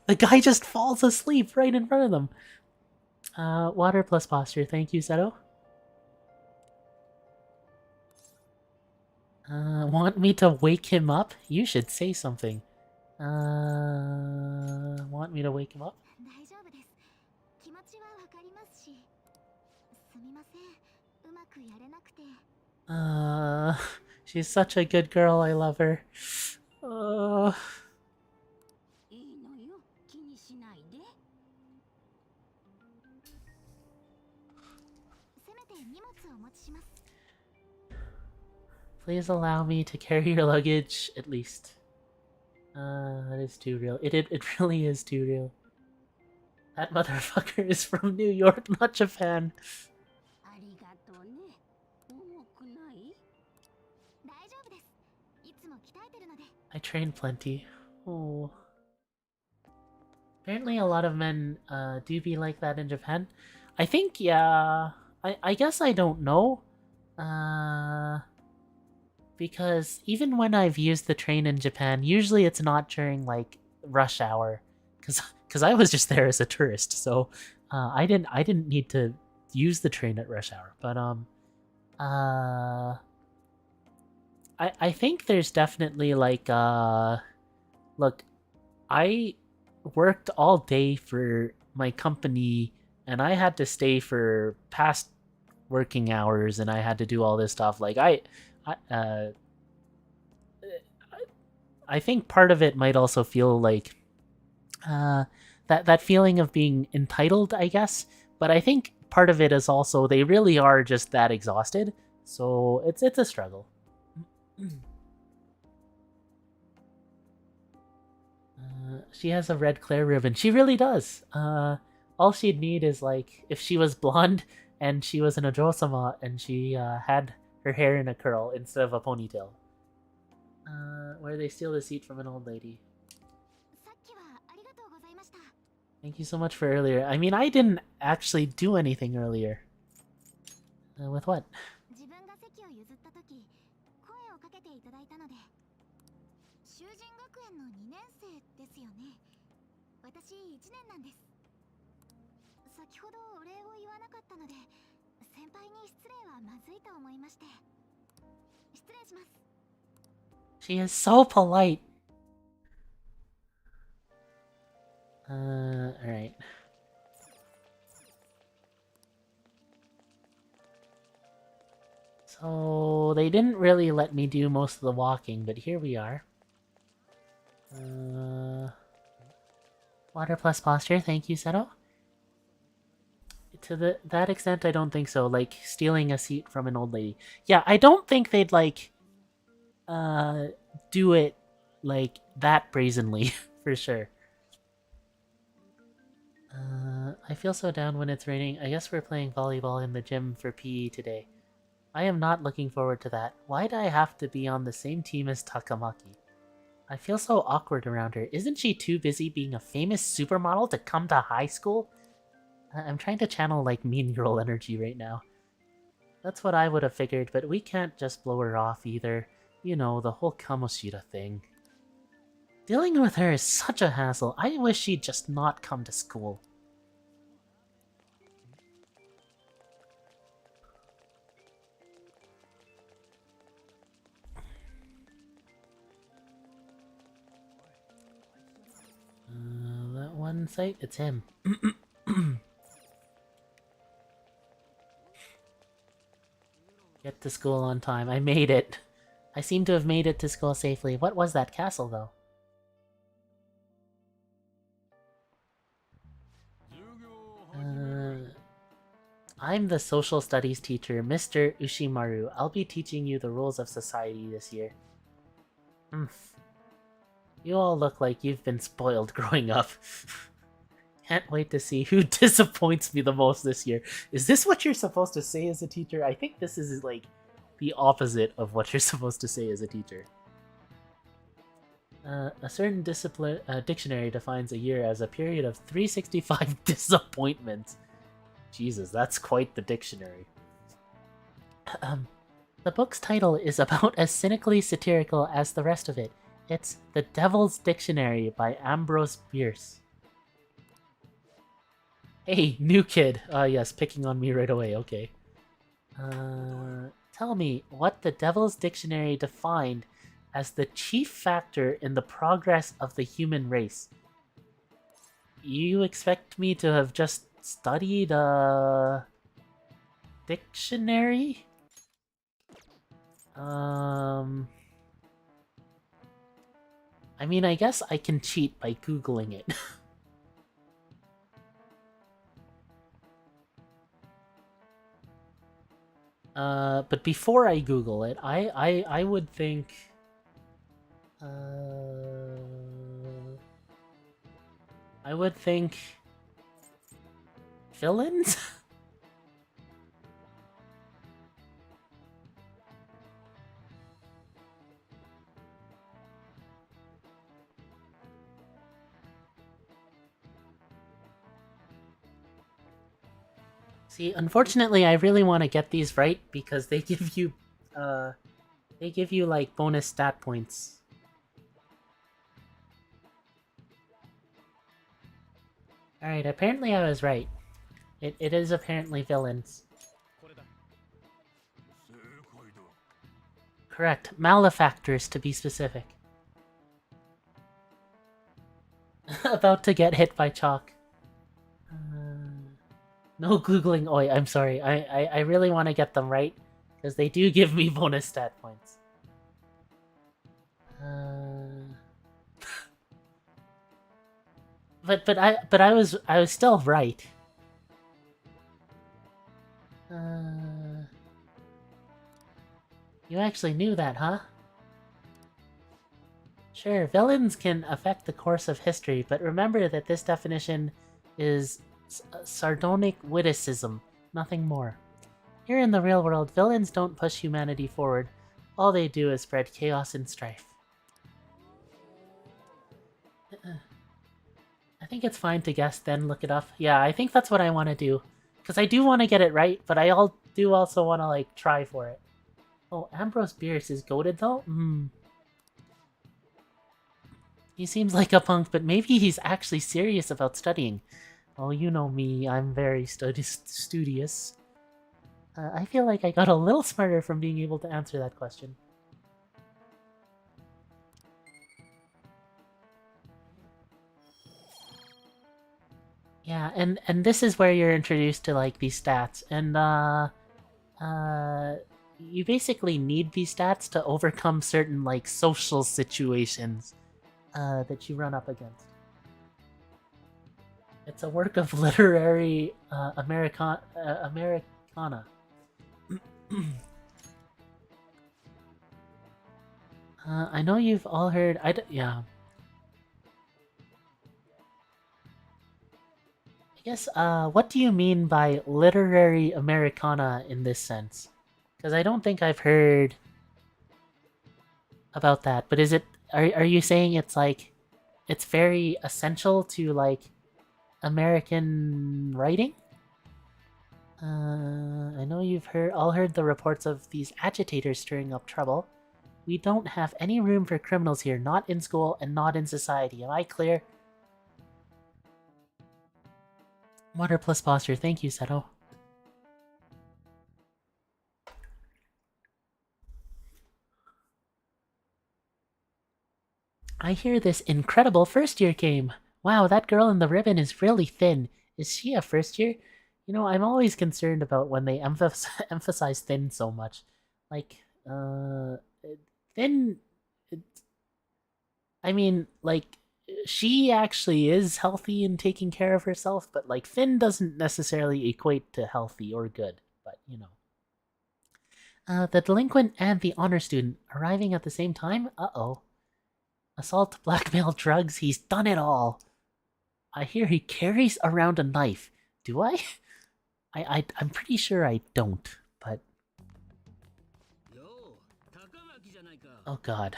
The guy just falls asleep right in front of them. Water plus posture. Thank you, Seto. Want me to wake him up? You should say something. Want me to wake him up? She's such a good girl. I love her. Please allow me to carry your luggage, at least. That is too real. It really is too real. That motherfucker is from New York, not Japan. I train plenty. Oh. Apparently a lot of men do be like that in Japan. I think, yeah... I guess I don't know. Because even when I've used the train in Japan, usually it's not during, like, rush hour. Because I was just there as a tourist, so I didn't need to use the train at rush hour. But, I think there's definitely, like, look, I worked all day for my company, and I had to stay for past working hours, and I had to do all this stuff. Like, I think part of it might also feel like that feeling of being entitled, I guess. But I think part of it is also they really are just that exhausted, so it's a struggle. She has a red Claire ribbon. She really does. All she'd need is, like, if she was blonde and she was an Ojo-sama and she had her hair in a curl instead of a ponytail. Where they steal the seat from an old lady. Thank you so much for earlier. I mean, I didn't actually do anything earlier. With what? 自分が席を譲った時声をかけていただいたので修人学園の2年生ですよね私1年なんです先ほどお礼を言わなかったので先輩に失礼はまずいと思いまして失礼します She is so polite. Alright. So, they didn't really let me do most of the walking, but here we are. Water plus posture, thank you, Seto. To that extent, I don't think so. Like, stealing a seat from an old lady. Yeah, I don't think they'd, like, do it, like, that brazenly, for sure. I feel so down when it's raining. I guess we're playing volleyball in the gym for PE today. I am not looking forward to that. Why do I have to be on the same team as Takamaki? I feel so awkward around her. Isn't she too busy being a famous supermodel to come to high school? I'm trying to channel, like, mean girl energy right now. That's what I would have figured, but we can't just blow her off either. You know, the whole Kamoshida thing. Dealing with her is such a hassle. I wish she'd just not come to school. That one site? It's him. Get to school on time. I made it. I seem to have made it to school safely. What was that castle, though? I'm the social studies teacher, Mr. Ushimaru. I'll be teaching you the rules of society this year. You all look like you've been spoiled growing up. Can't wait to see who disappoints me the most this year. Is this what you're supposed to say as a teacher? I think this is, like, the opposite of what you're supposed to say as a teacher. A certain dictionary defines a year as a period of 365 disappointments. Jesus, that's quite the dictionary. The book's title is about as cynically satirical as the rest of it. It's The Devil's Dictionary by Ambrose Bierce. Hey, new kid. Yes, picking on me right away, okay. Tell me what the Devil's Dictionary defined as the chief factor in the progress of the human race. You expect me to have just studied a dictionary? I mean, I guess I can cheat by Googling it. But before I Google it, I would think... I would think... villains? See, unfortunately, I really want to get these right because they give you, like, bonus stat points. Alright, apparently I was right. It is apparently villains. Correct. Malefactors, to be specific. About to get hit by chalk. No Googling Oi, I'm sorry. I really want to get them right, because they do give me bonus stat points. But I was still right. You actually knew that, huh? Sure, villains can affect the course of history, but remember that this definition is sardonic witticism, nothing more. Here in the real world, villains don't push humanity forward. All they do is spread chaos and strife. I think it's fine to guess, then look it up. Yeah, I think that's what I want to do. Because I do want to get it right, but I do also want to, like, try for it. Oh, Ambrose Bierce is goated, though? He seems like a punk, but maybe he's actually serious about studying. Oh, you know me, I'm very studious. I feel like I got a little smarter from being able to answer that question. Yeah, and this is where you're introduced to, like, these stats, and you basically need these stats to overcome certain, like, social situations that you run up against. It's a work of literary Americana. I know you've all heard. Yeah. I guess. What do you mean by literary Americana in this sense? Because I don't think I've heard about that. But is it? Are you saying it's like, it's very essential to, like, American writing? I know you've all heard the reports of these agitators stirring up trouble. We don't have any room for criminals here, not in school and not in society. Am I clear? Water plus posture. Thank you, Seto. I hear this incredible first year came. Wow, that girl in the ribbon is really thin. Is she a first year? You know, I'm always concerned about when they emphasize thin so much. Like, thin. I mean, like, she actually is healthy and taking care of herself, but, like, thin doesn't necessarily equate to healthy or good. But, you know. The delinquent and the honor student arriving at the same time? Uh-oh. Assault, blackmail, drugs, he's done it all. I hear he carries around a knife. Do I? I'm pretty sure I don't, but... Oh god.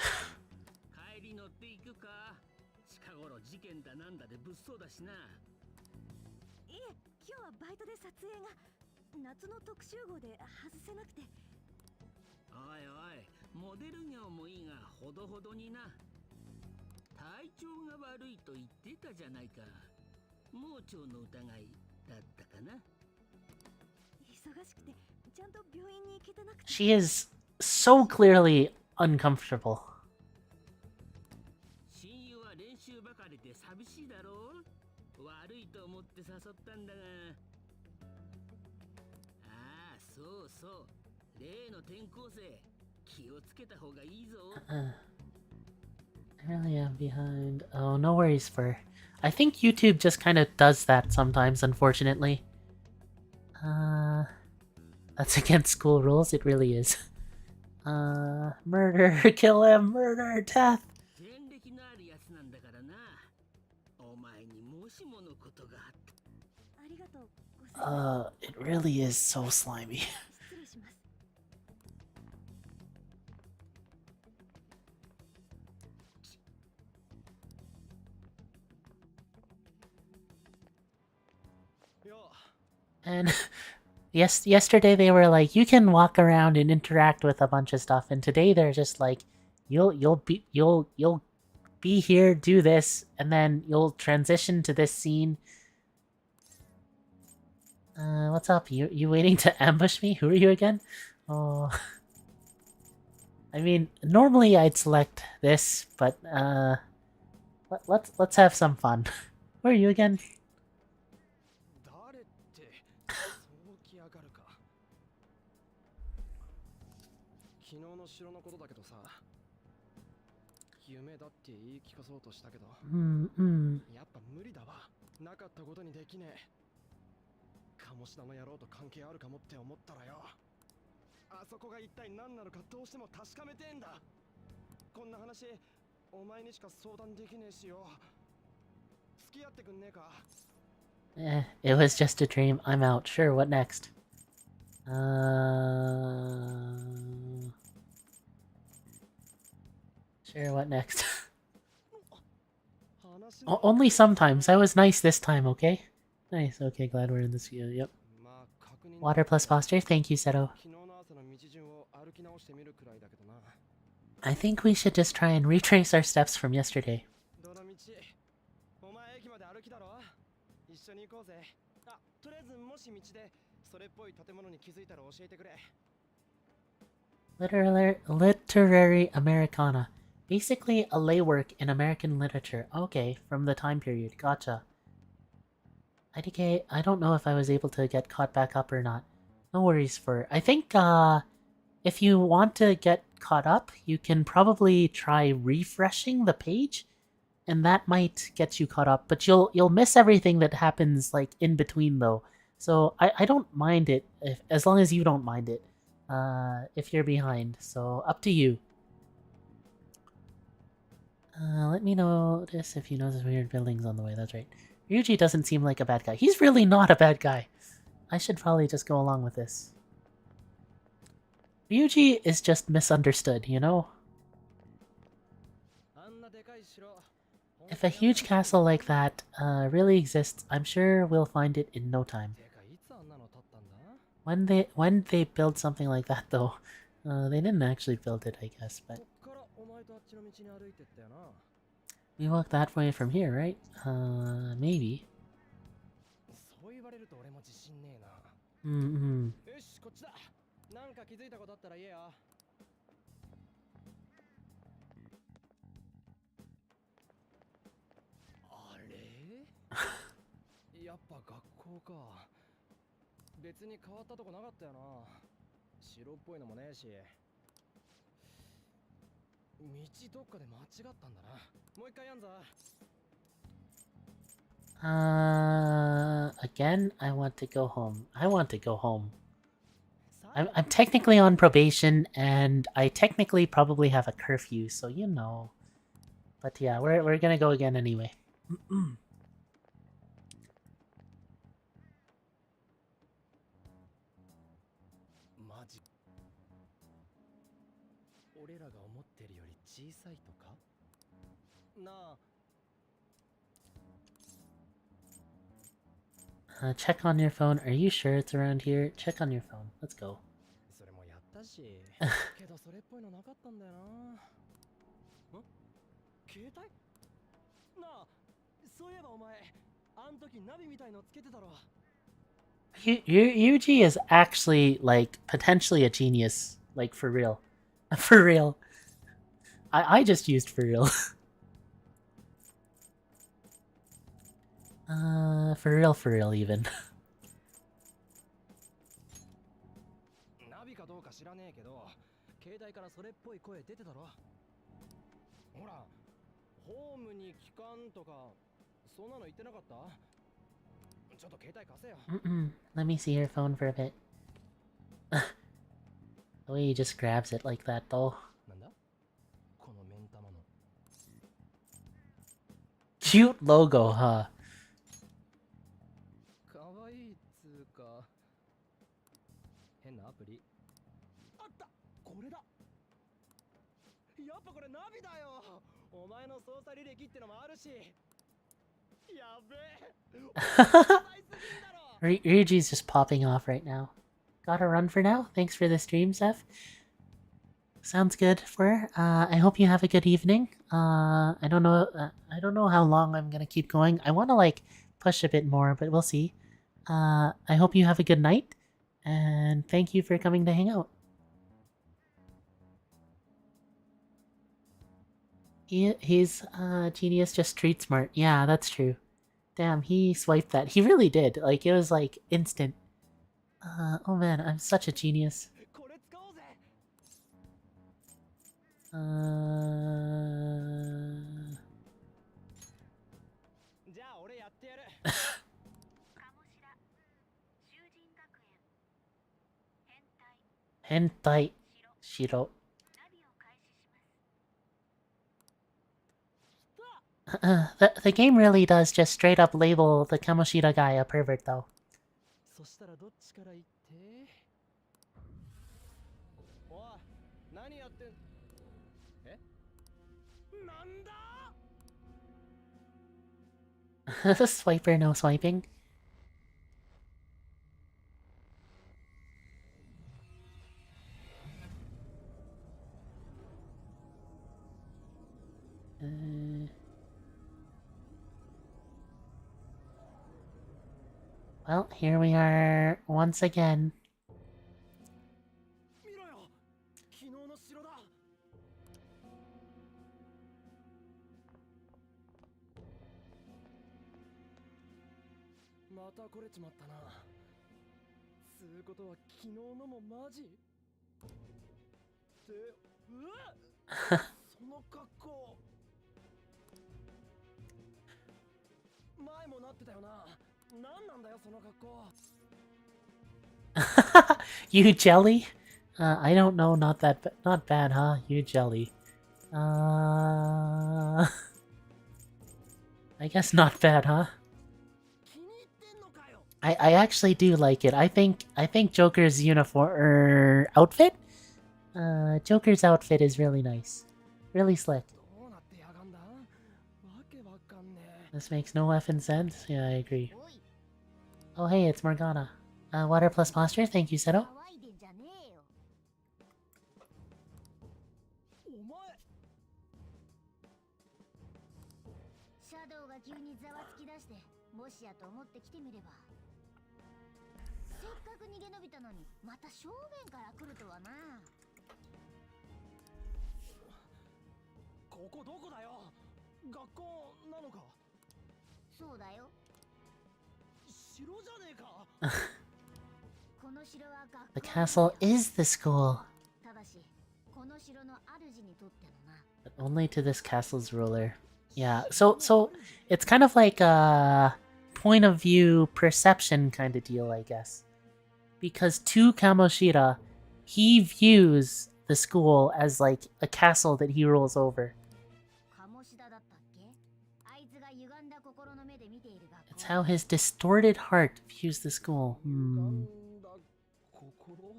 体調が悪いと言ってたじゃないか。盲腸の疑いだったかな。忙しくてちゃんと病院に行けてなくて。She is so clearly uncomfortable. 親友は練習ばかりで寂しいだろう。悪いと思って誘ったんだが。ああ、そうそう。例の転校生、気をつけた方がいいぞ。I really am behind. Oh, no worries, Fur. I think YouTube just kind of does that sometimes, unfortunately. That's against school rules, it really is. Murder, kill him, murder, death! It really is so slimy. And yesterday they were like, you can walk around and interact with a bunch of stuff, and today they're just like, you'll be here, do this, and then you'll transition to this scene. What's up? You waiting to ambush me? Who are you again? Oh, I mean, normally I'd select this, but let's have some fun. Who are you again? 昨日の城のことだけどさ、夢だって言い聞かそうとしたけど、やっぱ無理だわ。なかったことにできねえ。鴨志田の野郎と関係あるかもって思ったらよ、あそこが一体何なのかどうしても確かめてんだ。こんな話、お前にしか相談できねえしよ。付き合ってくんねえか。It was just a dream. I'm out. Sure, what next? Sure, what next? Only sometimes. I was nice this time, okay? Nice, okay, glad we're in this view, yep. Water plus posture, thank you, Seto. I think we should just try and retrace our steps from yesterday. Literary Americana. Basically a lay work in American literature. Okay, from the time period. Gotcha. IDK, I don't know if I was able to get caught back up or not. No worries for... I think, if you want to get caught up, you can probably try refreshing the page, and that might get you caught up, but you'll miss everything that happens, like, in between, though. So, I don't mind it, as long as you don't mind it, if you're behind. So, up to you. Let me notice if you notice weird buildings on the way, that's right. Ryuji doesn't seem like a bad guy. He's really not a bad guy. I should probably just go along with this. Ryuji is just misunderstood, you know? If a huge castle like that really exists, I'm sure we'll find it in no time. When they build something like that, though, they didn't actually build it, I guess, but... We walk that way from here, right? Maybe. Mm-hmm. Again, I want to go home. I want to go home. I'm technically on probation, and I technically probably have a curfew, so you know. But yeah, we're gonna go again anyway. Check on your phone. Are you sure it's around here? Check on your phone. Let's go. Yuji is actually, like, potentially a genius. Like, for real. For real. I just used for real. For real even. Let me see your phone for a bit. The way he just grabs it like that, though. Cute logo, huh? Ryuji's just popping off right now. Gotta run for now. Thanks for the stream, Zeph. Sounds good, for. I hope you have a good evening. I don't know how long I'm gonna keep going. I want to like push a bit more, but we'll see. I hope you have a good night, and thank you for coming to hang out. He's genius, just street smart. Yeah, that's true. Damn, he swiped that. He really did. Like, it was like instant. Oh man, I'm such a genius. Hentai Shiro. The game really does just straight up label the Kamoshida guy a pervert, though. Swiper, no swiping. Well, here we are once again. 見ろよ、昨日の城だ。また来れちまったな。つうことは昨日のもマジって、うわその格好前もなってたよな。何なんだよその格好。You jelly? I don't know, not bad, huh? You jelly. I guess not bad, huh? 気に入ってんのかよ。 I actually do like it. I think Joker's uniform outfit? Joker's outfit is really nice. Really slick. どうなってやがんだ。わけわかんねえ。 This makes no effing sense. Yeah, I agree. Oh hey, it's Morgana. Water plus posture, thank you, Seto. 騒いでんじゃねえよ。お前シャドウが急にざわつき出して、もしやと思って来てみれば。せっかく逃げ延びたのに、また正面から来るとはな。ここどこだよ。学校なのか。そうだよ。城じゃねえか。この城は学校 The castle is the school, ただし、この城の主にとってのな。 but only to this castle's ruler. Yeah, so it's kind of like a point of view perception kind of deal, I guess. Because to Kamoshida, he views the school as like a castle that he rules over. 鴨志田だったっけ？あいつが歪んだ心の目で見ている学校。 It's how his distorted heart views the school. 歪んだ心。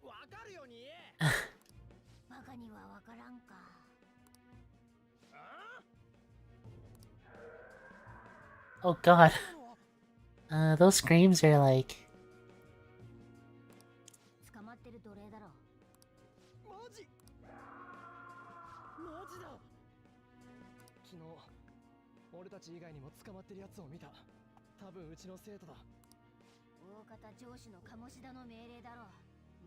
わかるように言え。バカにはわからんか。 Oh god. Those screams are like... 捕まってる奴隷だろ。マジマジだ。昨日俺たち以外にも捕まってるやつを見た。多分うちの生徒だ。大方上司の鴨志田の命令だろう。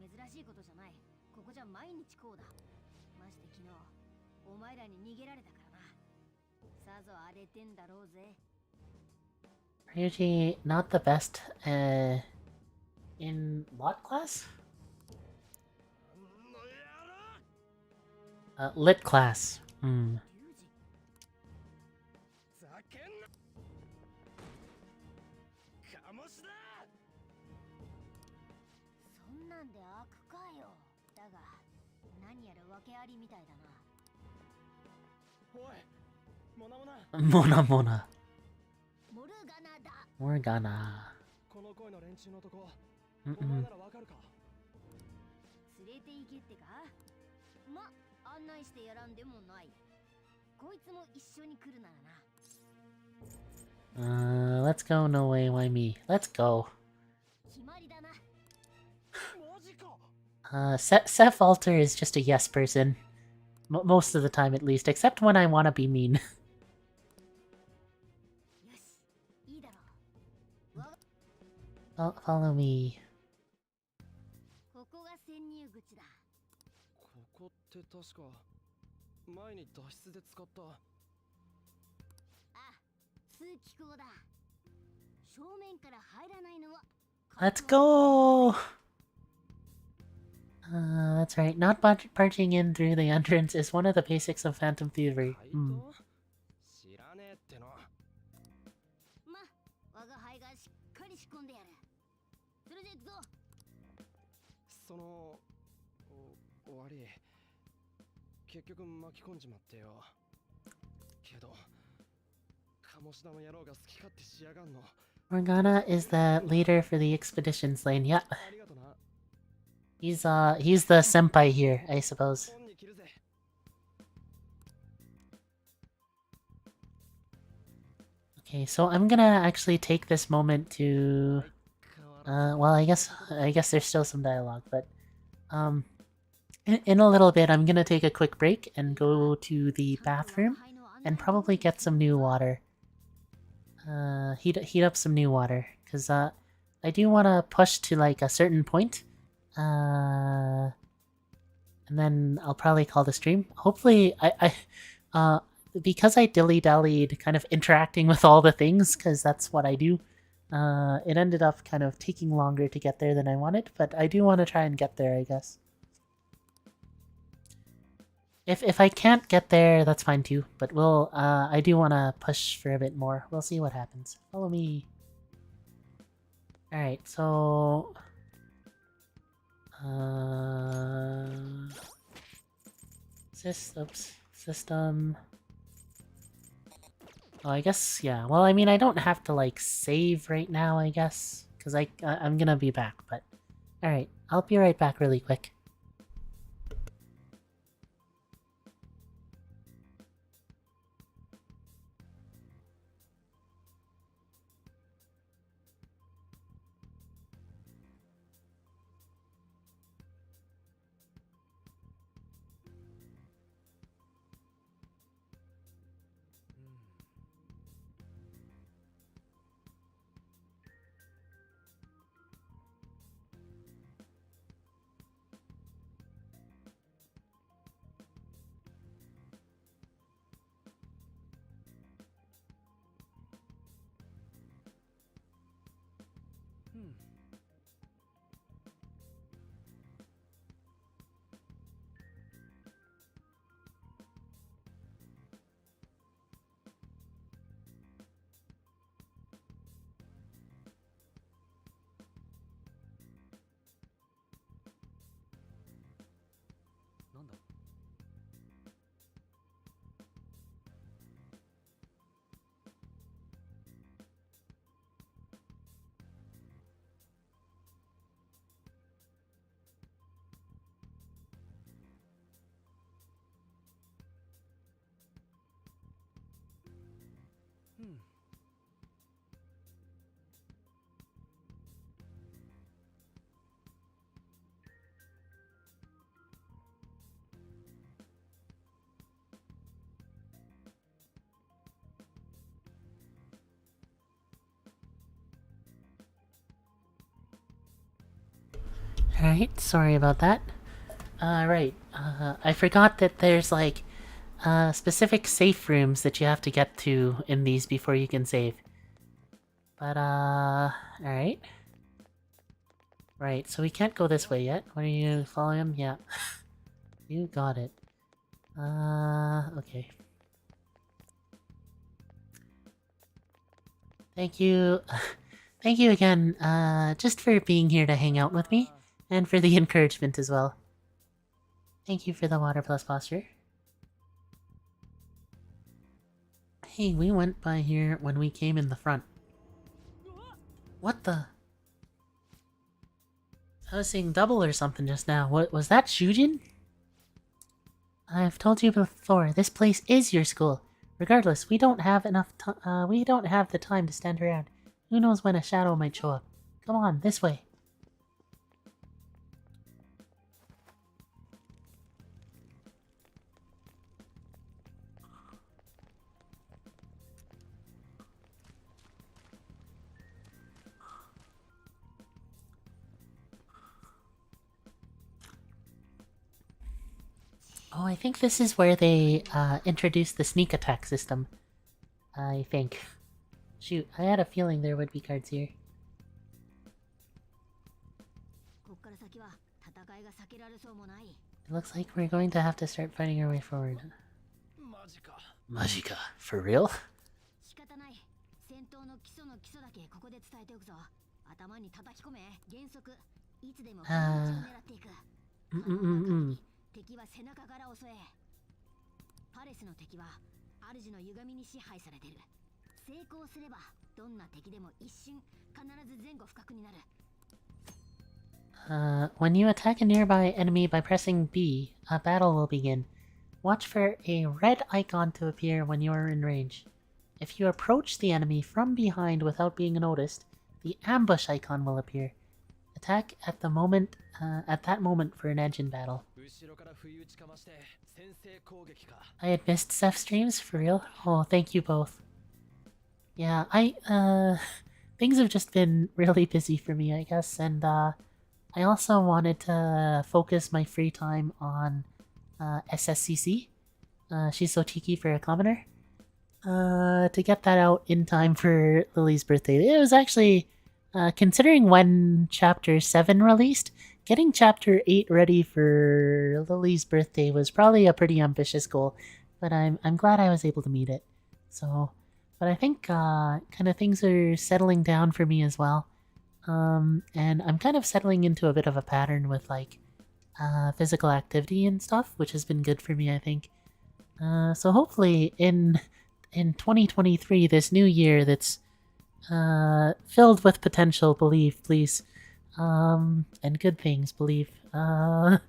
珍しいことじゃない。ここじゃ毎日こうだ。まして昨日お前らに逃げられたからな。さぞ荒れてんだろうぜ。 Ryuji, not the best, in what class? Lit class. Hmm. ざけんな。鴨志田。そんなんで開くかよ。だが何やら訳ありみたいだな。おい、モナモナ。 Mona Mona. モルガナだ。 Morgana. この声の連中のとこ、お Mm-mm. 前ならわかるか。連れて行けってか。ま、案内してやらんでもない。こいつも一緒に来るならな。 Let's go, no way, why me? Let's go. 決まりだな。マジか。 Seth Alter is just a yes person. Most of the time, at least, except when I want to be mean. よし、いいだろう。Follow me. ここが潜入口だ。ここって確か前に脱出で使った。あ、通気口だ。正面から入らないのは。 Let's go! That's right. Not barging in through the entrance is one of the basics of Phantom Thievery. 怪 Hmm. 盗？知らねえっての。ま、我が輩がしっかり仕込んでやる。それで行くぞ。その悪い。結局巻き込んじまってよ。けど鴨志田の野郎が好き勝手しやがんの。 Morgana is the leader for the expeditions lane. Yeah, ありがとな。 he's the senpai here, I suppose. 本に切るぜ。Okay, so I'm gonna actually take this moment to... well, I guess there's still some dialogue, but... In a little bit, I'm gonna take a quick break and go to the bathroom and probably get some new water. Heat up some new water, because I do want to push to like a certain point. And then I'll probably call the stream. Hopefully, because I dilly-dallied kind of interacting with all the things, because that's what I do, it ended up kind of taking longer to get there than I wanted, but I do want to try and get there, I guess. If I can't get there, that's fine too, but I do want to push for a bit more. We'll see what happens. Follow me. Alright, so... System... Oh, I guess, yeah. Well, I mean, I don't have to, like, save right now, I guess. Because I'm gonna be back, but... Alright, I'll be right back really quick. Alright, sorry about that. Right. I forgot that there's like specific safe rooms that you have to get to in these before you can save. But alright. Right, so we can't go this way yet. What are you following him? Yeah. You got it. Okay. Thank you. Thank you again, just for being here to hang out with me, and for the encouragement as well. Thank you for the water plus posture. Hey, we went by here when we came in the front. What the? I was seeing double or something just now. What was that, Shujin? I've told you before, this place is your school. Regardless, we don't have we don't have the time to stand around. Who knows when a shadow might show up. Come on, this way. Oh, I think this is where they introduced the sneak attack system. I think. Shoot, I had a feeling there would be cards here. It looks like we're going to have to start fighting our way forward. Majika, for real? When you attack a nearby enemy by pressing B, a battle will begin. Watch for a red icon to appear when you are in range. If you approach the enemy from behind without being noticed, the ambush icon will appear. Attack at the moment, at that moment for an engine battle. I had missed Seth's streams, for real? Oh, thank you both. Yeah, things have just been really busy for me, I guess, and, I also wanted to focus my free time on, SSCC, Shizotiki for a commoner, to get that out in time for Lily's birthday. It was actually, considering when Chapter 7 released, getting Chapter 8 ready for Lily's birthday was probably a pretty ambitious goal, but I'm glad I was able to meet it. So, but I think kind of things are settling down for me as well. And I'm kind of settling into a bit of a pattern with like physical activity and stuff, which has been good for me, I think. So hopefully in 2023, this new year that's filled with potential, believe, please, and good things, believe. I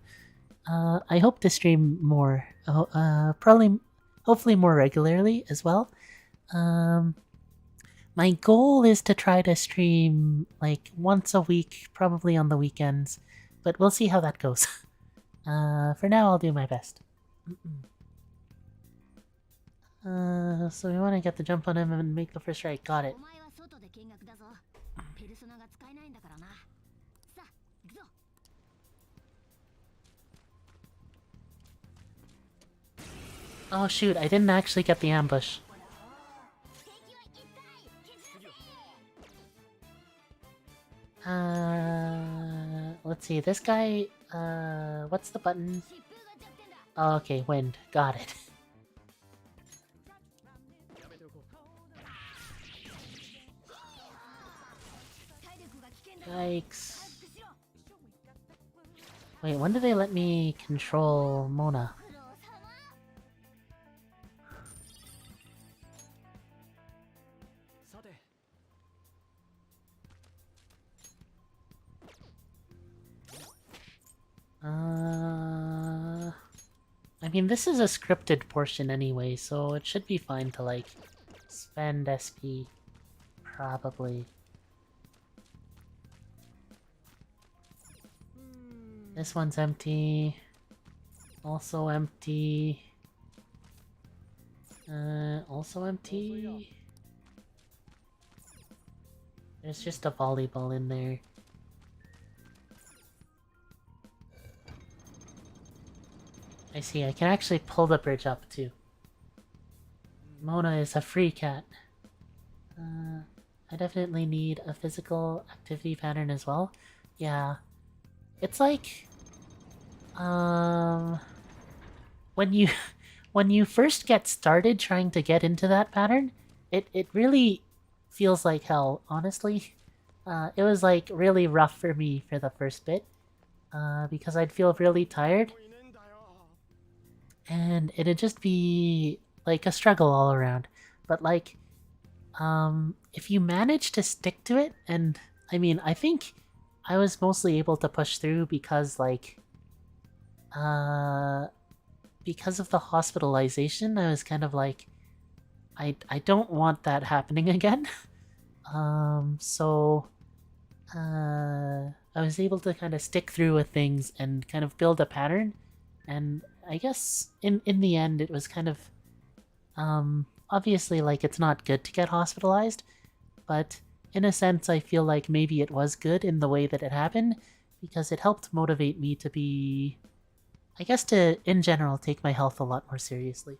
hope to stream more, hopefully more regularly as well. My goal is to try to stream like once a week, probably on the weekends, but we'll see how that goes. For now, I'll do my best. So we want to get the jump on him and make the first strike. Got it. Oh shoot, I didn't actually get the ambush. Let's see, this guy, what's the button? Oh, okay, wind. Got it. Yikes. Wait, when did they let me control Mona? I mean, this is a scripted portion anyway, so it should be fine to, like, spend SP. Probably. This one's empty. Also empty. Also empty. There's just a volleyball in there. I see, I can actually pull the bridge up too. Mona is a free cat. I definitely need a physical activity pattern as well. Yeah. It's like... when you... when you first get started trying to get into that pattern, it really feels like hell, honestly. It was like really rough for me for the first bit. Because I'd feel really tired. And it'd just be like a struggle all around. But like, if you manage to stick to it, and I mean, I think I was mostly able to push through because like, because of the hospitalization, I was kind of like, I don't want that happening again. So, I was able to kind of stick through with things and kind of build a pattern, and I guess in the end it was kind of obviously like it's not good to get hospitalized, but in a sense I feel like maybe it was good in the way that it happened because it helped motivate me to be, I guess, to in general take my health a lot more seriously.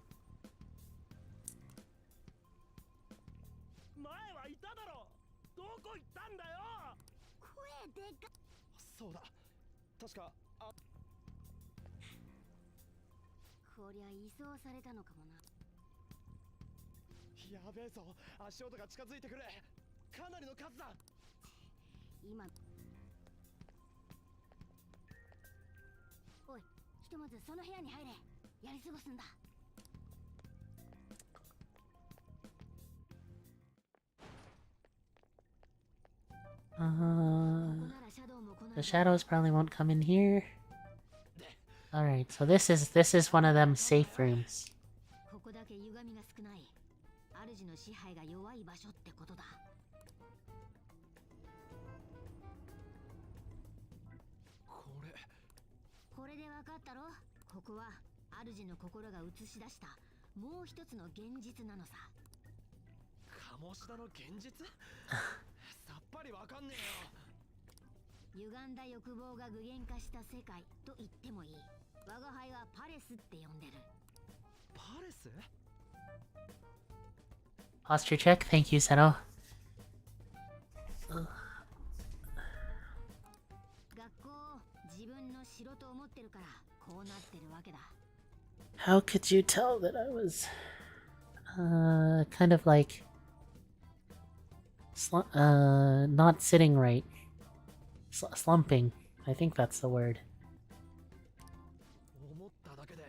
The shadows probably won't come in here. Alright, so this is one of them safe rooms. 主の支配が弱い場所ってことだ。これで分かったろ。ここは主の心が映し出したもう一つの現実なのさ。鴨志田の現実さっぱりわかんねえよ。歪んだ欲望が具現化した世界と言ってもいい。我が輩はパレスって呼んでる。パレス？ Posture check, thank you, Seto. 学校を自分の城と思ってるからこうなってるわけだ。 How could you tell that I was kind of like not sitting right? Slumping. I think that's the word. 思っただけで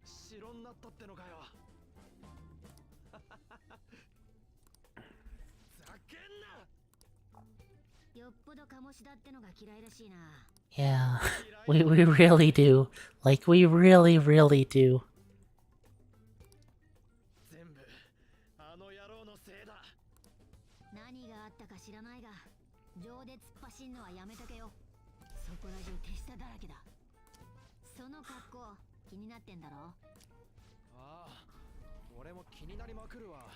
城になったってのかよ。ざけんな。よっぽど鴨志田ってのが嫌いらしいな。 Yeah, we really do. Like, we really do. 全部あの野郎のせいだ。何があったか知らないが情で突っ走んのはやめとけよ。そこら中手下だらけだ。その格好気になってんだろ。ああ、俺も気になりまくるわ。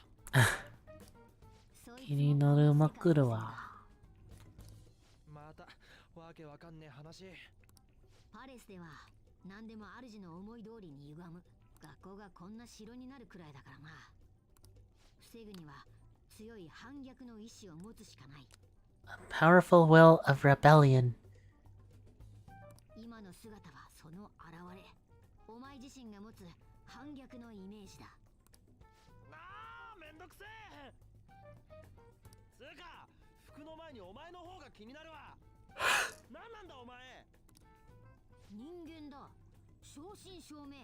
気になるまくるわ。またわけわかんねえ話。パレスでは何でも主の思い通りに歪む。学校がこんな城になるくらいだからな。防ぐには強い反逆の意志を持つしかない。 A powerful will of rebellion. 今の姿はその現れ。お前自身が持つ反逆のイメージだ。ああ、めんどくせえ。つうか服の前にお前の方が気になるわ。何なんだお前。人間だ。正真正銘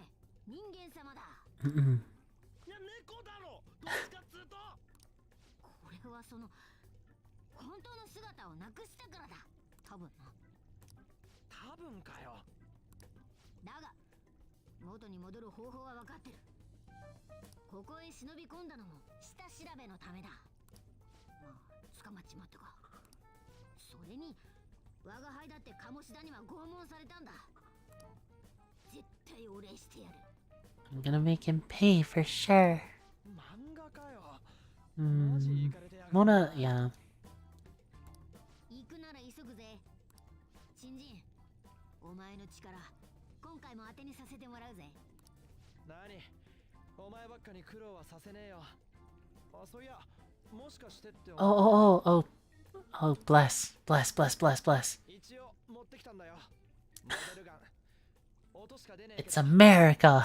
人間様だ。いや猫だろ。どっちかっつうと。これはその本当の姿をなくしたからだ。多分な。多分かよ。だが元に戻る方法は分かってる。ここへ忍び込んだのも下調べのためだ。まあ捕まっちまったか。それに我が輩だって鴨志田には拷問されたんだ。絶対お礼してやる。 I'm gonna make him pay for sure. 漫画かよ。 Mona, yeah. 行くなら急ぐぜ。新人、お前の力今回も当てにさせてもらうぜ。何、お前ばっかに苦労はさせねえよ。あ、そういや、もしかしてって。 Oh, bless. 一応持ってきたんだよ。モデルガン。音しか出ねえけど。 It's America.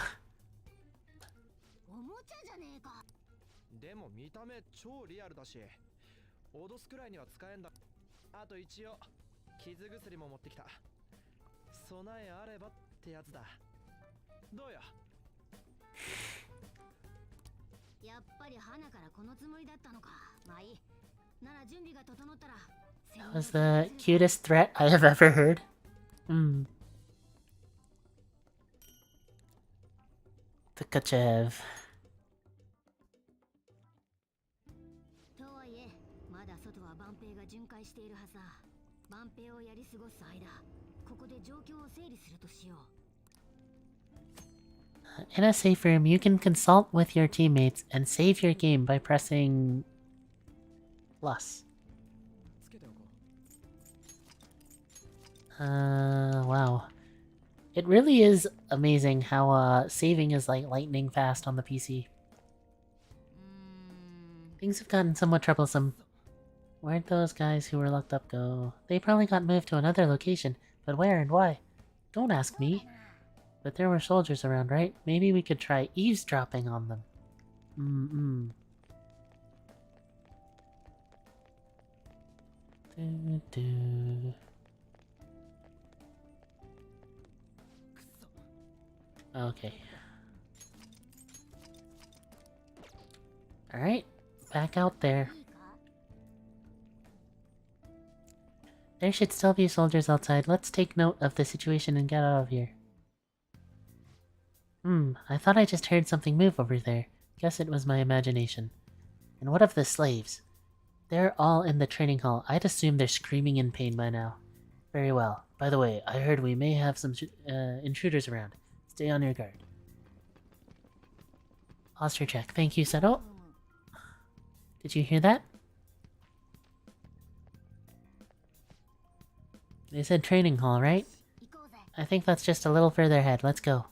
おもちゃじゃねえか。でも見た目超リアルだし、脅すくらいには使えんだ。あと一応傷薬も持ってきた。備えあればってやつだ。どうや。やっぱり花からこのつもりだったのか。まあいい。なら準備が整ったら。 That was the cutest threat I have ever heard. Tkachev. とはいえ、まだ外は万兵が巡回しているはずだ。万兵をやり過ごす間、ここで状況を整理するとしよう。 In a safe room, you can consult with your teammates and save your game by pressing plus. Wow. It really is amazing how saving is like lightning fast on the PC. Things have gotten somewhat troublesome. Where'd those guys who were locked up go? They probably got moved to another location, but where and why? Don't ask me. But there were soldiers around, right? Maybe we could try eavesdropping on them. Okay. Alright, back out there. There should still be soldiers outside. Let's take note of the situation and get out of here. I thought I just heard something move over there. Guess it was my imagination. And what of the slaves? They're all in the training hall. I'd assume they're screaming in pain by now. Very well. By the way, I heard we may have some intruders around. Stay on your guard. Posture check. Thank you, Seto. Did you hear that? They said training hall, right? I think that's just a little further ahead. Let's go.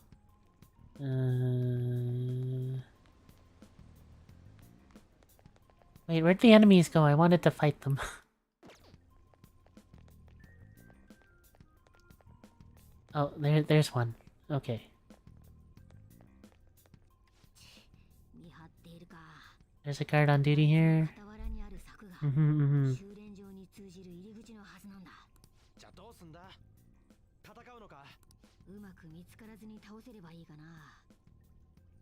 Wait, where'd the enemies go? I wanted to fight them. Oh, there's one. Okay. There's a guard on duty here. Mm-hmm. じゃあどうすんだ戦うのかうまく見つからずに倒せればいいかな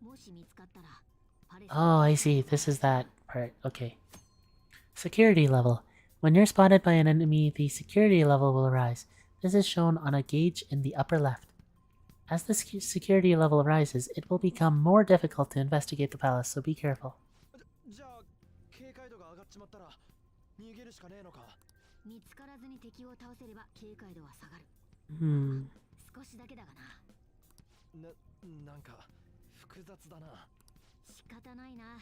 もし見つかったら Oh, I see. This is that part. Okay. Security level. When you're spotted by an enemy, the security level will rise. This is shown on a gauge in the upper left. As the security level rises, it will become more difficult to investigate the palace, so be careful. じゃあ警戒度が上がっちまったら逃げるしかねえのか見つからずに敵を倒せれば警戒度は下がる少しだけだがなんか複雑だな仕方ないな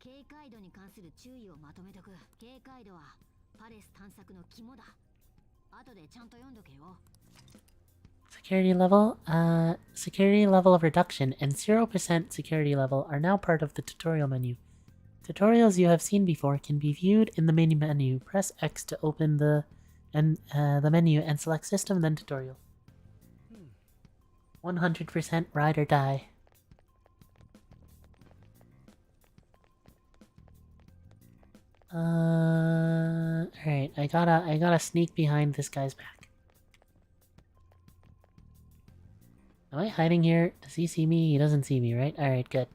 警戒度に関する注意をまとめとく警戒度はパレス探索の肝だ後でちゃんと読んどけよ Security level reduction and 0% security level are now part of the tutorial menu. Tutorials you have seen before can be viewed in the main menu. Press X to open the menu and select System, then Tutorial. 100% ride or die. Alright, I gotta sneak behind this guy's back. Am I hiding here? Does he see me? He doesn't see me, right? Alright, good.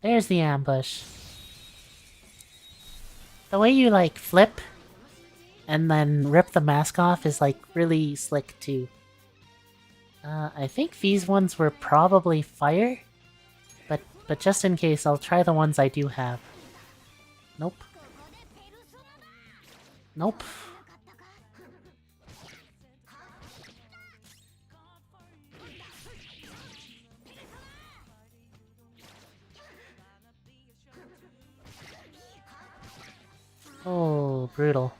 There's the ambush. The way you, like, flip and then rip the mask off is, like, really slick, too. I think these ones were probably fire, but just in case, I'll try the ones I do have. Nope. Nope. Oh, brutal.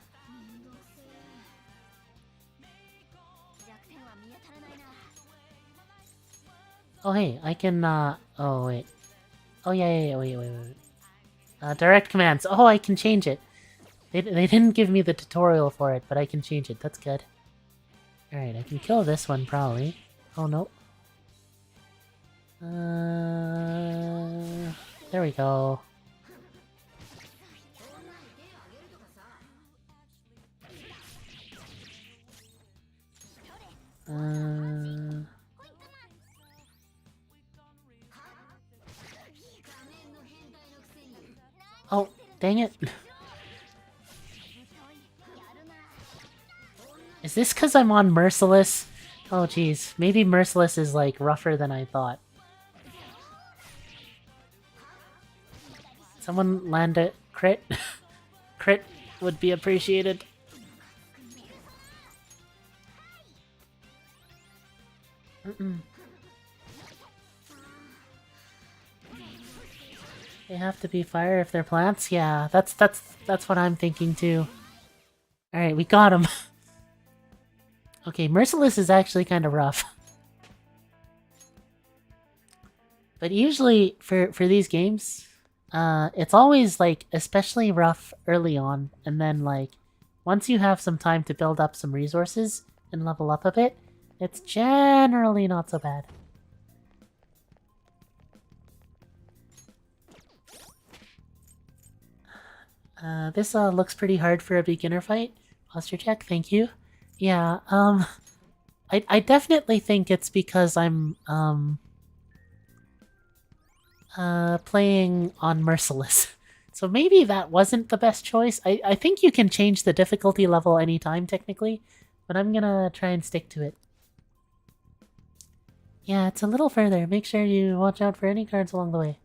Oh, hey, I can, oh, wait. Oh, yeah, wait. Direct commands. Oh, I can change it. They didn't give me the tutorial for it, but I can change it. That's good. Alright, I can kill this one, probably. Oh, no. There we go. Oh, dang it. Is this because I'm on Merciless? Oh, jeez. Maybe Merciless is, like, rougher than I thought. Someone land a crit? Crit would be appreciated. They have to be fire if they're plants? Yeah, that's what I'm thinking too. Alright, we got him. Okay, Merciless is actually kind of rough. But usually, for these games, it's always, like, especially rough early on, and then, like, once you have some time to build up some resources and level up a bit, it's generally not so bad. This looks pretty hard for a beginner fight. Posture check, thank you. Yeah, I definitely think it's because I'm, playing on Merciless. So maybe that wasn't the best choice. I think you can change the difficulty level anytime, technically, but I'm gonna try and stick to it. Yeah, it's a little further. Make sure you watch out for any guards along the way.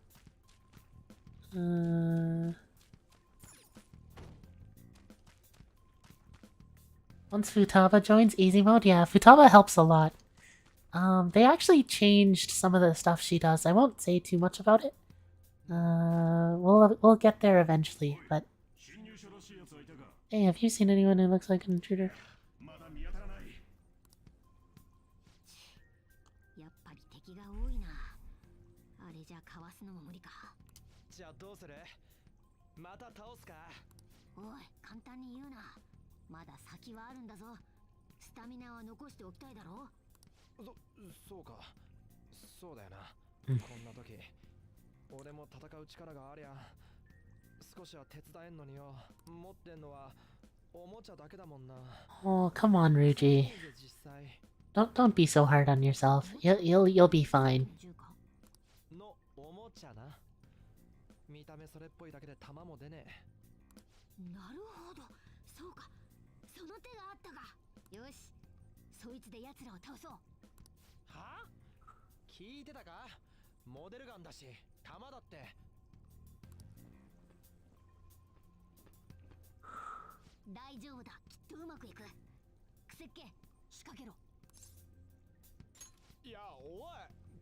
Once Futaba joins easy mode, yeah, Futaba helps a lot. They actually changed some of the stuff she does. I won't say too much about it. We'll get there eventually, but... Hey, have you seen anyone who looks like an intruder? やっぱり敵が多いな。あれじゃかわすのも無理か。じゃあどうする？また倒すか？おい、簡単に言うな。まだ先はあるんだぞ。スタミナは残しておきたいだろう。そうか。そうだよな。こんな時、俺も戦う力がありゃ少しは手伝えんのによ。持ってんのはおもちゃだけだもんな。 Oh, come on, Ruji. Don't be so hard on yourself. You'll be fine. のおもちゃな。見た目それっぽいだけで弾も出ねえ。なるほど、そうか。その手があったか。よし、そいつで奴らを倒そう。はあ？聞いてたか？モデルガンだし、弾だって。大丈夫だ、きっとうまくいく。クセッケ、仕掛けろ。いや、おい、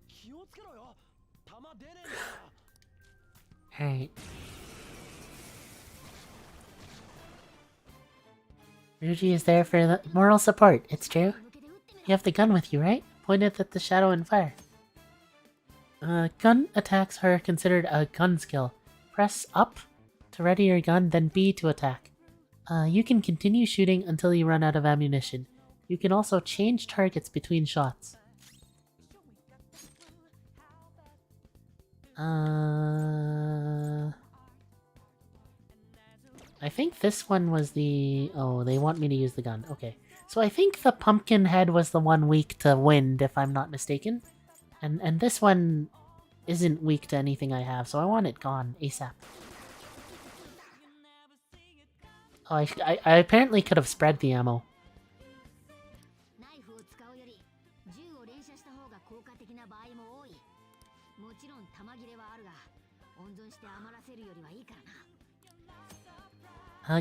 気をつけろよ。弾出ねえんだよ。Alright. Ruji is there for the moral support, it's true. You have the gun with you, right? Pointed at the shadow and fire. Gun attacks are considered a gun skill. Press up to ready your gun, then B to attack. You can continue shooting until you run out of ammunition. You can also change targets between shots. I think this one was the... Oh, they want me to use the gun. Okay. So I think the pumpkin head was the one weak to wind, if I'm not mistaken. And this one isn't weak to anything I have, so I want it gone ASAP. Oh, I apparently could have spread the ammo.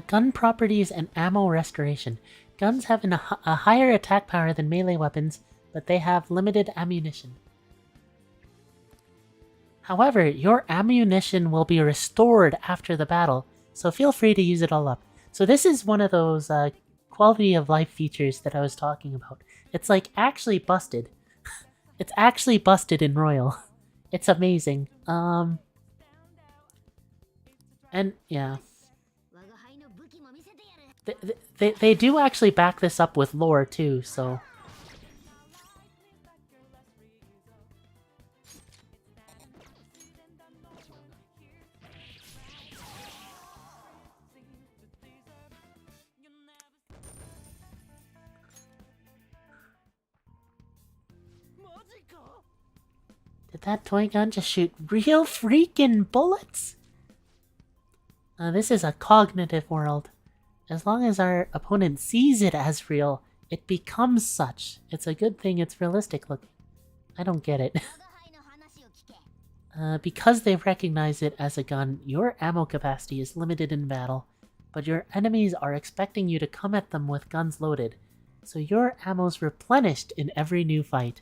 Gun properties and ammo restoration. Guns have a higher attack power than melee weapons, but they have limited ammunition. However, your ammunition will be restored after the battle, so feel free to use it all up. So this is one of those quality of life features that I was talking about. It's like actually busted. It's actually busted in Royal. It's amazing. And yeah. They do actually back this up with lore too, so... Did that toy gun just shoot real freaking bullets? This is a cognitive world. As long as our opponent sees it as real, it becomes such. It's a good thing it's realistic looking. I don't get it. Because they recognize it as a gun, your ammo capacity is limited in battle, but your enemies are expecting you to come at them with guns loaded, so your ammo's replenished in every new fight.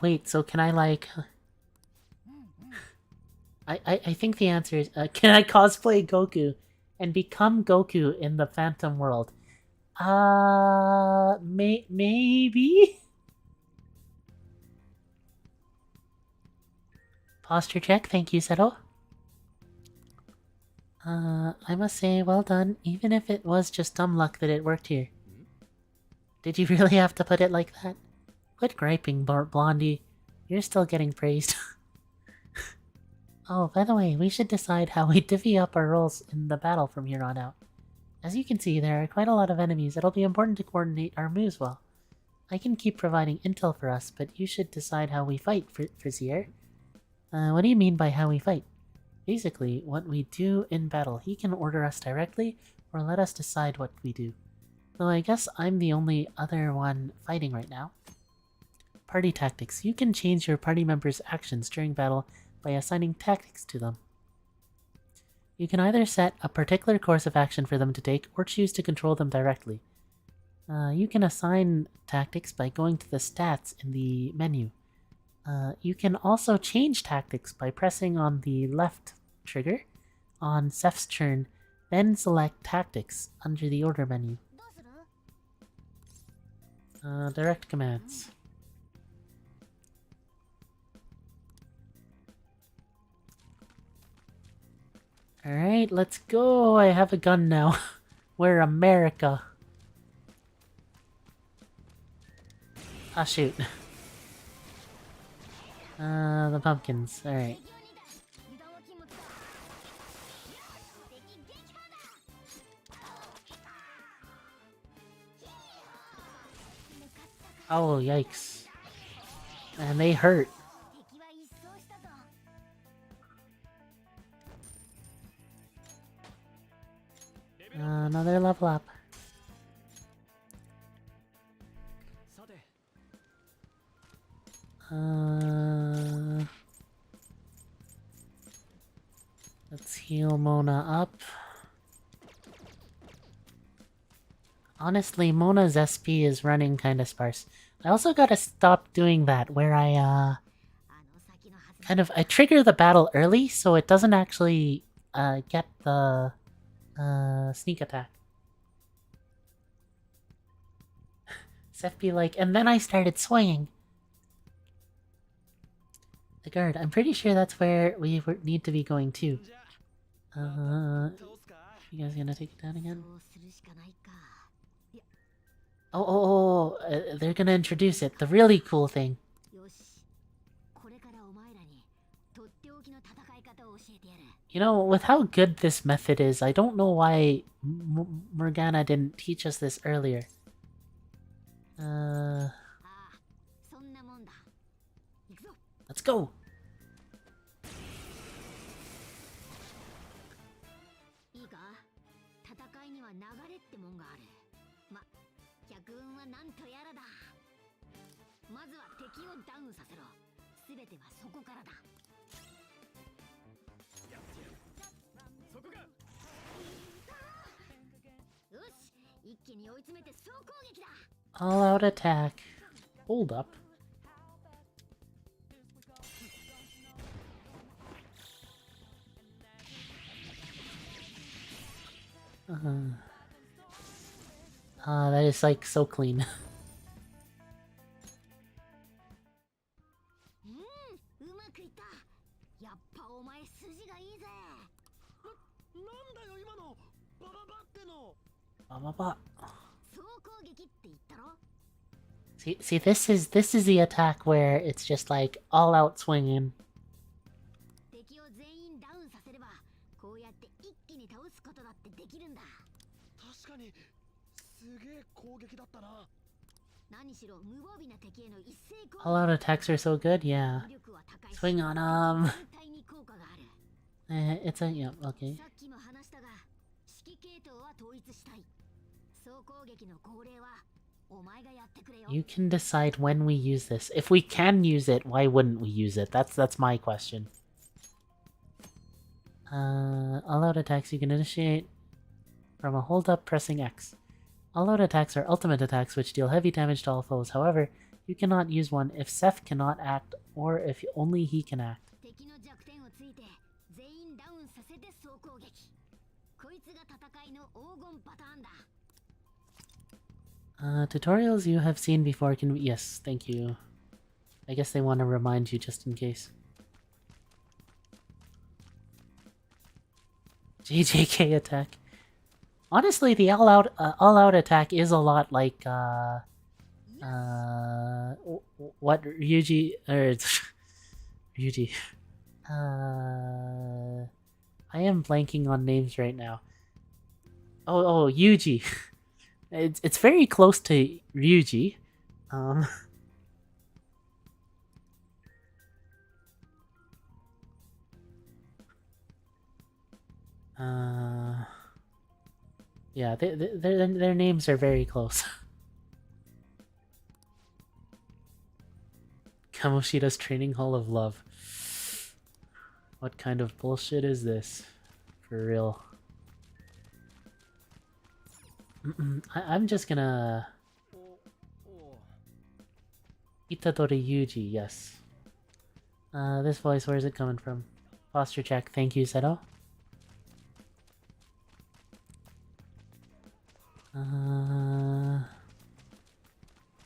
Wait, so can I like... I think the answer is, can I cosplay Goku and become Goku in the Phantom World? Maybe? Posture check, thank you, Seto. I must say, well done, even if it was just dumb luck that it worked here. Did you really have to put it like that? Quit griping, Blondie. You're still getting praised. Oh, by the way, we should decide how we divvy up our roles in the battle from here on out. As you can see, there are quite a lot of enemies. It'll be important to coordinate our moves well. I can keep providing intel for us, but you should decide how we fight, Frizier. What do you mean by how we fight? Basically, what we do in battle. He can order us directly, or let us decide what we do. Though I guess I'm the only other one fighting right now. Party tactics. You can change your party members' actions during battle by assigning tactics to them. You can either set a particular course of action for them to take, or choose to control them directly. You can assign tactics by going to the stats in the menu. You can also change tactics by pressing on the left trigger on Seph's turn, then select tactics under the order menu. Direct commands. Alright, let's go. I have a gun now. We're America. Ah, shoot. The pumpkins. Alright. Oh, yikes. And they hurt. Another level up. Let's heal Mona up. Honestly, Mona's SP is running kinda sparse. I also gotta stop doing that, where I, I trigger the battle early, so it doesn't actually, get the, sneak attack. Seth be like, and then I started swinging. The guard, I'm pretty sure that's where we need to be going too. You guys gonna take it down again? They're gonna introduce it. The really cool thing. You know, with how good this method is, I don't know why Morgana didn't teach us this earlier. Let's go! All out attack. Hold up. That is like so clean. See, this is the attack where it's just like all out swinging. All out attacks are so good, yeah. Swing on them. It's a yeah, okay. You can decide when we use this. If we can use it, why wouldn't we use it? That's my question. All out attacks you can initiate from a hold up pressing X. All out attacks are ultimate attacks which deal heavy damage to all foes. However, you cannot use one if Seth cannot act or if only he can act. Tutorials you have seen before can be— yes, thank you. I guess they want to remind you just in case. JJK attack. Honestly, the all-out attack is a lot like what Ryuji or Ryuji I am blanking on names right now. Oh, Yuji. It's very close to Ryuji. Um. Yeah, their names are very close. Kamoshida's Training Hall of Love. What kind of bullshit is this? For real. I'm just gonna... Itadori Yuji, yes. This voice, where is it coming from? Posture check, thank you, Seto.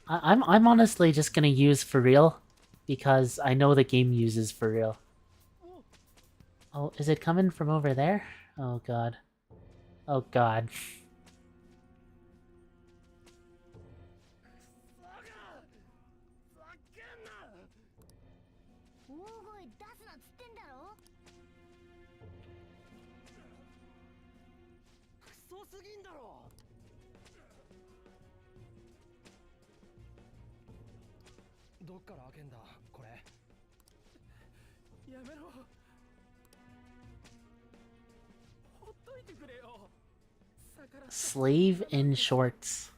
I'm honestly just gonna use for real, because I know the game uses for real. Oh, is it coming from over there? Oh god. Oh god. Slave in shorts.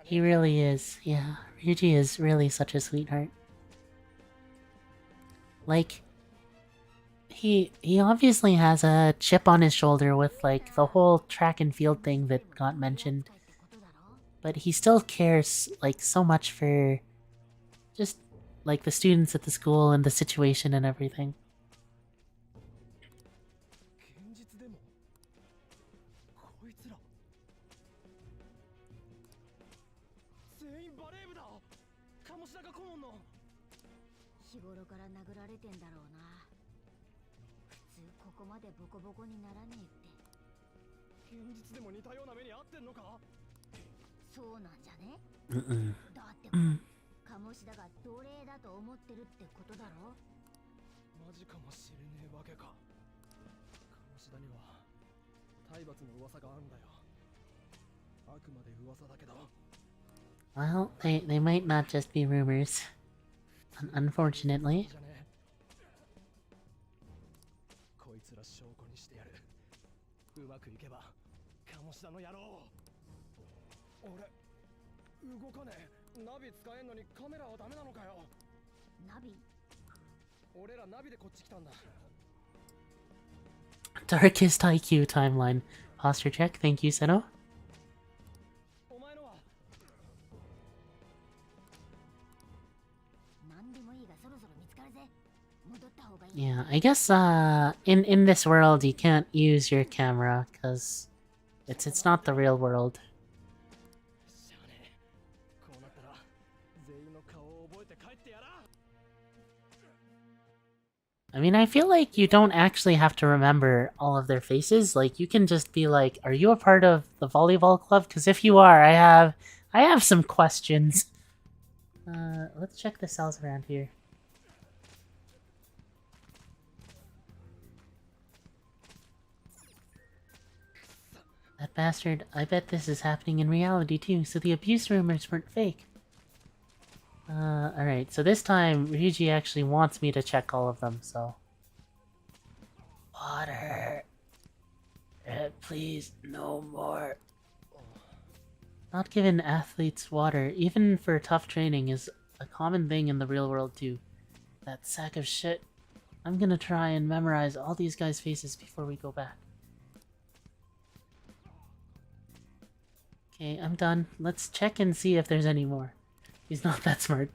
He really is, yeah. Ryuji is really such a sweetheart. Like, he obviously has a chip on his shoulder with, like, the whole track and field thing that got mentioned. But he still cares, like, so much for just, like, the students at the school and the situation and everything. Well, they might not just be rumors. Unfortunately. Darkest IQ timeline. Posture check, thank you, Seto. Yeah, I guess in this world you can't use your camera because it's not the real world. I mean, I feel like you don't actually have to remember all of their faces. Like, you can just be like, "Are you a part of the volleyball club? Because if you are, I have some questions." Let's check the cells around here. That bastard, I bet this is happening in reality too, so the abuse rumors weren't fake. Alright, so this time Ryuji actually wants me to check all of them, so... Water! Please, no more. Not giving athletes water, even for tough training, is a common thing in the real world too. That sack of shit. I'm gonna try and memorize all these guys' faces before we go back. Okay, I'm done. Let's check and see if there's any more. He's not that smart.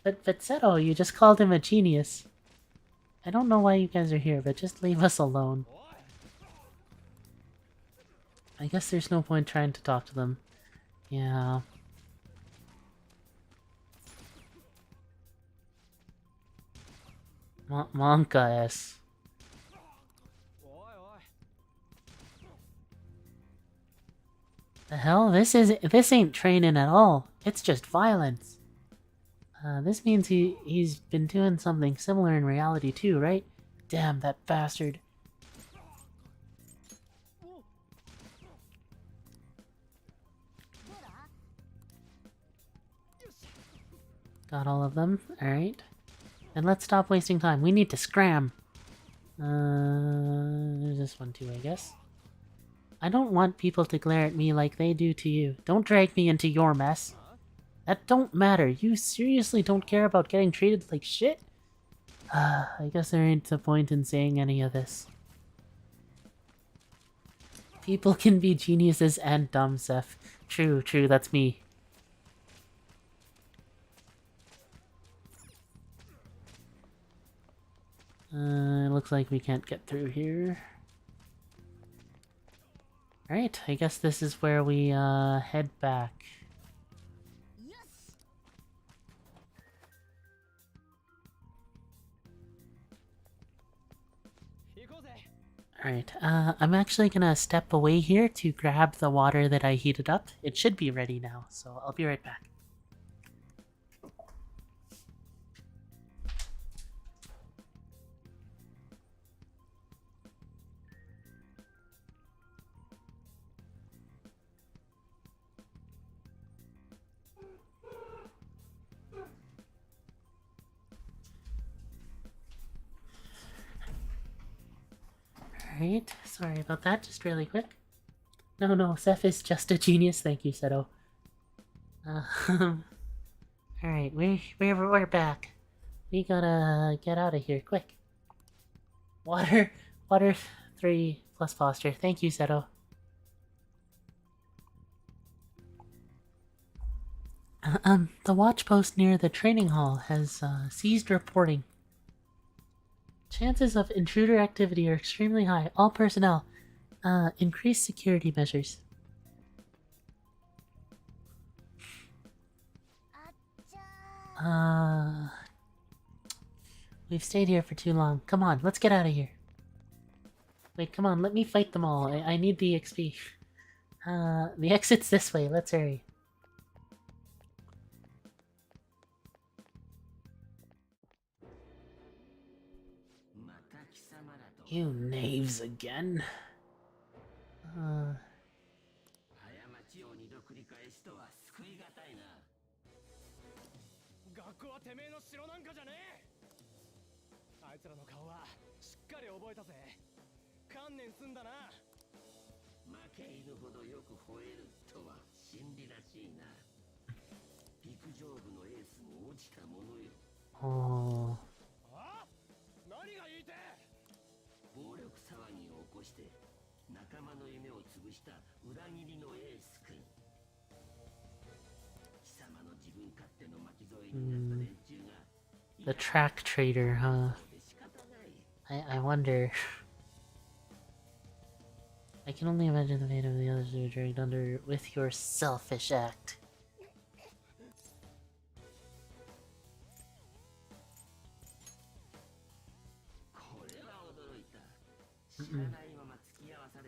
But Seto, you just called him a genius. I don't know why you guys are here, but just leave us alone. I guess there's no point trying to talk to them. Yeah. Monka-s. The hell? This ain't training at all. It's just violence. This means he's been doing something similar in reality too, right? Damn, that bastard. Got all of them. Alright. And let's stop wasting time. We need to scram. There's this one too, I guess. I don't want people to glare at me like they do to you. Don't drag me into your mess. That don't matter. You seriously don't care about getting treated like shit? I guess there ain't a point in saying any of this. People can be geniuses and dumb, Seth. True, that's me. It looks like we can't get through here. Alright, I guess this is where we head back. Alright, I'm actually gonna step away here to grab the water that I heated up. It should be ready now, so I'll be right back. Alright, sorry about that, just really quick. No, Seth is just a genius, thank you, Seto. Alright, we're back. We gotta get out of here, quick. Water 3 plus posture, thank you, Seto. The watch post near the training hall has ceased reporting. Chances of intruder activity are extremely high. All personnel, increase security measures. We've stayed here for too long. Come on, let's get out of here. Wait, come on, let me fight them all. I need the XP. The exit's this way, let's hurry. You knaves again. 学校はてめえの城なんかじゃねえ。あいつらの顔はしっかり覚えたぜ。観念すんだな。負け犬ほどよく吠えるとは真理らしいな。陸上部のエースも落ちたものよ。あ？何が言いてえ？暴力騒ぎを起こして仲間の夢を潰した裏切りのエース君。貴様の自分勝手の巻き添えになった連中が。The track trader, huh? I wonder. I can only imagine the fate of the others who were dragged under with your selfish act.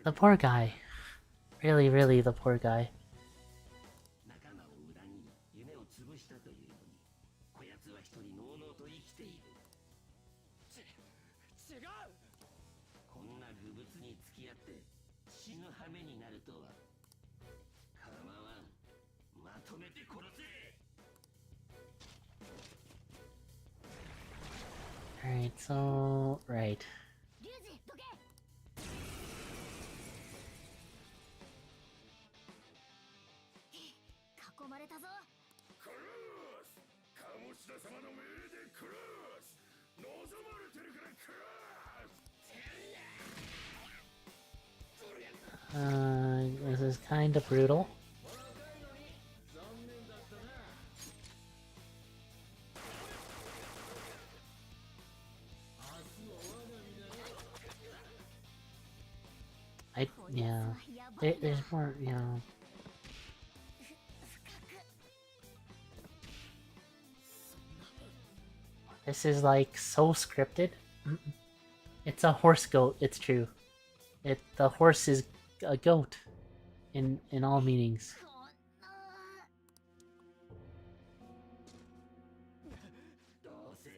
The poor guy. Really, the poor guy. Right, so... Right. リュウジ、どけ。囲まれたぞ。クロス鴨志田様の命令でクロス望まれてるからクロス This is kind of brutal. Yeah. There's more, yeah. This is like so scripted. It's a horse goat, it's true. The horse is a goat in all meanings. どうせ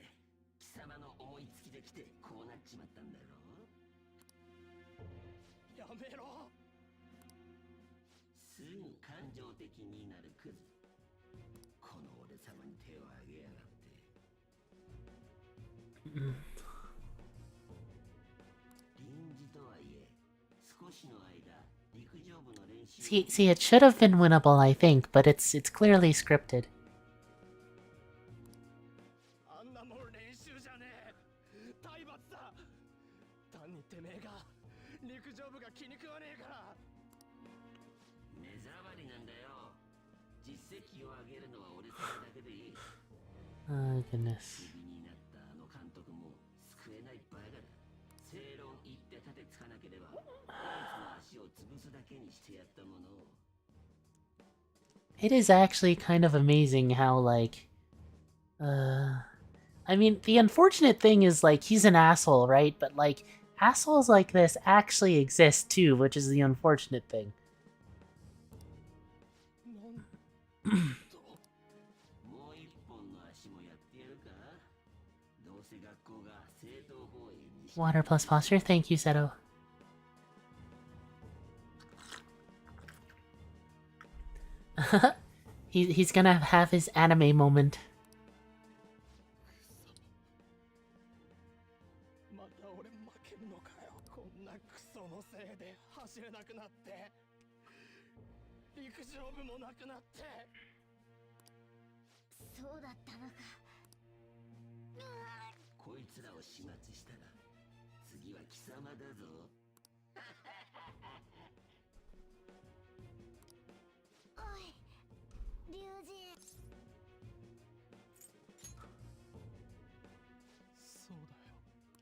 貴様の思いつきで来てこうなっちまったんだろう。やめろ。すぐ感情的になるクズ。この俺様に手を挙げやがって。臨時とはいえ、少しの間陸上部の練習。See, it should have been winnable, I think, but it's clearly scripted. あんなもん練習じゃねえ。体罰だ。単にてめえが陸上部が気に食わねえから。目障りなんだよ。実績を上げるのは俺様だけでいい。Oh, goodness. クビになったあの監督も救えないバカだ。正論言って立てつかなければあいつの足を潰すだけにしてやったものを。It is actually kind of amazing how, like, I mean, the unfortunate thing is, like, he's an asshole, right? But, like, assholes like this actually exist, too, which is the unfortunate thing. もう一本の足もやってやるか。どうせ学校が正当防衛にして Water plus posture, thank you, Seto. He's gonna have his anime moment. また俺負けるのかよ。こんなクソのせいで走れなくなって、陸上部もなくなって。そうだったのか。こいつらを始末したら次は貴様だぞ。おい、リュウジ。そうだよ。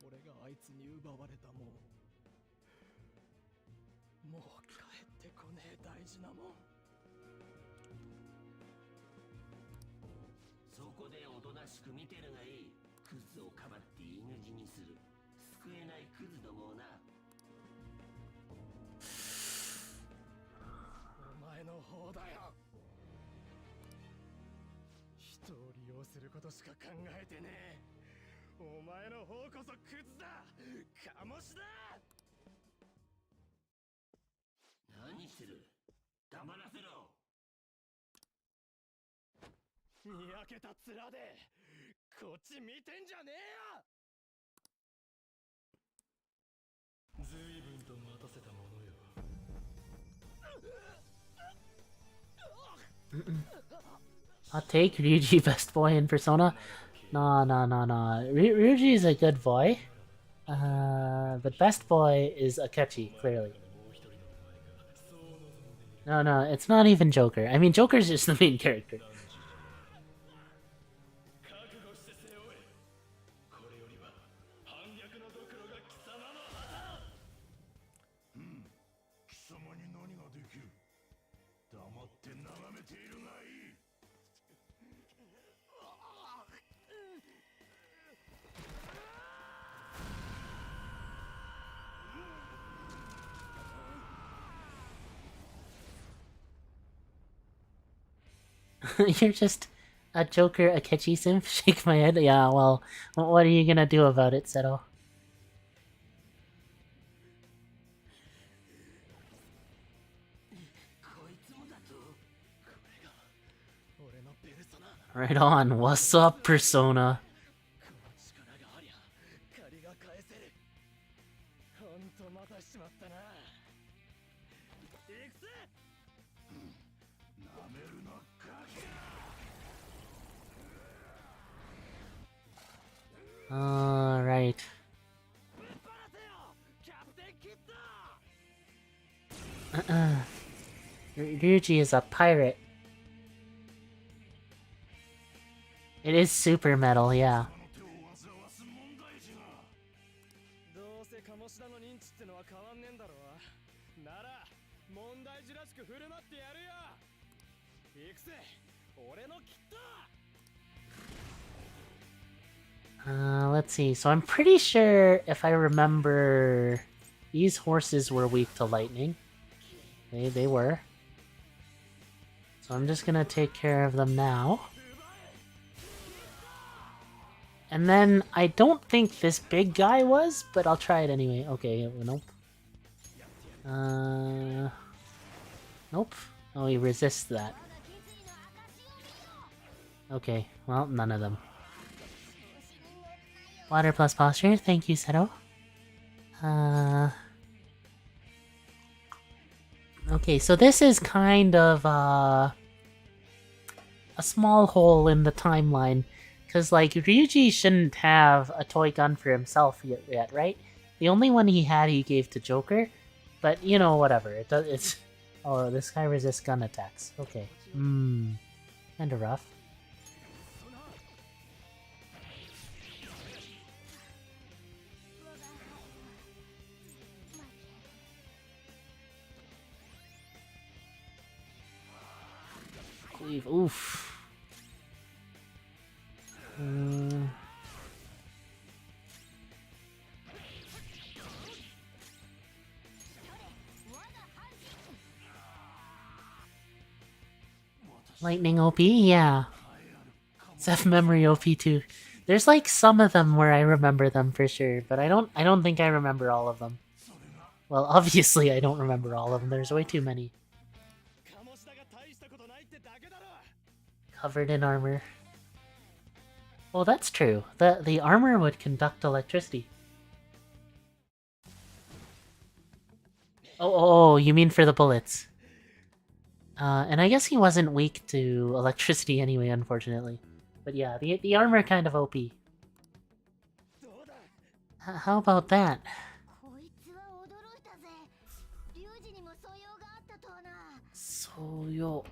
俺があいつに奪われたもん。もう帰ってこねえ大事なもん。そこでおとなしく見てるがいい。クズをかばって犬死にする救えないクズどもをな。お前の方だよ。人を利用することしか考えてねえ。お前の方こそクズだ。カモシだ。何してる。黙らせろ。にやけた面でこっち見てんじゃねえよ。ずいぶんと待たせたものよ。I'll take Ryuji best boy in Persona. No. Ryuji is a good boy. But best boy is Akechi, clearly. No, it's not even Joker. I mean, Joker's just the main character. 覚悟して背負え。これよりは反逆のドクロが貴様の旗。貴様に何ができる。黙って眺めているがいい。You're just a Joker Akechi simp? Shake my head. Yeah, well, what are you gonna do about it, Seto? こいつもだと。これが俺のペルソナ。 Right on. What's up, Persona? この力がありゃ Right. Ryuji is a pirate. It is super metal, yeah. どうせ鴨志田の認知ってのは変わんねえんだろう。なら問題児らしく振る舞ってやるよ。行くぜ、俺のキット。 Let's see. So I'm pretty sure if I remember, these horses were weak to lightning. They were. So I'm just gonna take care of them now. And then I don't think this big guy was, but I'll try it anyway. Okay, nope. Nope. Oh, he resists that. Okay, well, none of them. Water plus posture, thank you, Seto. Okay, so this is kind of a small hole in the timeline. Because, like, Ryuji shouldn't have a toy gun for himself yet, right? The only one he had he gave to Joker. But, you know, whatever. It's... Oh, this guy resists gun attacks. Okay. Kinda rough. Cleave. Oof. Lightning OP? Yeah. Zeph Memory OP too. There's like some of them where I remember them for sure, but I don't think I remember all of them. Well, obviously I don't remember all of them. There's way too many. Covered in armor. Well, that's true. The armor would conduct electricity. Oh, you mean for the bullets. And I guess he wasn't weak to electricity anyway, unfortunately. But yeah, the armor kind of OP. How about that? Soyo.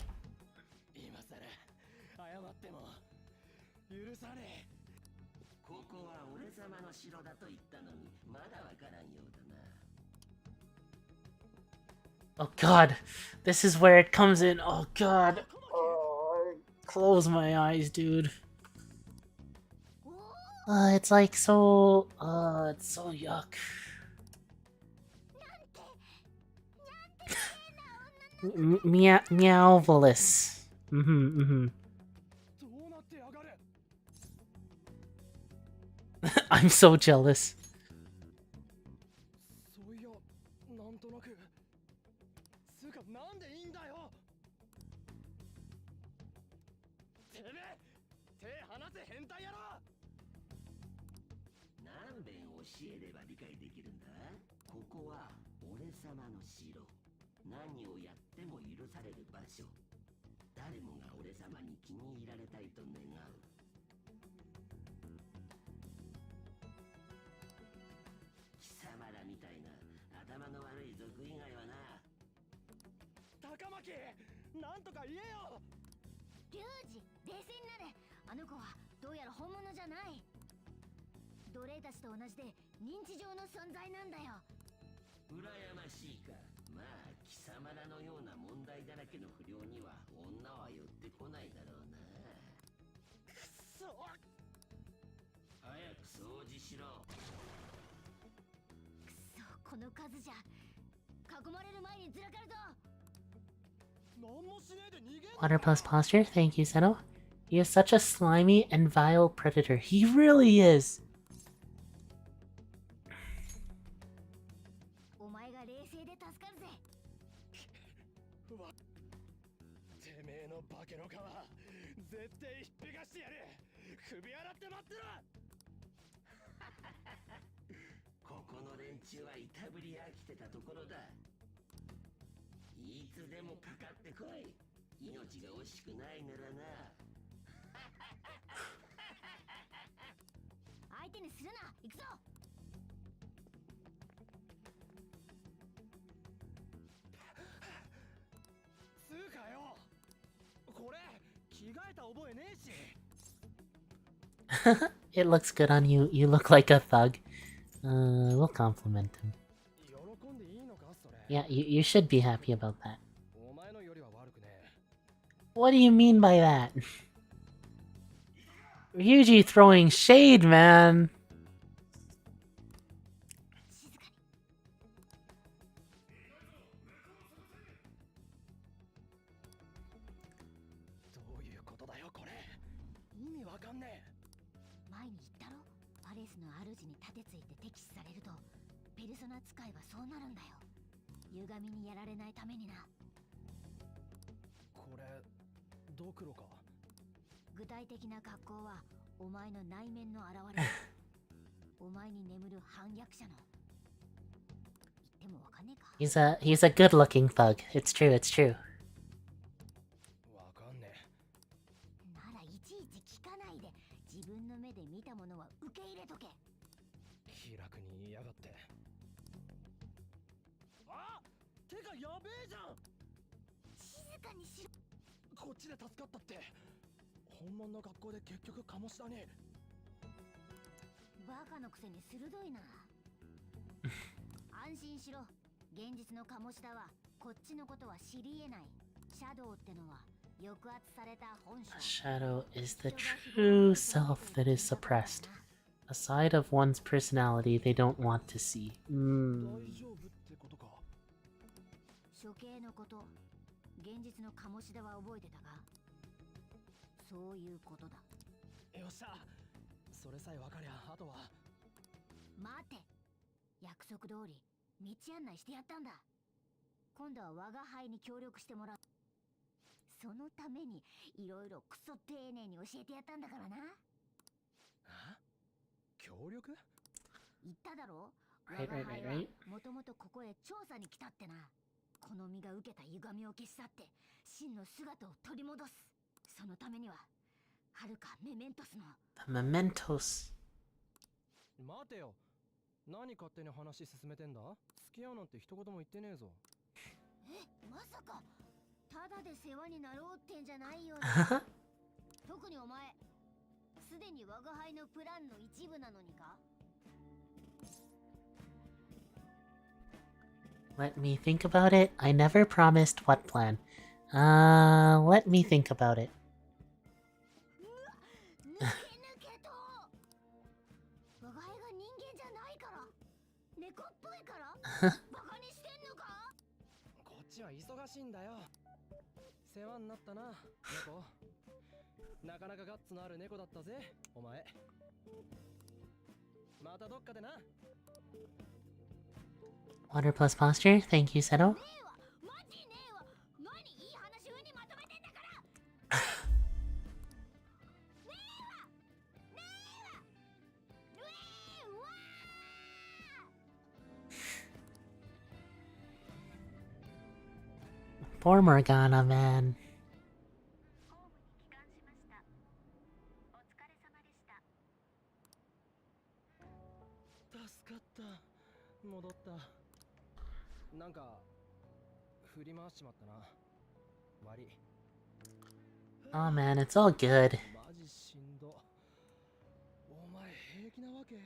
ここは俺様の城だと言ったのにまだわからんようだな。 Oh god, this is where it comes in. Oh god. Oh, close my eyes, dude. It's like so... it's so yuck. Meowvelous. I'm so jealous. そういや、なんとなく。つうか、なんでいいんだよ。てめえ、手離せ変態野郎。何遍教えれば理解できるんだ。ここは俺様の城。何をやっても許される場所。誰もが俺様に気に入られたいと願う。 みたいな頭の悪い族以外はな。高巻、なんとか言えよ。リュウジ、冷静になれ。あの子はどうやら本物じゃない。奴隷たちと同じで認知上の存在なんだよ。羨ましいか。まあ貴様らのような問題だらけの不良には女は寄ってこないだろうな。くそ。早く掃除しろ。 この数じゃ囲まれる前にずらかるぞ。 Water plus posture, thank you, Seto. He is such a slimy and vile predator. He really is. お前が冷静で助かるぜ。てめえの化けの皮、絶対ひっぺがしてやる。首洗って待ってろ。 ここの連中はいたぶり飽きてたところだ。いつでもかかってこい。命が惜しくないならな。相手にするな。行くぞ。つうかよ、これ着替えた覚えねえし。It looks good on you. You look like a thug. We'll compliment him. 喜んでいいのかそれ。Yeah, you should be happy about that. お前のよりは悪くねえ。 What do you mean by that? Ryuji throwing shade, man. 静かに。どういうことだよこれ。意味わかんねえ。前に言ったろ、パレスの主に盾ついて敵視されるとペルソナ使いはそうなるんだよ。歪みにやられないためにな。これドクロか。具体的な格好はお前の内面の表れ。お前に眠る反逆者の。言ってもわかんねえか。He's a good-looking thug. It's true. It's true. わかんねえ。ならいちいち聞かないで、自分の目で見たものは受け入れとけ。気楽に言いやがって。あ、てかやべえじゃん。静かにしろ。こっちで助かったって。本物の学校で結局鴨志田に。バカのくせに鋭いな。安心しろ。現実の鴨志田はこっちのことは知り得ない。シャドウってのは抑圧された本性。 Shadow is the true self that is suppressed. A side of one's personality they don't want to see. 大丈夫ってことか。処刑のこと、現実の鴨志田は覚えてたか。そういうことだ。よっしゃ、それさえ分かりゃあとは。待て、約束通り道案内してやったんだ。今度は我が輩に協力してもらう。そのためにいろいろクソ丁寧に教えてやったんだからな。あ、協力？言っただろ、 Right, 我が right, 輩 right, は right. もともとここへ調査に来たってな。この身が受けた歪みを消し去って真の姿を取り戻す。そのためにははるかメメントスの。 The mementos. 待てよ、何勝手に話進めてんだ。付き合うなんて一言も言ってねえぞ。え、まさかただで世話になろうってんじゃないよね。特にお前すでに我が輩のプランの一部なのにか。 Let me think about it. I never promised what plan. Let me think about it. 抜け抜けと。我が輩が人間じゃないから、猫っぽいからバカにしてんのか。こっちは忙しいんだよ。世話になったな、猫。なかなかガッツのある猫だったぜ、お前。またどっかでな。 Water plus posture. Thank you, Seto. ねえわ、マジねえわ。何いい話上にまとめてんだから。ねえわ、ねえわ、ねえわ。 Poor Morgana, man. ホームに帰還しました。お疲れ様でした。助かった。戻った。なんか振り回しちまったな。悪い。 Oh man, it's all good. マジしんど。お前平気なわけ？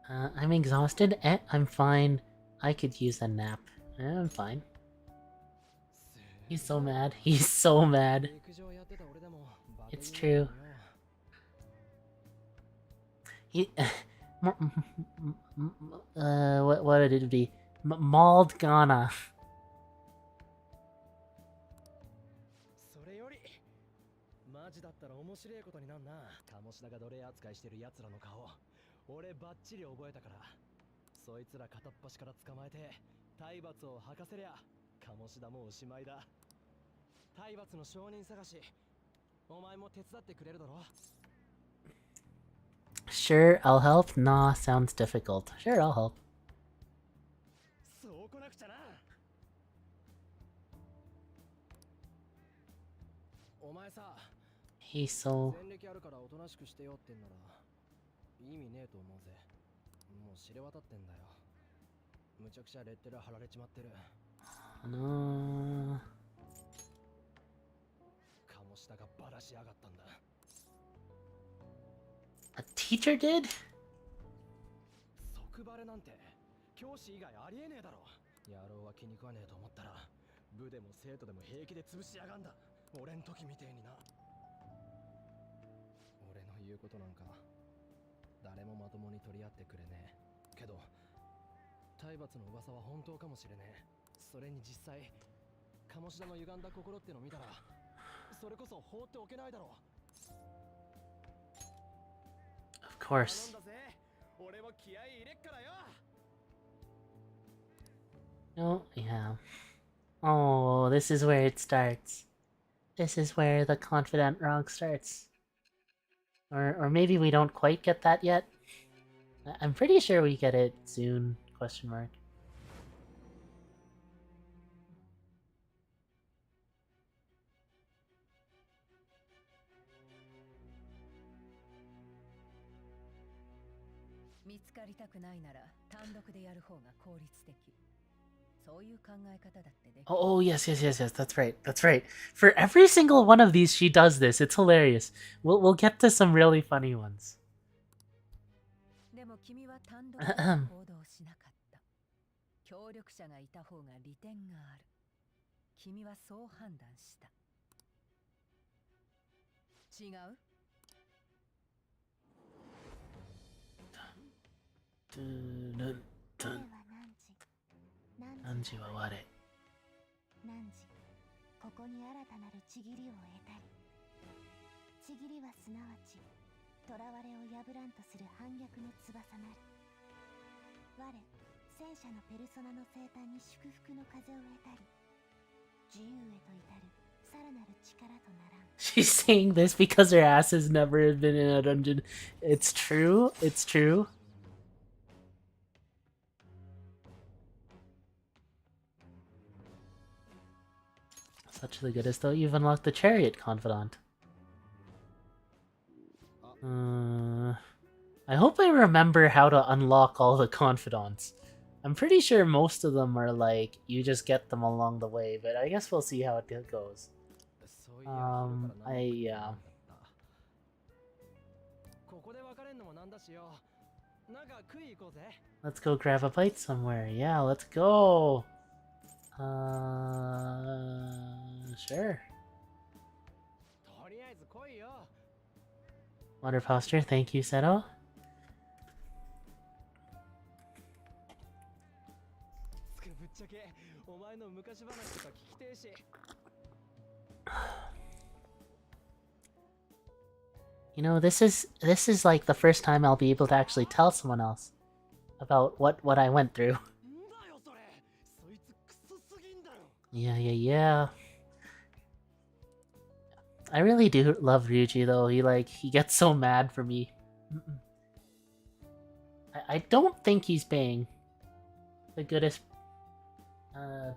I'm exhausted. I'm fine. I could use a nap. I'm fine. He's so mad. He's so mad. 陸上やってた俺でもバテ It's 気味だ true. よ。 He, what would it be? Mauled Ghana. それよりマジだったら面白いことになんな。鴨志田が奴隷扱いしてる奴らの顔、俺バッチリ覚えたから。そいつら片っ端から捕まえて体罰を吐かせりゃ鴨志田もおしまいだ。体罰の証人探し、お前も手伝ってくれるだろ。 Sure, I'll help. Nah, sounds difficult. Sure, I'll help. そうこなくちゃな。お前さ、He's so... 前歴あるからおとなしくしてよってんなら意味ねえと思うぜ。もう知れ渡ってんだよ。むちゃくちゃレッテル貼られちまってる。No. 鴨下がバラしやがったんだ。 A teacher did? 即バレなんて教師以外ありえねえだろ。野郎は気に食わねえと思ったら部でも生徒でも平気で潰しやがんだ。俺ん時みてえにな。俺の言うことなんか誰もまともに取り合ってくれねえけど、体罰の噂は本当かもしれねえ。それに実際鴨志田の歪んだ心っての見たらそれこそ放っておけないだろう。 Of course. 頼んだぜ。俺も気合い入れっからよ。 Oh, yeah. Oh, this is where it starts. This is where the confident wrong starts. Or maybe we don't quite get that yet. I'm pretty sure we get it soon, question mark. 見つかりたくないなら単独でやる方が効率的。そういう考え方だってできる。 Oh, yes, yes, yes, yes, that's right, that's right. For every single one of these, she does this. It's hilarious. We'll get to some really funny ones. でも君は単独で行動しなかった。協力者がいた方が利点がある。君はそう判断した。違う？何時は我。何時、ここに新たなるちぎりを得たり。ちぎりはすなわち、囚われを破らんとする反逆の翼なる。我、戦車のペルソナの生誕に祝福の風を得たり。自由へと至るさらなる力とならん。 She's saying this because her ass has never been in a dungeon. It's true, it's true. Such the good as though you've unlocked the chariot confidant. I hope I remember how to unlock all the confidants. I'm pretty sure most of them are like, you just get them along the way, but I guess we'll see how it goes. Yeah. ここで別れんのもなんだしよ。なんか食い行こうぜ。 Let's go grab a bite somewhere. Yeah, let's go. Sure. とりあえず来いよ。 Water posture, thank you, Seto. ぶっちゃけお前の昔話とか聞きてえし。 You know, this is like the first time I'll be able to actually tell someone else about what I went through. んだよそれ。そいつクソすぎんだよ。 Yeah. I really do love Ryuji though. He gets so mad for me. I don't think he's paying the goodest.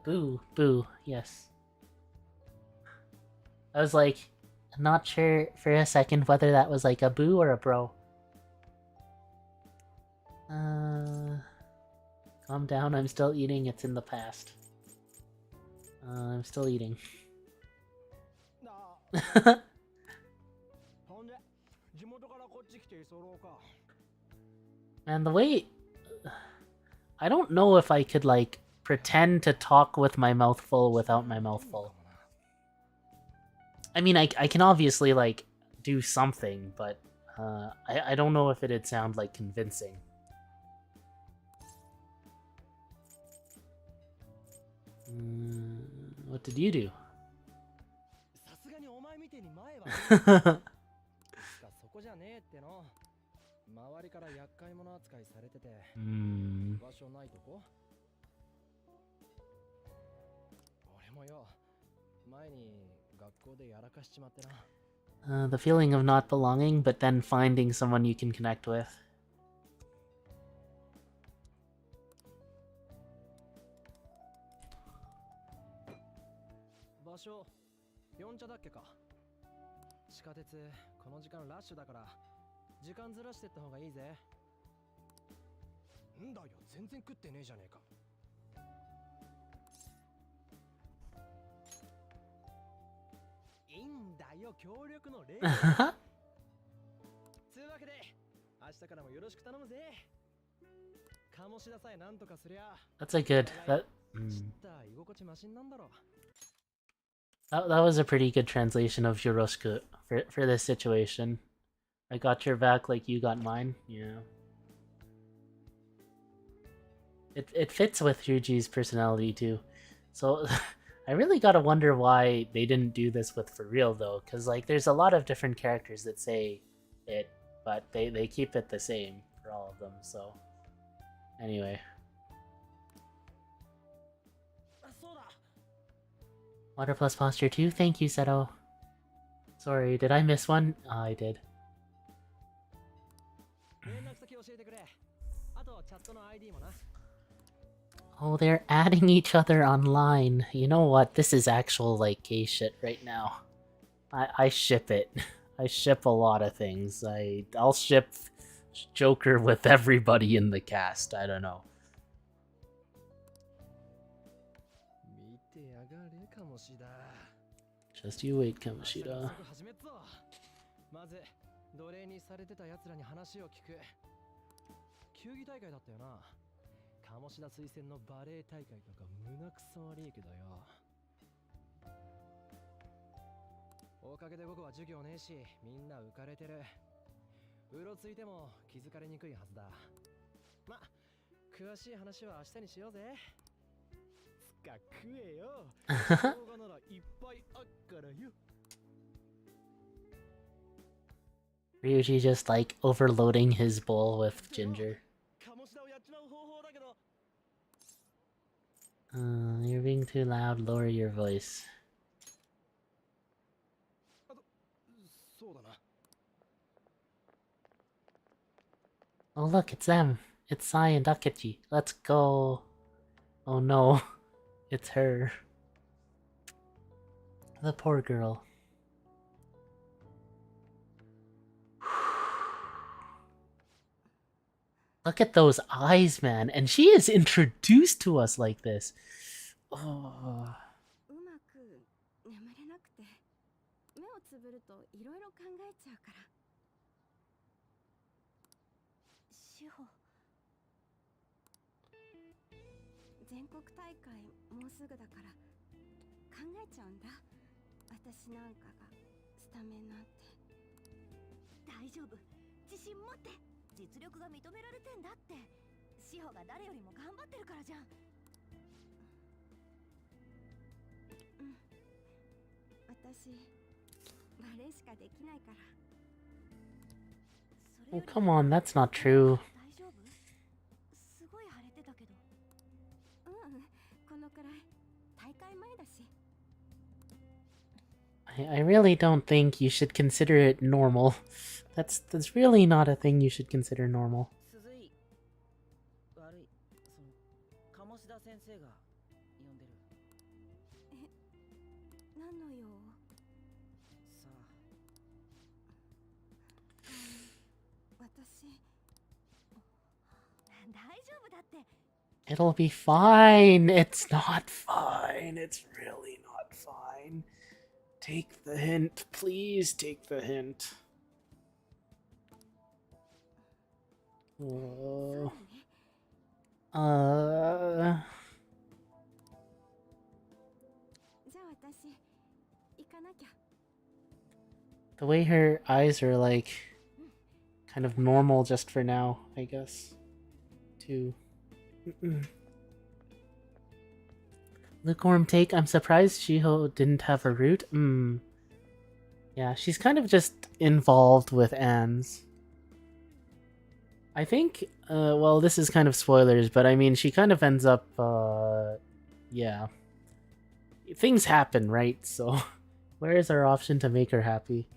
Boo, yes. I was like, not sure for a second whether that was like a boo or a bro. Calm down, I'm still eating, it's in the past. I'm still eating. ほんで地元からこっち来て居候か。 And the way... I don't know if I could, like, pretend to talk with my mouth full without my mouth full. I mean, I can obviously, like, do something, but I don't know if it'd sound, like, convincing. What did you do? さすがにお前みてえに前は。そこじゃねえっての。周りから厄介者扱いされてて。場所ないとこ。俺もよ。前に学校でやらかしちまってな。 The feeling of not belonging, but then finding someone you can connect with. 場所、四茶だっけか。地下鉄この時間ラッシュだから時間ずらしてった方がいいぜ。んだよ、全然食ってねえじゃねえか。いいんだよ、協力の例。つうわけで明日からもよろしく頼むぜ。鴨志田さえなんとかすりゃ。 That's a good that 知った居心地マシンなんだろ。that was a pretty good translation of Yoroshiku for this situation. I got your back like you got mine. Yeah. It fits with Ryuji's personality too. So I really gotta wonder why they didn't do this with For Real though, because like there's a lot of different characters that say it, but they keep it the same for all of them. So anyway. Water plus posture 2, thank you, Seto. Sorry, did I miss one? Oh, I did. Oh, they're adding each other online. You know what? This is actual, like, gay shit right now. I ship it. I ship a lot of things. I'll ship Joker with everybody in the cast. I don't know. Just you wait, Kamoshida. まず奴隷にされてた奴らに話を聞く。球技大会だったよな。鴨志田推薦のバレエ大会とか胸くそ悪いけどよ。おかげで僕は授業ねえし、みんな浮かれてる。うろついても気づかれにくいはずだ。ま、詳しい話は明日にしようぜ。つか食えよ。動画ならいっぱいあっからよ。Ryuji just like overloading his bowl with ginger. You're being too loud, lower your voice. Oh look, it's them. It's Sai and Akechi. Let's go. Oh no, it's her. The poor girl. Look at those eyes, man. And she is introduced to us like this. Oh. 全国大会もうすぐだから考えちゃうんだ。私なんかがスタメンなんて。大丈夫、自信持って。実力が認められてんだって。志保が誰よりも頑張ってるからじゃん。うん、私バレエしかできないから。Oh, come on, that's not true. 大丈夫？すごい腫れてたけど。このくらい大会前だし。I really don't think you should consider it normal. That's really not a thing you should consider normal. 悪い、鴨志田先生が呼んでる。何の用？さあ。私。大丈夫だって。It'll be fine. It's not fine. It's really not fine. Take the hint. Please take the hint. Oh. The way her eyes are like kind of normal just for now, I guess. Too. Lukewarm take. I'm surprised Shiho didn't have a root. Yeah, she's kind of just involved with Anne's. I think, well, this is kind of spoilers, but I mean, she kind of ends up, yeah. Things happen, right? So, where is our option to make her happy?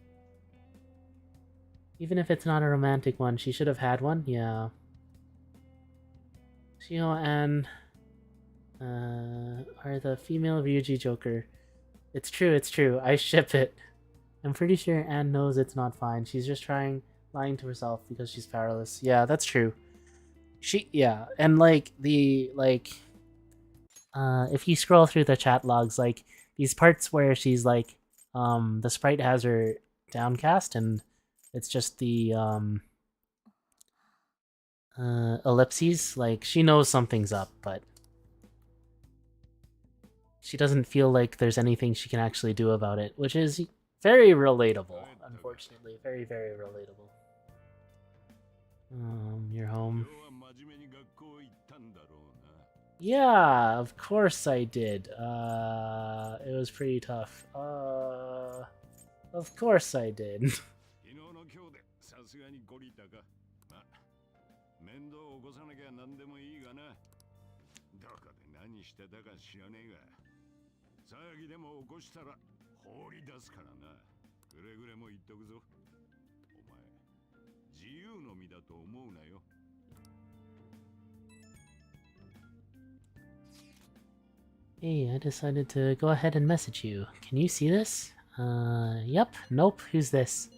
Even if it's not a romantic one, she should have had one, yeah. Shiho and are the female Ryuji Joker. It's true, I ship it. I'm pretty sure Anne knows it's not fine. She's just lying to herself because she's powerless. Yeah, that's true. Yeah, and like if you scroll through the chat logs, like these parts where she's like, the sprite has her downcast and it's just the ellipses. Like she knows something's up, but she doesn't feel like there's anything she can actually do about it, which is very relatable. Unfortunately, very very relatable. You're home. Yeah, of course I did. It was pretty tough. Of course I did. さすがにゴリタか。まあ、面倒を起こさなきゃ何でもいいがな。どこで何してたか知らねえが。騒ぎでも起こしたら放り出すからな。くれぐれも言っとくぞ。お前、自由の身だと思うなよ。Hey, I decided to go ahead and message you. Can you see this? Yep. Nope. Who's this?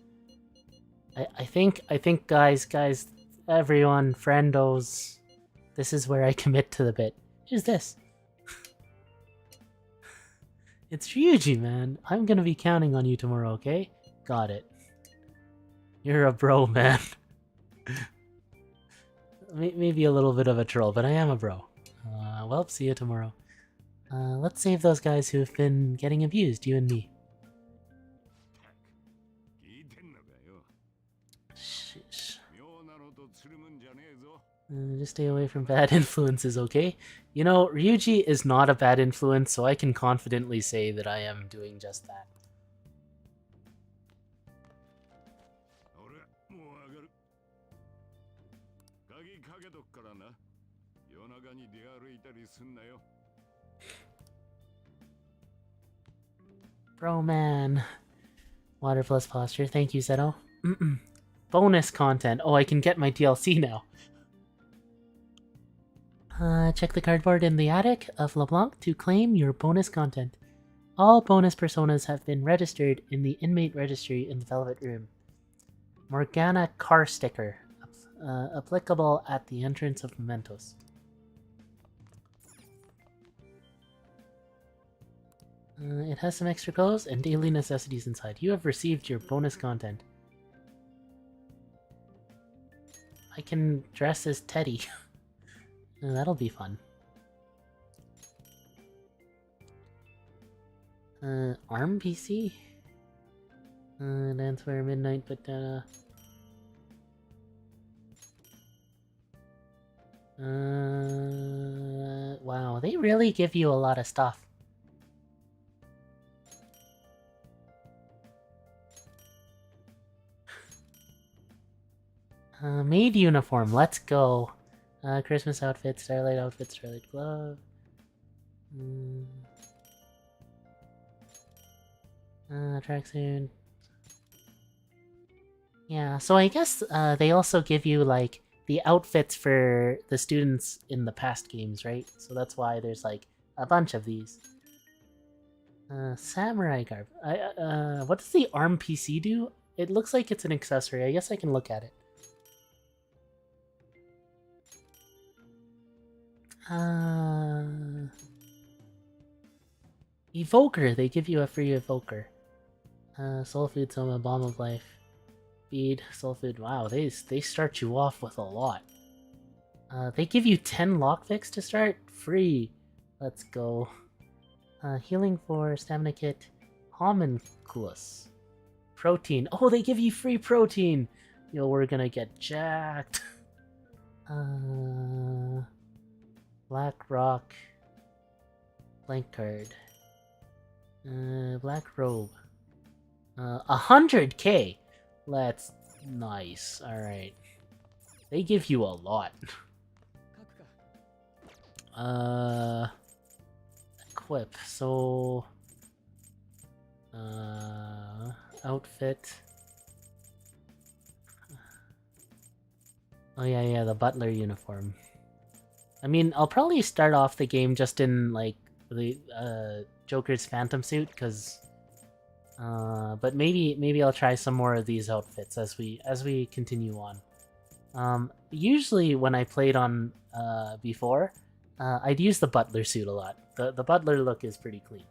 I think, guys, everyone, friendos, this is where I commit to the bit. Who's this? It's Ryuji, man. I'm gonna be counting on you tomorrow, okay? Got it. You're a bro, man. Maybe a little bit of a troll, but I am a bro. Well, see you tomorrow. Let's save those guys who've been getting abused, you and me. Just stay away from bad influences, okay? You know, Ryuji is not a bad influence, so I can confidently say that I am doing just that. Bro, man. Water plus posture. Thank you, Zeto. Bonus content. Oh, I can get my DLC now. Check the cardboard in the attic of LeBlanc to claim your bonus content. All bonus personas have been registered in the inmate registry in the Velvet Room. Morgana car sticker. Applicable at the entrance of Mementos. It has some extra clothes and daily necessities inside. You have received your bonus content. I can dress as Teddy. That'll be fun. ARM PC? Dancewear Midnight, but wow, they really give you a lot of stuff. Maid uniform, let's go. Christmas outfit, Starlight outfit, Starlight glove. Tracksuit. Yeah, so I guess they also give you like the outfits for the students in the past games, right? So that's why there's like a bunch of these. Samurai garb. What does the ARM PC do? It looks like it's an accessory. I guess I can look at it. Evoker. They give you a free evoker. Soul food, soma, bomb of life. Feed, soul food. Wow, they start you off with a lot. They give you 10 lockpicks to start? Free. Let's go. Healing 4, stamina kit, homunculus. Protein. Oh, they give you free protein! Yo, we're gonna get jacked. Black rock. Blank card. Black robe. 100k! That's nice. Alright. They give you a lot. Equip. So... outfit. Oh yeah, the butler uniform. I mean, I'll probably start off the game just in, like, the, Joker's phantom suit, because, But maybe I'll try some more of these outfits as we continue on. Usually when I played on before, I'd use the butler suit a lot. The butler look is pretty clean.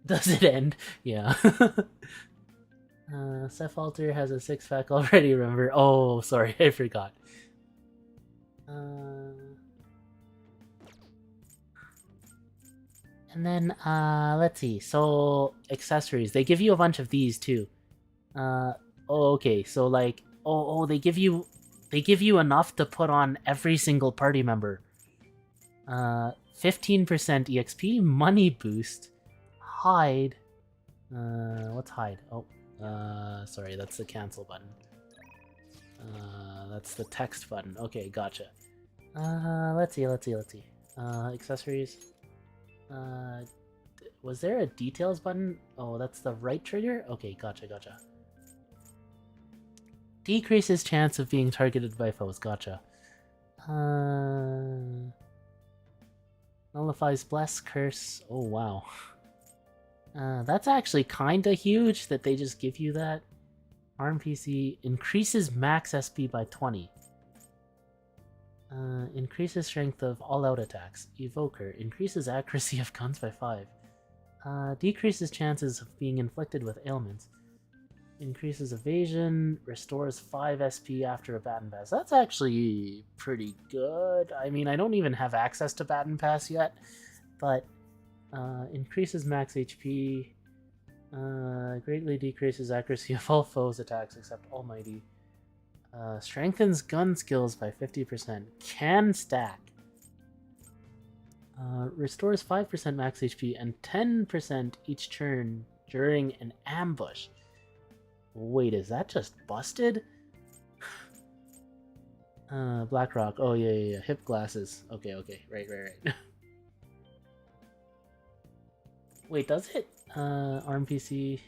Does it end? Yeah. Seth Alter has a 6-pack already, remember? Oh, sorry, I forgot. And then, let's see. So, accessories. They give you a bunch of these, too. Oh, okay. So, like, they give you enough to put on every single party member. 15% EXP, money boost, hide. What's hide? Oh, sorry, that's the cancel button. That's the text button. Okay, gotcha. Let's see. Accessories. Was there a details button? Oh, that's the right trigger? Okay, gotcha. Decreases chance of being targeted by foes, gotcha. Nullifies bless, curse. Oh, wow. That's actually kinda huge that they just give you that. Arm PC increases max SP by 20. Increases strength of all-out attacks. Evoker increases accuracy of guns by 5. Decreases chances of being inflicted with ailments. Increases evasion. Restores 5 SP after a Baton Pass. That's actually pretty good. I mean, I don't even have access to Baton Pass yet, but increases max HP. Greatly decreases accuracy of all foes' attacks except Almighty. Strengthens gun skills by 50%. Can stack. Restores 5% max HP and 10% each turn during an ambush. Wait, is that just busted? Blackrock. Oh, yeah. Hip glasses. Okay. Right. Wait, does it? Arm PC.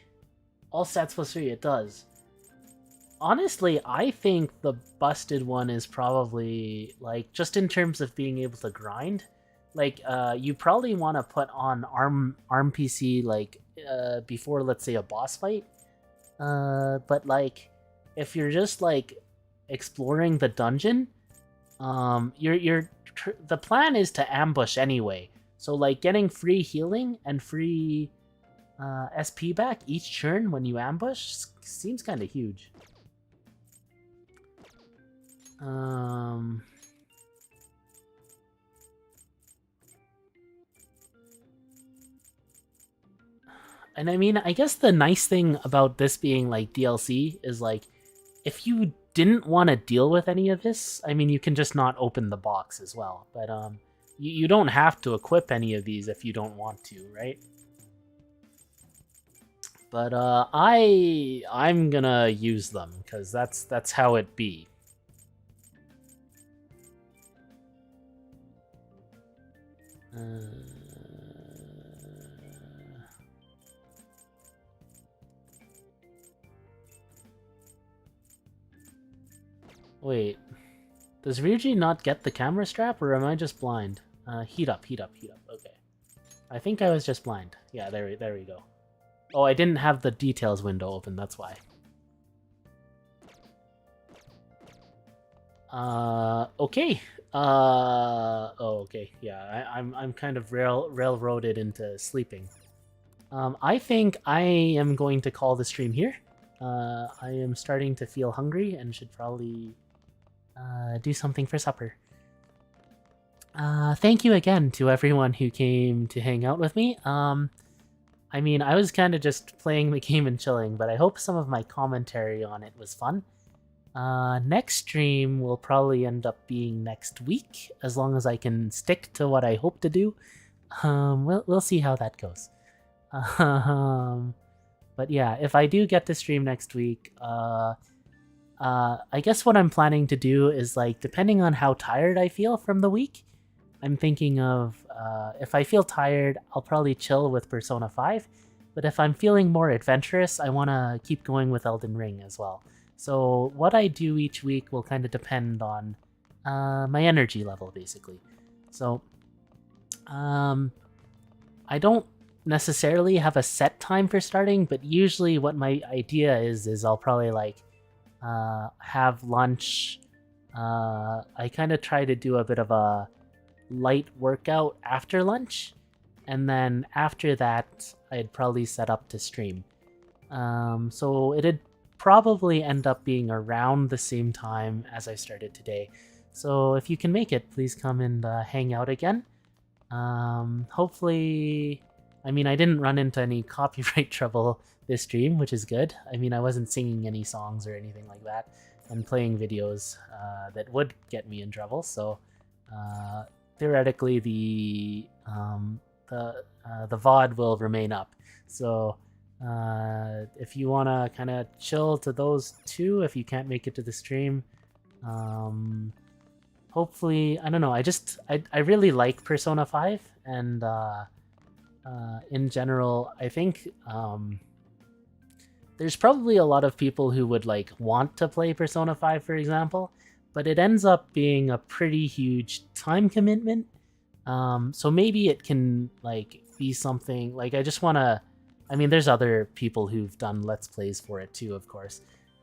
All stats plus 3, it does. Honestly, I think the busted one is probably, like, just in terms of being able to grind, like, you probably want to put on arm PC, like, before, let's say, a boss fight. But, like, if you're just, like, exploring the dungeon, the plan is to ambush anyway. So, like, getting free healing and free SP back each turn when you ambush seems kind of huge. And I mean, I guess the nice thing about this being like DLC is like, if you didn't want to deal with any of this, I mean, you can just not open the box as well. But you don't have to equip any of these if you don't want to, right? But I'm gonna use them because that's how it be. Wait, does Ryuji not get the camera strap, or am I just blind? Heat up. Okay, I think I was just blind. Yeah, there we go. Oh, I didn't have the details window open. That's why. Okay. Oh, okay. Yeah, I'm kind of railroaded into sleeping. I think I am going to call the stream here. I am starting to feel hungry and should probably do something for supper. Thank you again to everyone who came to hang out with me. I mean, I was kind of just playing the game and chilling, but I hope some of my commentary on it was fun. Next stream will probably end up being next week, as long as I can stick to what I hope to do. We'll see how that goes. But yeah, if I do get to stream next week, I guess what I'm planning to do is, like, depending on how tired I feel from the week, I'm thinking of, if I feel tired, I'll probably chill with Persona 5, but if I'm feeling more adventurous, I want to keep going with Elden Ring as well. So what I do each week will kind of depend on my energy level, basically. So, I don't necessarily have a set time for starting, but usually what my idea is I'll probably like have lunch. I kind of try to do a bit of a light workout after lunch, and then after that I'd probably set up to stream. So it'd probably end up being around the same time as I started today. So if you can make it, please come and hang out again. Hopefully, I mean, I didn't run into any copyright trouble this stream, which is good. I mean, I wasn't singing any songs or anything like that, and playing videos that would get me in trouble. So theoretically, the VOD will remain up. So if you want to kind of chill to those two, if you can't make it to the stream, hopefully, I don't know. I really like Persona 5, and in general, I think there's probably a lot of people who would like want to play Persona 5, for example, but it ends up being a pretty huge time commitment. So maybe it can like be something like I just want to. I mean, there's other people who've done Let's Plays for it too, of course,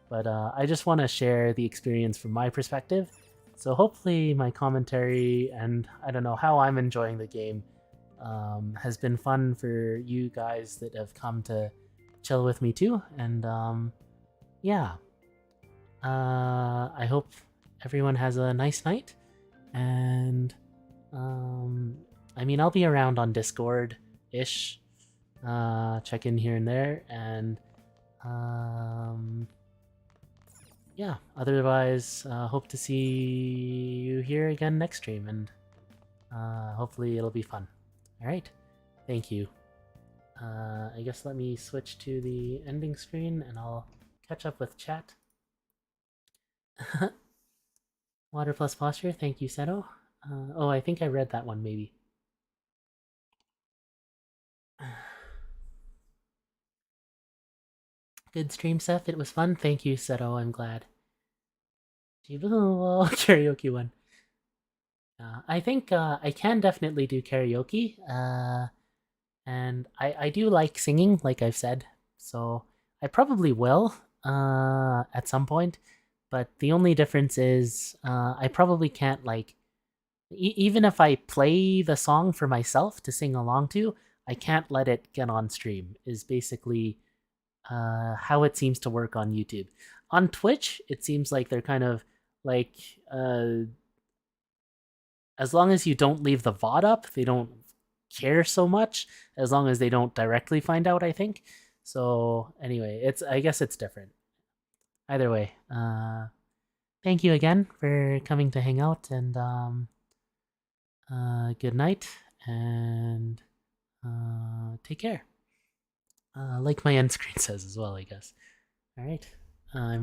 but I just want to share the experience from my perspective. So hopefully my commentary and I don't know how I'm enjoying the game has been fun for you guys that have come to chill with me too. And yeah, I hope everyone has a nice night. And I mean, I'll be around on Discord-ish. Check in here and there. And yeah, otherwise, hope to see you here again next stream, and hopefully it'll be fun. Alright, thank you. I guess let me switch to the ending screen, and I'll catch up with chat. Water plus posture, thank you, Seto. Oh, I think I read that one, maybe. Good stream, Seth. It was fun. Thank you, Seto. I'm glad. Karaoke one. I think I can definitely do karaoke. And I do like singing, like I've said. So I probably will at some point. But the only difference is I probably can't like even if I play the song for myself to sing along to, I can't let it get on stream. Is basically how it seems to work on YouTube. On Twitch, it seems like they're kind of like as long as you don't leave the VOD up, they don't care so much. As long as they don't directly find out, I think. So anyway, I guess it's different. Either way, thank you again for coming to hang out, and good night, and take care. Like my end screen says as well, I guess. All right, I'm